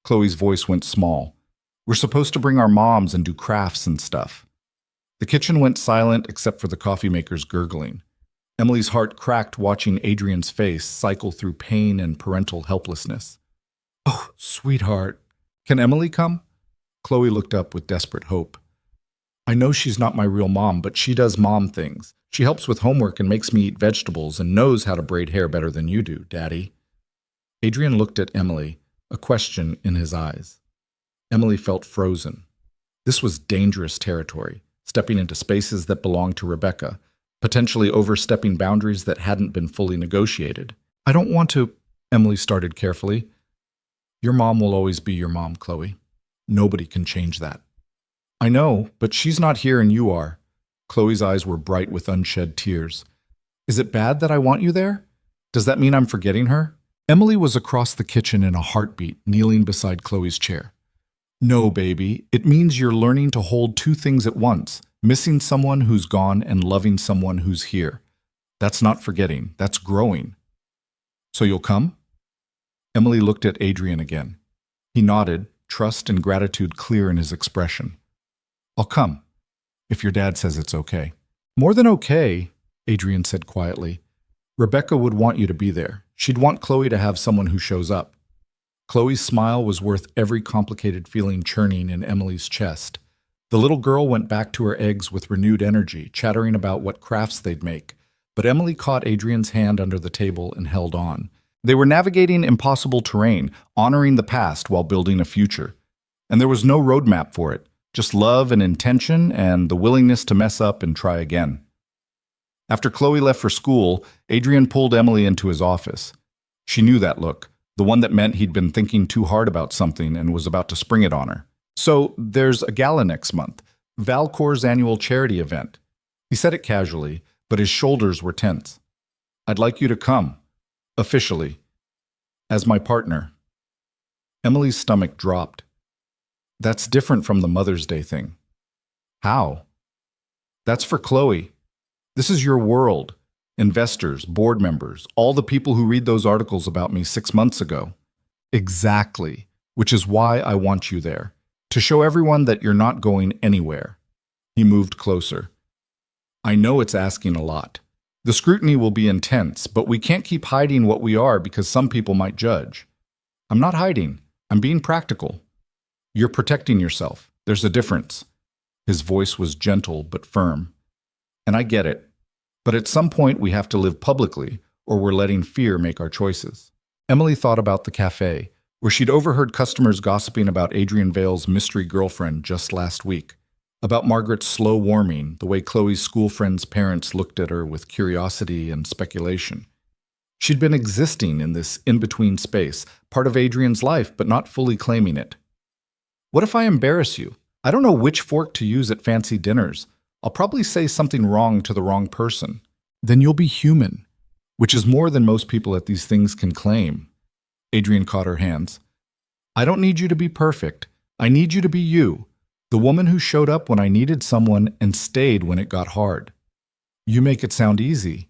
[SPEAKER 1] Chloe's voice went small. We're supposed to bring our moms and do crafts and stuff. The kitchen went silent except for the coffee maker's gurgling. Emily's heart cracked watching Adrian's face cycle through pain and parental helplessness. Oh, sweetheart. Can Emily come? Chloe looked up with desperate hope. I know she's not my real mom, but she does mom things. She helps with homework and makes me eat vegetables and knows how to braid hair better than you do, Daddy. Adrian looked at Emily, a question in his eyes. Emily felt frozen. This was dangerous territory, stepping into spaces that belonged to Rebecca, potentially overstepping boundaries that hadn't been fully negotiated. I don't want to, Emily started carefully. Your mom will always be your mom, Chloe. Nobody can change that. I know, but she's not here and you are. Chloe's eyes were bright with unshed tears. Is it bad that I want you there? Does that mean I'm forgetting her? Emily was across the kitchen in a heartbeat, kneeling beside Chloe's chair. No, baby. It means you're learning to hold 2 things at once, missing someone who's gone and loving someone who's here. That's not forgetting. That's growing. So you'll come? Emily looked at Adrian again. He nodded, trust and gratitude clear in his expression. I'll come, if your dad says it's okay. More than okay, Adrian said quietly. Rebecca would want you to be there. She'd want Chloe to have someone who shows up. Chloe's smile was worth every complicated feeling churning in Emily's chest. The little girl went back to her eggs with renewed energy, chattering about what crafts they'd make. But Emily caught Adrian's hand under the table and held on. They were navigating impossible terrain, honoring the past while building a future. And there was no roadmap for it, just love and intention and the willingness to mess up and try again. After Chloe left for school, Adrian pulled Emily into his office. She knew that look, the one that meant he'd been thinking too hard about something and was about to spring it on her. So there's a gala next month, Valcor's annual charity event. He said it casually, but his shoulders were tense. I'd like you to come, officially, as my partner. Emily's stomach dropped. That's different from the Mother's Day thing. How? That's for Chloe. This is your world. Investors, board members, all the people who read those articles about me 6 months ago. Exactly, which is why I want you there, to show everyone that you're not going anywhere. He moved closer. I know it's asking a lot. The scrutiny will be intense, but we can't keep hiding what we are because some people might judge. I'm not hiding. I'm being practical. You're protecting yourself. There's a difference. His voice was gentle but firm. And I get it. But at some point we have to live publicly, or we're letting fear make our choices. Emily thought about the cafe, where she'd overheard customers gossiping about Adrian Vale's mystery girlfriend just last week, about Margaret's slow warming, the way Chloe's school friends' parents looked at her with curiosity and speculation. She'd been existing in this in-between space, part of Adrian's life, but not fully claiming it. What if I embarrass you? I don't know which fork to use at fancy dinners. I'll probably say something wrong to the wrong person. Then you'll be human, which is more than most people at these things can claim. Adrian caught her hands. I don't need you to be perfect. I need you to be you, the woman who showed up when I needed someone and stayed when it got hard. You make it sound easy.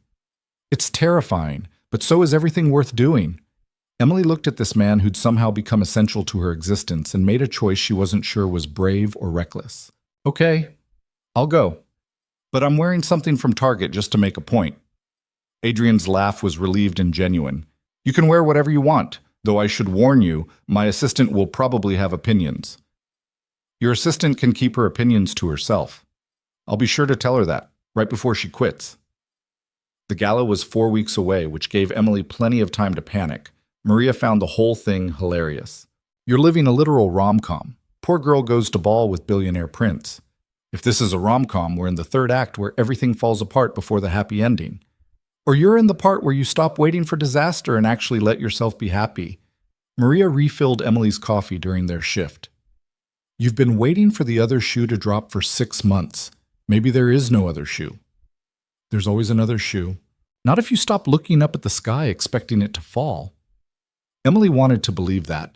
[SPEAKER 1] It's terrifying, but so is everything worth doing. Emily looked at this man who'd somehow become essential to her existence and made a choice she wasn't sure was brave or reckless. Okay, I'll go. But I'm wearing something from Target just to make a point. Adrian's laugh was relieved and genuine. You can wear whatever you want, though I should warn you, my assistant will probably have opinions. Your assistant can keep her opinions to herself. I'll be sure to tell her that, right before she quits. The gala was 4 weeks away, which gave Emily plenty of time to panic. Maria found the whole thing hilarious. You're living a literal rom-com. Poor girl goes to ball with billionaire prince. If this is a rom-com, we're in the third act where everything falls apart before the happy ending. Or you're in the part where you stop waiting for disaster and actually let yourself be happy. Maria refilled Emily's coffee during their shift. You've been waiting for the other shoe to drop for 6 months. Maybe there is no other shoe. There's always another shoe. Not if you stop looking up at the sky expecting it to fall. Emily wanted to believe that,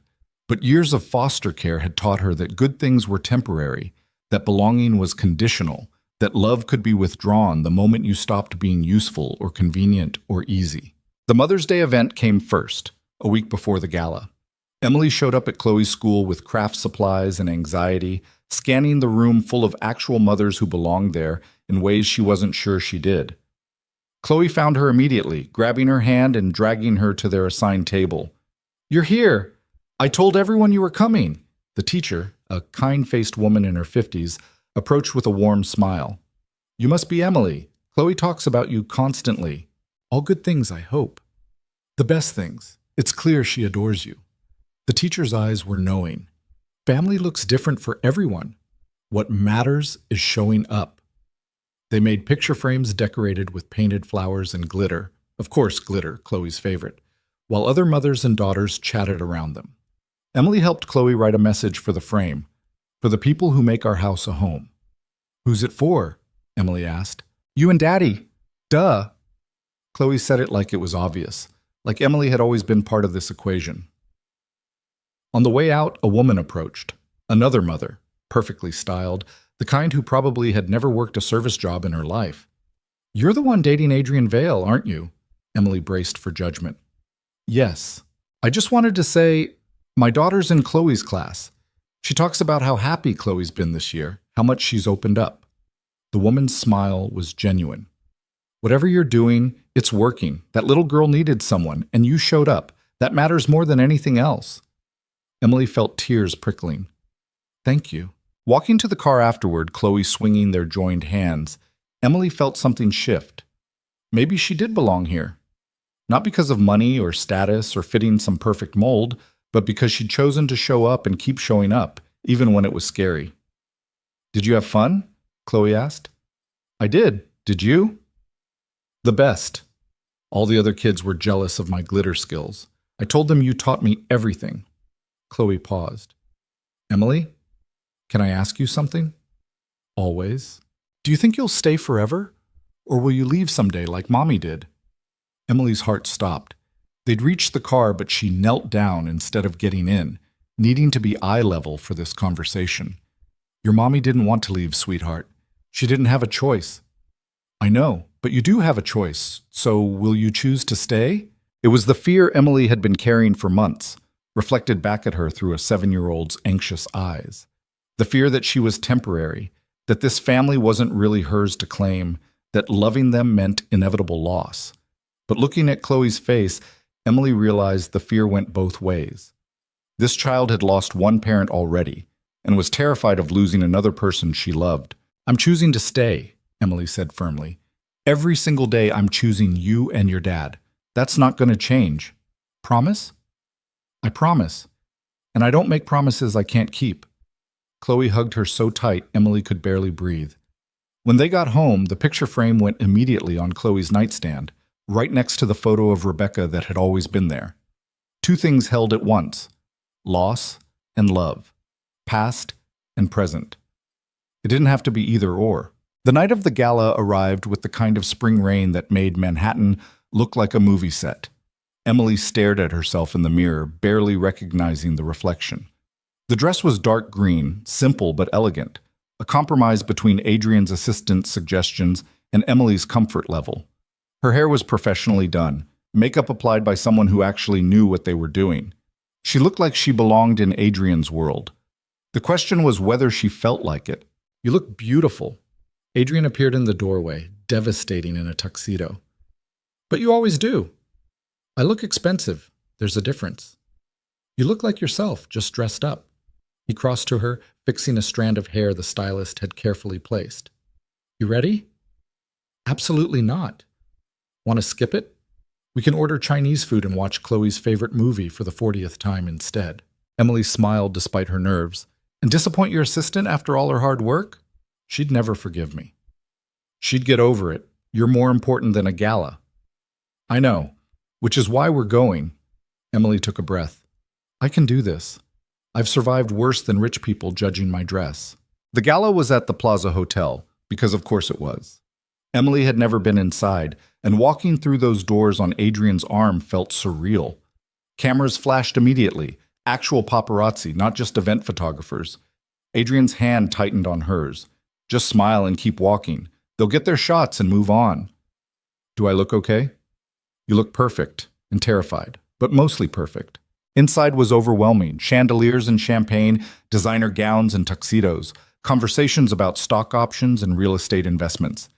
[SPEAKER 1] but years of foster care had taught her that good things were temporary, that belonging was conditional, that love could be withdrawn the moment you stopped being useful or convenient or easy. The Mother's Day event came first, a week before the gala. Emily showed up at Chloe's school with craft supplies and anxiety, scanning the room full of actual mothers who belonged there in ways she wasn't sure she did. Chloe found her immediately, grabbing her hand and dragging her to their assigned table. You're here! I told everyone you were coming! The teacher, a kind-faced woman in her 50s, approached with a warm smile. You must be Emily. Chloe talks about you constantly. All good things, I hope. The best things. It's clear she adores you. The teacher's eyes were knowing. Family looks different for everyone. What matters is showing up. They made picture frames decorated with painted flowers and glitter. Of course, glitter, Chloe's favorite, while other mothers and daughters chatted around them. Emily helped Chloe write a message for the frame. For the people who make our house a home. Who's it for? Emily asked. You and Daddy. Duh. Chloe said it like it was obvious, like Emily had always been part of this equation. On the way out, a woman approached. Another mother, perfectly styled, the kind who probably had never worked a service job in her life. You're the one dating Adrian Vale, aren't you? Emily braced for judgment. Yes. I just wanted to say, my daughter's in Chloe's class. She talks about how happy Chloe's been this year, how much she's opened up. The woman's smile was genuine. Whatever you're doing, it's working. That little girl needed someone, and you showed up. That matters more than anything else. Emily felt tears prickling. Thank you. Walking to the car afterward, Chloe swinging their joined hands, Emily felt something shift. Maybe she did belong here. Not because of money or status or fitting some perfect mold, but because she'd chosen to show up and keep showing up, even when it was scary. Did you have fun? Chloe asked. I did. Did you? The best. All the other kids were jealous of my glitter skills. I told them you taught me everything. Chloe paused. Emily, can I ask you something? Always. Do you think you'll stay forever? Or will you leave someday like Mommy did? Emily's heart stopped. They'd reached the car, but she knelt down instead of getting in, needing to be eye level for this conversation. Your mommy didn't want to leave, sweetheart. She didn't have a choice. I know, but you do have a choice, so will you choose to stay? It was the fear Emily had been carrying for months, reflected back at her through a 7-year-old's anxious eyes. The fear that she was temporary, that this family wasn't really hers to claim, that loving them meant inevitable loss. But looking at Chloe's face, Emily realized the fear went both ways. This child had lost one parent already, and was terrified of losing another person she loved. I'm choosing to stay, Emily said firmly. Every single day I'm choosing you and your dad. That's not going to change. Promise? I promise. And I don't make promises I can't keep. Chloe hugged her so tight Emily could barely breathe. When they got home, the picture frame went immediately on Chloe's nightstand, right next to the photo of Rebecca that had always been there. Two things held at once: loss and love, past and present. It didn't have to be either or. The night of the gala arrived with the kind of spring rain that made Manhattan look like a movie set. Emily stared at herself in the mirror, barely recognizing the reflection. The dress was dark green, simple but elegant, a compromise between Adrian's assistant's suggestions and Emily's comfort level. Her hair was professionally done, makeup applied by someone who actually knew what they were doing. She looked like she belonged in Adrian's world. The question was whether she felt like it. You look beautiful. Adrian appeared in the doorway, devastating in a tuxedo. But you always do. I look expensive. There's a difference. You look like yourself, just dressed up. He crossed to her, fixing a strand of hair the stylist had carefully placed. You ready? Absolutely not. Want to skip it? We can order Chinese food and watch Chloe's favorite movie for the 40th time instead. Emily smiled despite her nerves. And disappoint your assistant after all her hard work? She'd never forgive me. She'd get over it. You're more important than a gala. I know, which is why we're going. Emily took a breath. I can do this. I've survived worse than rich people judging my dress. The gala was at the Plaza Hotel, because of course it was. Emily had never been inside, and walking through those doors on Adrian's arm felt surreal. Cameras flashed immediately, actual paparazzi, not just event photographers. Adrian's hand tightened on hers. Just smile and keep walking. They'll get their shots and move on. Do I look okay? You look perfect and terrified, but mostly perfect. Inside was overwhelming. Chandeliers and champagne, designer gowns and tuxedos, conversations about stock options and real estate investments.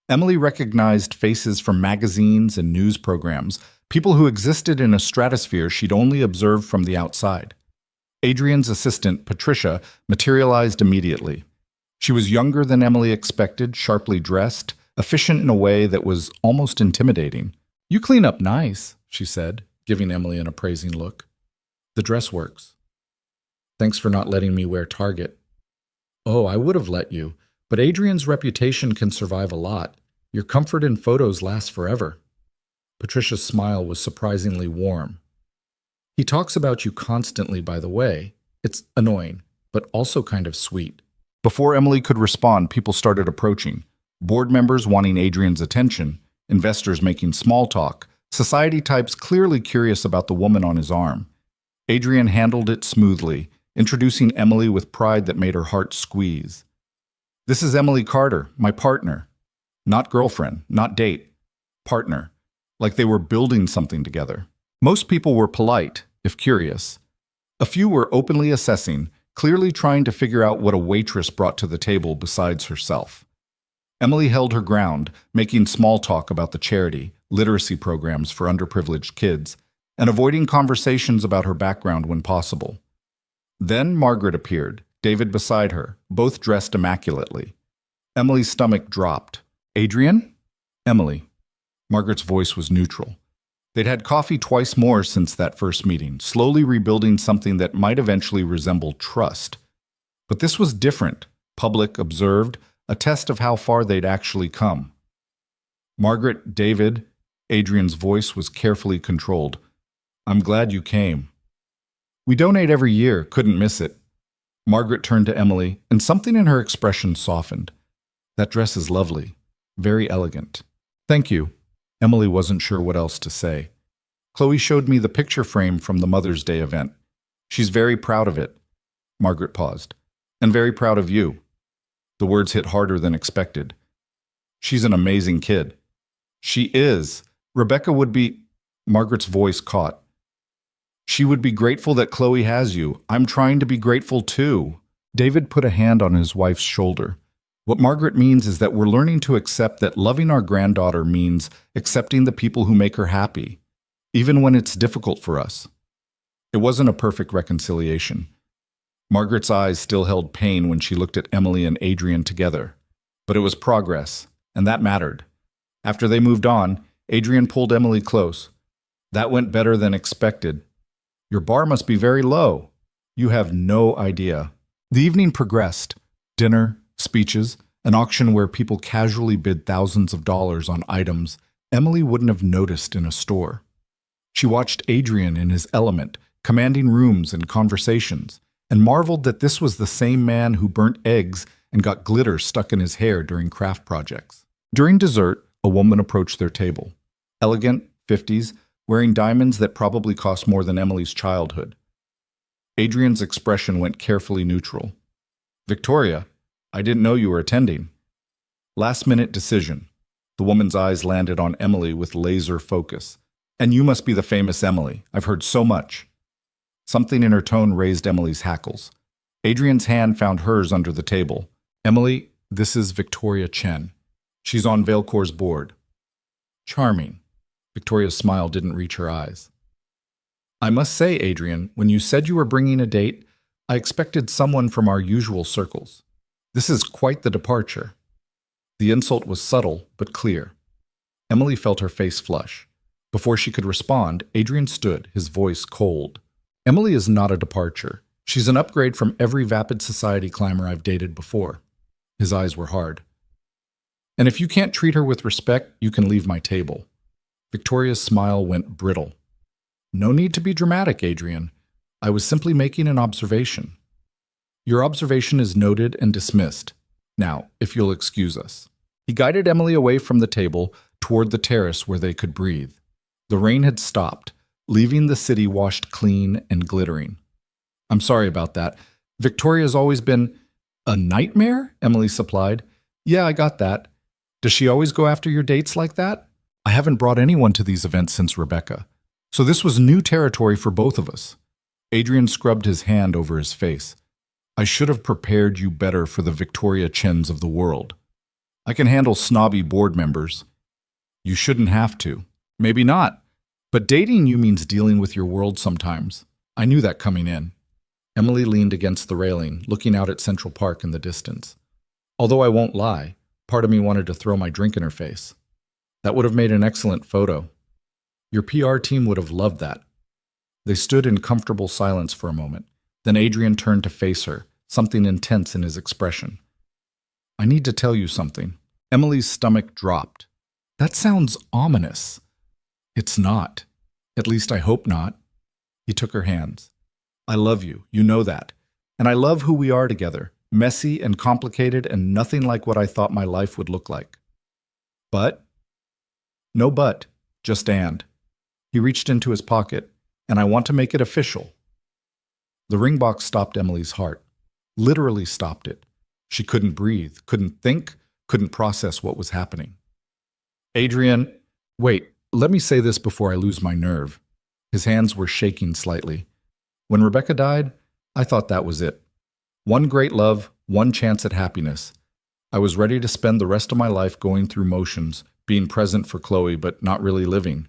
[SPEAKER 1] Emily recognized faces from magazines and news programs, people who existed in a stratosphere she'd only observed from the outside. Adrian's assistant, Patricia, materialized immediately. She was younger than Emily expected, sharply dressed, efficient in a way that was almost intimidating. You clean up nice, she said, giving Emily an appraising look. The dress works. Thanks for not letting me wear Target. Oh, I would have let you, but Adrian's reputation can survive a lot. Your comfort in photos lasts forever. Patricia's smile was surprisingly warm. He talks about you constantly, by the way. It's annoying, but also kind of sweet. Before Emily could respond, people started approaching. Board members wanting Adrian's attention, investors making small talk, society types clearly curious about the woman on his arm. Adrian handled it smoothly, introducing Emily with pride that made her heart squeeze. This is Emily Carter, my partner. Not girlfriend, not date. Partner. Like they were building something together. Most people were polite, if curious. A few were openly assessing, clearly trying to figure out what a waitress brought to the table besides herself. Emily held her ground, making small talk about the charity, literacy programs for underprivileged kids, and avoiding conversations about her background when possible. Then Margaret appeared, David beside her, both dressed immaculately. Emily's stomach dropped. Adrian? Emily. Margaret's voice was neutral. They'd had coffee twice more since that first meeting, slowly rebuilding something that might eventually resemble trust. But this was different, public, observed, a test of how far they'd actually come. Margaret, David, Adrian's voice was carefully controlled. I'm glad you came. We donate every year, couldn't miss it. Margaret turned to Emily, and something in her expression softened. That dress is lovely, very elegant. Thank you. Emily wasn't sure what else to say. Chloe showed me the picture frame from the Mother's Day event. She's very proud of it. Margaret paused. And very proud of you. The words hit harder than expected. She's an amazing kid. She is. Rebecca would be... Margaret's voice caught. She would be grateful that Chloe has you. I'm trying to be grateful too. David put a hand on his wife's shoulder. What Margaret means is that we're learning to accept that loving our granddaughter means accepting the people who make her happy, even when it's difficult for us. It wasn't a perfect reconciliation. Margaret's eyes still held pain when she looked at Emily and Adrian together. But it was progress, and that mattered. After they moved on, Adrian pulled Emily close. That went better than expected. Your bar must be very low. You have no idea. The evening progressed. Dinner, speeches, an auction where people casually bid thousands of dollars on items Emily wouldn't have noticed in a store. She watched Adrian in his element, commanding rooms and conversations, and marveled that this was the same man who burnt eggs and got glitter stuck in his hair during craft projects. During dessert, a woman approached their table. Elegant, 50s, wearing diamonds that probably cost more than Emily's childhood. Adrian's expression went carefully neutral. Victoria, I didn't know you were attending. Last-minute decision. The woman's eyes landed on Emily with laser focus. And you must be the famous Emily. I've heard so much. Something in her tone raised Emily's hackles. Adrian's hand found hers under the table. Emily, this is Victoria Chen. She's on Vailcor's board. Charming. Victoria's smile didn't reach her eyes. I must say, Adrian, when you said you were bringing a date, I expected someone from our usual circles. This is quite the departure. The insult was subtle, but clear. Emily felt her face flush. Before she could respond, Adrian stood, his voice cold. Emily is not a departure. She's an upgrade from every vapid society climber I've dated before. His eyes were hard. And if you can't treat her with respect, you can leave my table. Victoria's smile went brittle. No need to be dramatic, Adrian. I was simply making an observation. Your observation is noted and dismissed. Now, if you'll excuse us. He guided Emily away from the table toward the terrace where they could breathe. The rain had stopped, leaving the city washed clean and glittering. I'm sorry about that. Victoria's always been... A nightmare? Emily supplied. Yeah, I got that. Does she always go after your dates like that? I haven't brought anyone to these events since Rebecca. So this was new territory for both of us. Adrian scrubbed his hand over his face. I should have prepared you better for the Victoria Chens of the world. I can handle snobby board members. You shouldn't have to. Maybe not. But dating you means dealing with your world sometimes. I knew that coming in. Emily leaned against the railing, looking out at Central Park in the distance. Although I won't lie, part of me wanted to throw my drink in her face. That would have made an excellent photo. Your PR team would have loved that. They stood in comfortable silence for a moment. Then Adrian turned to face her, something intense in his expression. I need to tell you something. Emily's stomach dropped. That sounds ominous. It's not. At least I hope not. He took her hands. I love you, you know that. And I love who we are together, messy and complicated and nothing like what I thought my life would look like. But? No but, just and. He reached into his pocket, and I want to make it official. The ring box stopped Emily's heart, literally stopped it. She couldn't breathe, couldn't think, couldn't process what was happening. Adrian, wait, let me say this before I lose my nerve. His hands were shaking slightly. When Rebecca died, I thought that was it. One great love, one chance at happiness. I was ready to spend the rest of my life going through motions, being present for Chloe, but not really living.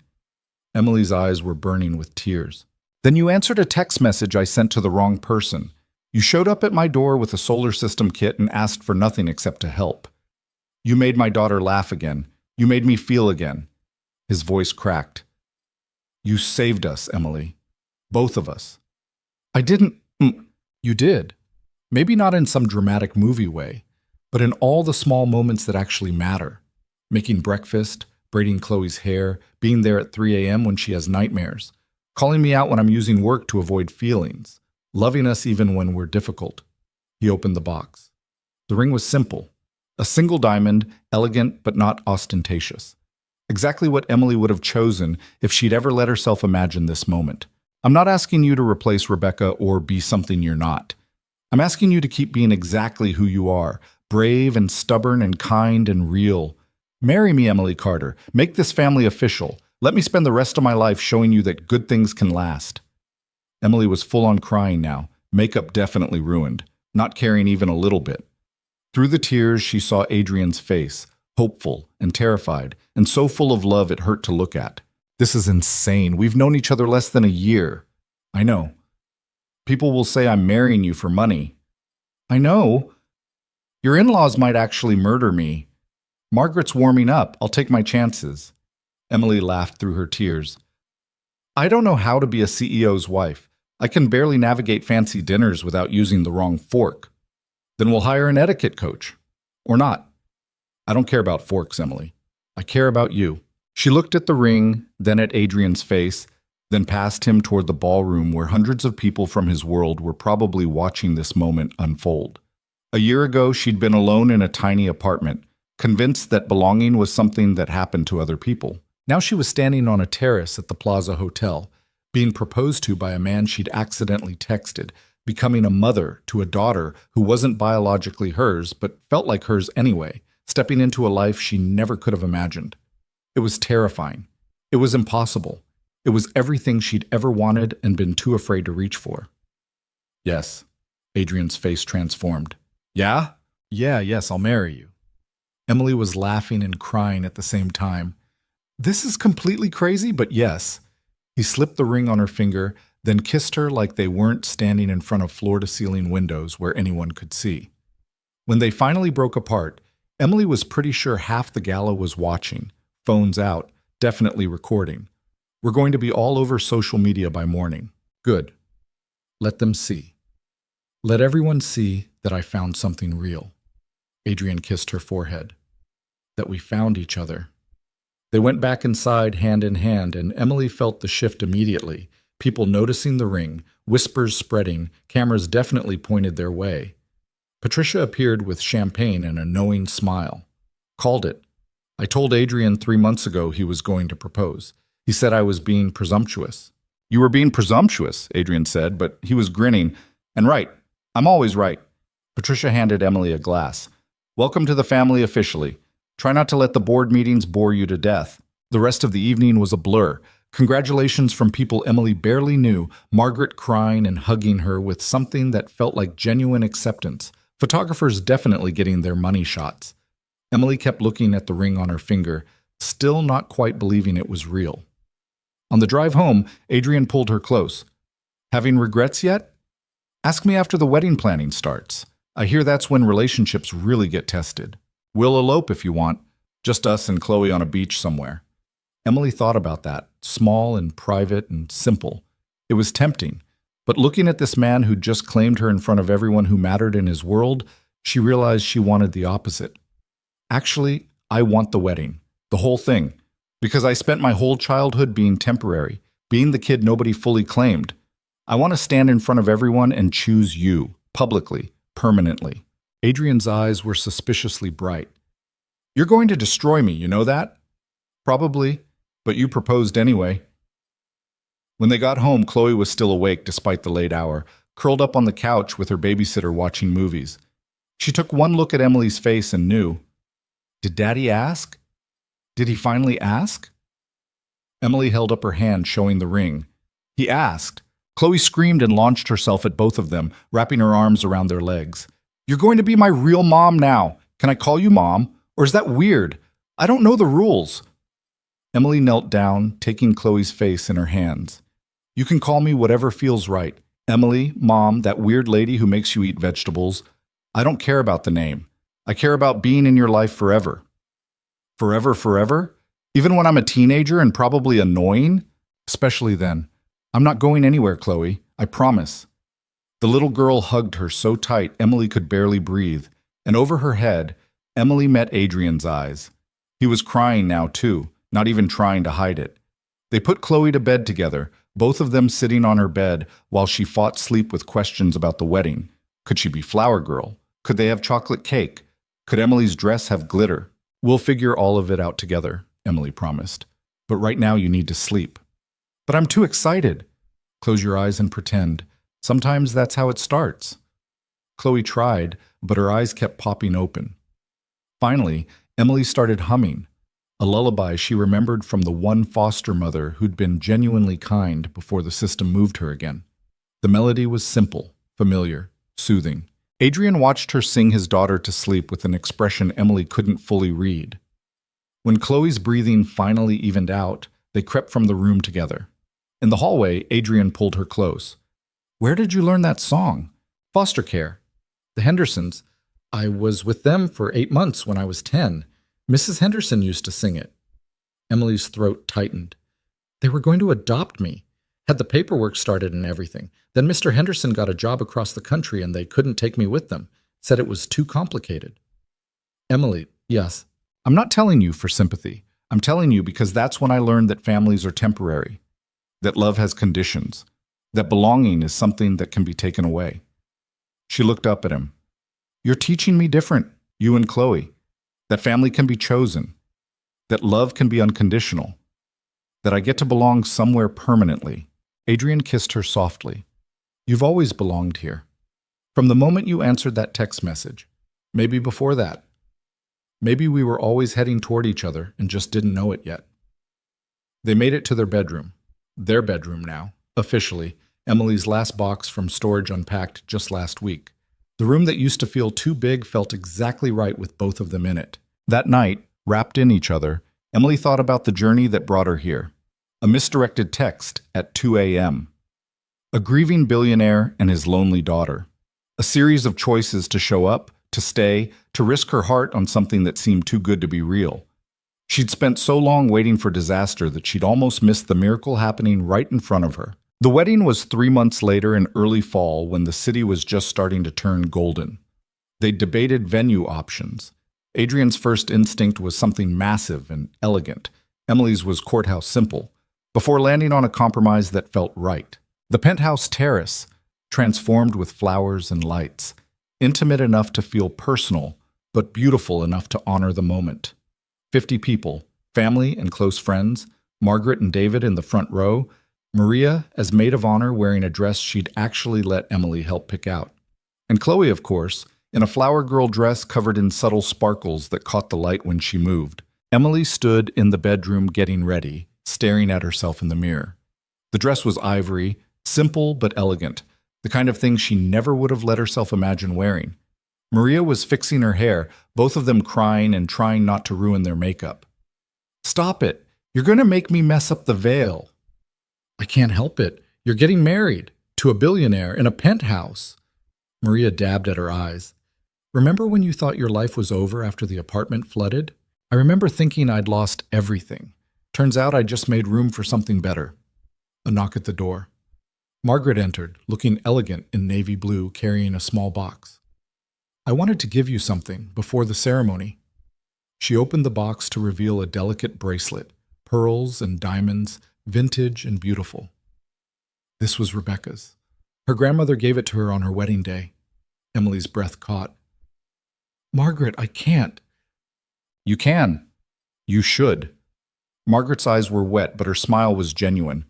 [SPEAKER 1] Emily's eyes were burning with tears. Then you answered a text message I sent to the wrong person. You showed up at my door with a solar system kit and asked for nothing except to help. You made my daughter laugh again. You made me feel again. His voice cracked. You saved us, Emily. Both of us. I didn't... You did. Maybe not in some dramatic movie way, but in all the small moments that actually matter. Making breakfast, braiding Chloe's hair, being there at 3 a.m. when she has nightmares, calling me out when I'm using work to avoid feelings, loving us even when we're difficult. He opened the box. The ring was simple. A single diamond, elegant but not ostentatious. Exactly what Emily would have chosen if she'd ever let herself imagine this moment. I'm not asking you to replace Rebecca or be something you're not. I'm asking you to keep being exactly who you are, brave and stubborn and kind and real. Marry me, Emily Carter. Make this family official. Let me spend the rest of my life showing you that good things can last. Emily was full on crying now, makeup definitely ruined, not caring even a little bit. Through the tears, she saw Adrian's face, hopeful and terrified, and so full of love it hurt to look at. This is insane. We've known each other less than a year. I know. People will say I'm marrying you for money. I know. Your in-laws might actually murder me. Margaret's warming up. I'll take my chances. Emily laughed through her tears. I don't know how to be a CEO's wife. I can barely navigate fancy dinners without using the wrong fork. Then we'll hire an etiquette coach. Or not. I don't care about forks, Emily. I care about you. She looked at the ring, then at Adrian's face, then past him toward the ballroom where hundreds of people from his world were probably watching this moment unfold. A year ago, she'd been alone in a tiny apartment, convinced that belonging was something that happened to other people. Now she was standing on a terrace at the Plaza Hotel, being proposed to by a man she'd accidentally texted, becoming a mother to a daughter who wasn't biologically hers but felt like hers anyway, stepping into a life she never could have imagined. It was terrifying. It was impossible. It was everything she'd ever wanted and been too afraid to reach for. Yes. Adrian's face transformed. Yeah? Yes, I'll marry you. Emily was laughing and crying at the same time. This is completely crazy, but yes. He slipped the ring on her finger, then kissed her like they weren't standing in front of floor-to-ceiling windows where anyone could see. When they finally broke apart, Emily was pretty sure half the gala was watching, phones out, definitely recording. We're going to be all over social media by morning. Good. Let them see. Let everyone see that I found something real. Adrian kissed her forehead. That we found each other. They went back inside hand in hand, and Emily felt the shift immediately. People noticing the ring, whispers spreading, cameras definitely pointed their way. Patricia appeared with champagne and a knowing smile. Called it. I told Adrian 3 months ago he was going to propose. He said I was being presumptuous. You were being presumptuous, Adrian said, but he was grinning. And right. I'm always right. Patricia handed Emily a glass. Welcome to the family officially. Try not to let the board meetings bore you to death. The rest of the evening was a blur. Congratulations from people Emily barely knew, Margaret crying and hugging her with something that felt like genuine acceptance. Photographers definitely getting their money shots. Emily kept looking at the ring on her finger, still not quite believing it was real. On the drive home, Adrian pulled her close. Having regrets yet? Ask me after the wedding planning starts. I hear that's when relationships really get tested. We'll elope if you want, just us and Chloe on a beach somewhere. Emily thought about that, small and private and simple. It was tempting, but looking at this man who'd just claimed her in front of everyone who mattered in his world, she realized she wanted the opposite. Actually, I want the wedding, the whole thing, because I spent my whole childhood being temporary, being the kid nobody fully claimed. I want to stand in front of everyone and choose you, publicly, permanently. Adrian's eyes were suspiciously bright. You're going to destroy me, you know that? Probably, but you proposed anyway. When they got home, Chloe was still awake despite the late hour, curled up on the couch with her babysitter watching movies. She took one look at Emily's face and knew. Did Daddy ask? Did he finally ask? Emily held up her hand, showing the ring. He asked. Chloe screamed and launched herself at both of them, wrapping her arms around their legs. You're going to be my real mom now. Can I call you Mom? Or is that weird? I don't know the rules. Emily knelt down, taking Chloe's face in her hands. You can call me whatever feels right. Emily, Mom, that weird lady who makes you eat vegetables. I don't care about the name. I care about being in your life forever. Forever, forever? Even when I'm a teenager and probably annoying? Especially then. I'm not going anywhere, Chloe. I promise. The little girl hugged her so tight Emily could barely breathe, and over her head, Emily met Adrian's eyes. He was crying now, too, not even trying to hide it. They put Chloe to bed together, both of them sitting on her bed while she fought sleep with questions about the wedding. Could she be Flower Girl? Could they have chocolate cake? Could Emily's dress have glitter? We'll figure all of it out together. Emily promised. "But right now you need to sleep." "But I'm too excited." "Close your eyes and pretend. Sometimes that's how it starts." Chloe tried, but her eyes kept popping open. Finally, Emily started humming, a lullaby she remembered from the one foster mother who'd been genuinely kind before the system moved her again. The melody was simple, familiar, soothing. Adrian watched her sing his daughter to sleep with an expression Emily couldn't fully read. When Chloe's breathing finally evened out, they crept from the room together. In the hallway, Adrian pulled her close. "Where did you learn that song?" "Foster care. The Hendersons. I was with them for 8 months when I was 10. Mrs. Henderson used to sing it." Emily's throat tightened. "They were going to adopt me. Had the paperwork started and everything. Then Mr. Henderson got a job across the country and they couldn't take me with them. Said it was too complicated." "Emily, yes. I'm not telling you for sympathy. I'm telling you because that's when I learned that families are temporary, that love has conditions, that belonging is something that can be taken away." She looked up at him. "You're teaching me different, you and Chloe. That family can be chosen. That love can be unconditional. That I get to belong somewhere permanently." Adrian kissed her softly. "You've always belonged here. From the moment you answered that text message. Maybe before that. Maybe we were always heading toward each other and just didn't know it yet." They made it to their bedroom. Their bedroom now, officially. Emily's last box from storage unpacked just last week. The room that used to feel too big felt exactly right with both of them in it. That night, wrapped in each other, Emily thought about the journey that brought her here. A misdirected text at 2 a.m. A grieving billionaire and his lonely daughter. A series of choices to show up, to stay, to risk her heart on something that seemed too good to be real. She'd spent so long waiting for disaster that she'd almost missed the miracle happening right in front of her. The wedding was 3 months later in early fall when the city was just starting to turn golden. They debated venue options. Adrian's first instinct was something massive and elegant. Emily's was courthouse simple, before landing on a compromise that felt right. The penthouse terrace, transformed with flowers and lights, intimate enough to feel personal, but beautiful enough to honor the moment. 50 people, family and close friends, Margaret and David in the front row, Maria as maid of honor wearing a dress she'd actually let Emily help pick out. And Chloe, of course, in a flower girl dress covered in subtle sparkles that caught the light when she moved. Emily stood in the bedroom getting ready, staring at herself in the mirror. The dress was ivory, simple but elegant, the kind of thing she never would have let herself imagine wearing. Maria was fixing her hair, both of them crying and trying not to ruin their makeup. "Stop it! You're going to make me mess up the veil." "I can't help it. You're getting married to a billionaire in a penthouse." Maria dabbed at her eyes. "Remember when you thought your life was over after the apartment flooded? I remember thinking I'd lost everything. Turns out I just made room for something better." A knock at the door. Margaret entered, looking elegant in navy blue, carrying a small box. "I wanted to give you something before the ceremony." She opened the box to reveal a delicate bracelet, pearls and diamonds, vintage and beautiful. This was Rebecca's. Her grandmother gave it to her on her wedding day. Emily's breath caught. "Margaret, I can't." "You can. You should." Margaret's eyes were wet, but her smile was genuine.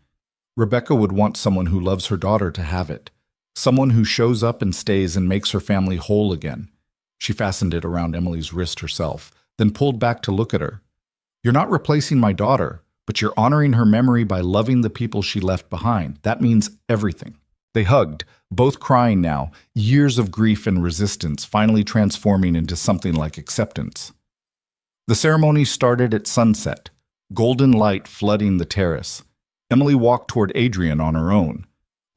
[SPEAKER 1] Rebecca would want someone who loves her daughter to have it. Someone who shows up and stays and makes her family whole again. She fastened it around Emily's wrist herself, then pulled back to look at her. "You're not replacing my daughter, but you're honoring her memory by loving the people she left behind. That means everything." They hugged, both crying now, years of grief and resistance finally transforming into something like acceptance. The ceremony started at sunset, golden light flooding the terrace. Emily walked toward Adrian on her own.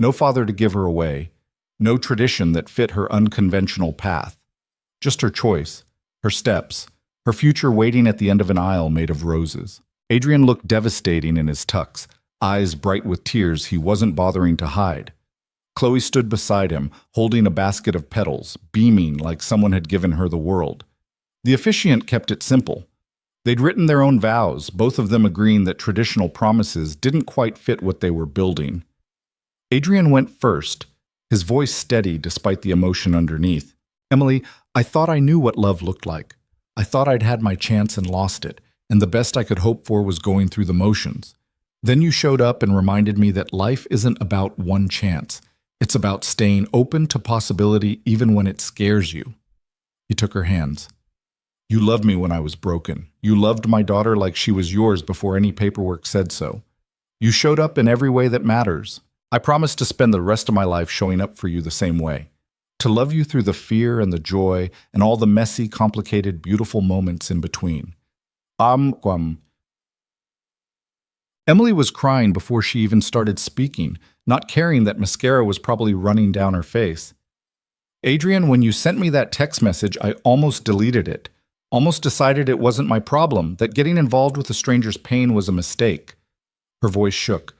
[SPEAKER 1] No father to give her away, no tradition that fit her unconventional path. Just her choice, her steps, her future waiting at the end of an aisle made of roses. Adrian looked devastating in his tux, eyes bright with tears he wasn't bothering to hide. Chloe stood beside him, holding a basket of petals, beaming like someone had given her the world. The officiant kept it simple. They'd written their own vows, both of them agreeing that traditional promises didn't quite fit what they were building. Adrian went first, his voice steady despite the emotion underneath. "Emily, I thought I knew what love looked like. I thought I'd had my chance and lost it, and the best I could hope for was going through the motions. Then you showed up and reminded me that life isn't about one chance. It's about staying open to possibility even when it scares you. He took her hands. You loved me when I was broken. You loved my daughter like she was yours before any paperwork said so. You showed up in every way that matters. I promise to spend the rest of my life showing up for you the same way. To love you through the fear and the joy and all the messy, complicated, beautiful moments in between. Emily was crying before she even started speaking, not caring that mascara was probably running down her face. Adrian, when you sent me that text message, I almost deleted it. Almost decided it wasn't my problem, that getting involved with a stranger's pain was a mistake. Her voice shook.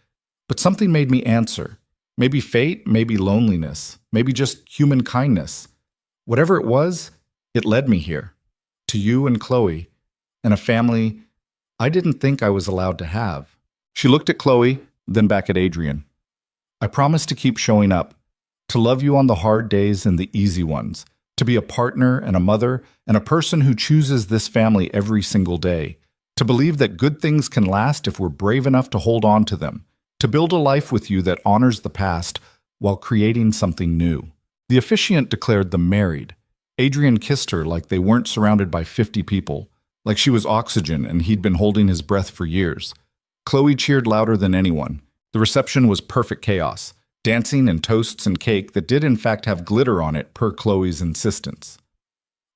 [SPEAKER 1] But something made me answer. Maybe fate, maybe loneliness, maybe just human kindness. Whatever it was, it led me here. To you and Chloe, and a family I didn't think I was allowed to have. She looked at Chloe, then back at Adrian. I promise to keep showing up, to love you on the hard days and the easy ones, to be a partner and a mother and a person who chooses this family every single day, to believe that good things can last if we're brave enough to hold on to them, to build a life with you that honors the past while creating something new. The officiant declared them married. Adrian kissed her like they weren't surrounded by 50 people, like she was oxygen and he'd been holding his breath for years. Chloe cheered louder than anyone. The reception was perfect chaos, dancing and toasts and cake that did in fact have glitter on it per Chloe's insistence.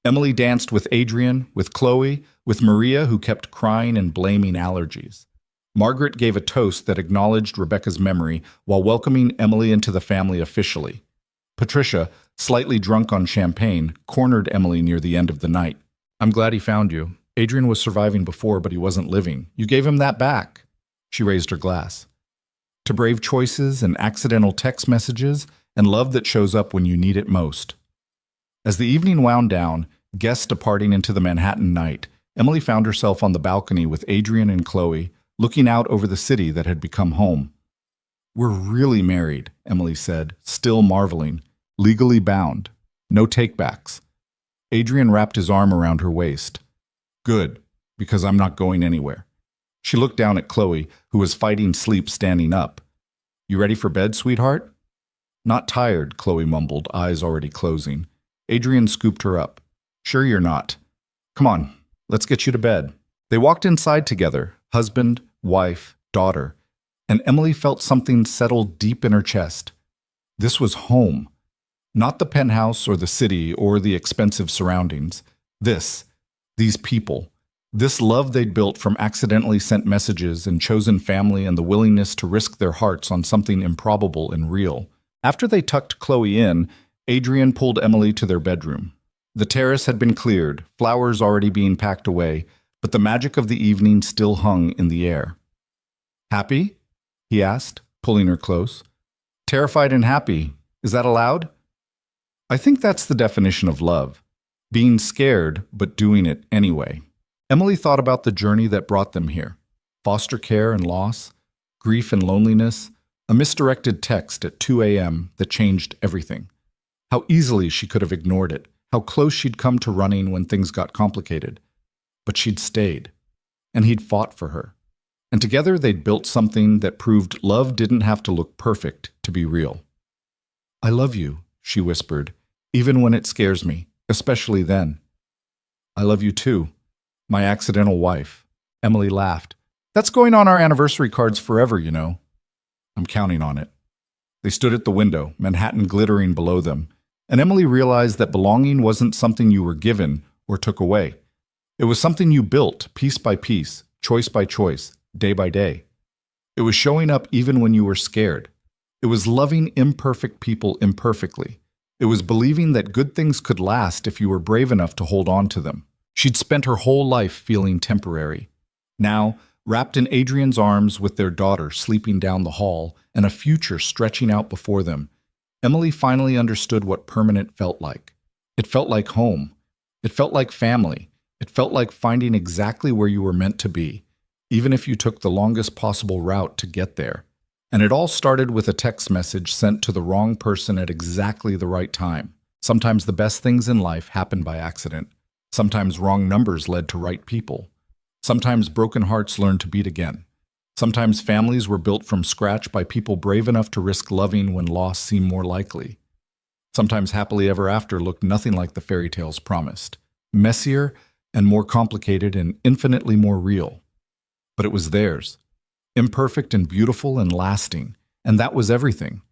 [SPEAKER 1] Emily danced with Adrian, with Chloe, with Maria, who kept crying and blaming allergies. Margaret gave a toast that acknowledged Rebecca's memory while welcoming Emily into the family officially. Patricia, slightly drunk on champagne, cornered Emily near the end of the night. I'm glad he found you. Adrian was surviving before, but he wasn't living. You gave him that back. She raised her glass. To brave choices and accidental text messages and love that shows up when you need it most. As the evening wound down, guests departing into the Manhattan night, Emily found herself on the balcony with Adrian and Chloe, looking out over the city that had become home. We're really married, Emily said, still marveling. Legally bound. No takebacks. Adrian wrapped his arm around her waist. Good, because I'm not going anywhere. She looked down at Chloe, who was fighting sleep standing up. You ready for bed, sweetheart? Not tired, Chloe mumbled, eyes already closing. Adrian scooped her up. Sure you're not. Come on, let's get you to bed. They walked inside together, husband, wife, daughter, and Emily felt something settle deep in her chest. This was home. Not the penthouse or the city or the expensive surroundings. These people. This love they'd built from accidentally sent messages and chosen family and the willingness to risk their hearts on something improbable and real. After they tucked Chloe in, Adrian pulled Emily to their bedroom. The terrace had been cleared, flowers already being packed away, but the magic of the evening still hung in the air. Happy? He asked, pulling her close. Terrified and happy. Is that allowed? I think that's the definition of love. Being scared, but doing it anyway. Emily thought about the journey that brought them here. Foster care and loss, grief and loneliness, a misdirected text at 2 a.m. that changed everything. How easily she could have ignored it, how close she'd come to running when things got complicated. But she'd stayed, and he'd fought for her. And together they'd built something that proved love didn't have to look perfect to be real. I love you, she whispered, even when it scares me, especially then. I love you too. My accidental wife. Emily laughed. That's going on our anniversary cards forever, you know. I'm counting on it. They stood at the window, Manhattan glittering below them, and Emily realized that belonging wasn't something you were given or took away. It was something you built, piece by piece, choice by choice, day by day. It was showing up even when you were scared. It was loving imperfect people imperfectly. It was believing that good things could last if you were brave enough to hold on to them. She'd spent her whole life feeling temporary. Now, wrapped in Adrian's arms with their daughter sleeping down the hall and a future stretching out before them, Emily finally understood what permanent felt like. It felt like home. It felt like family. It felt like finding exactly where you were meant to be, even if you took the longest possible route to get there. And it all started with a text message sent to the wrong person at exactly the right time. Sometimes the best things in life happen by accident. Sometimes wrong numbers led to right people. Sometimes broken hearts learned to beat again. Sometimes families were built from scratch by people brave enough to risk loving when loss seemed more likely. Sometimes happily ever after looked nothing like the fairy tales promised. Messier and more complicated and infinitely more real. But it was theirs. Imperfect and beautiful and lasting. And that was everything.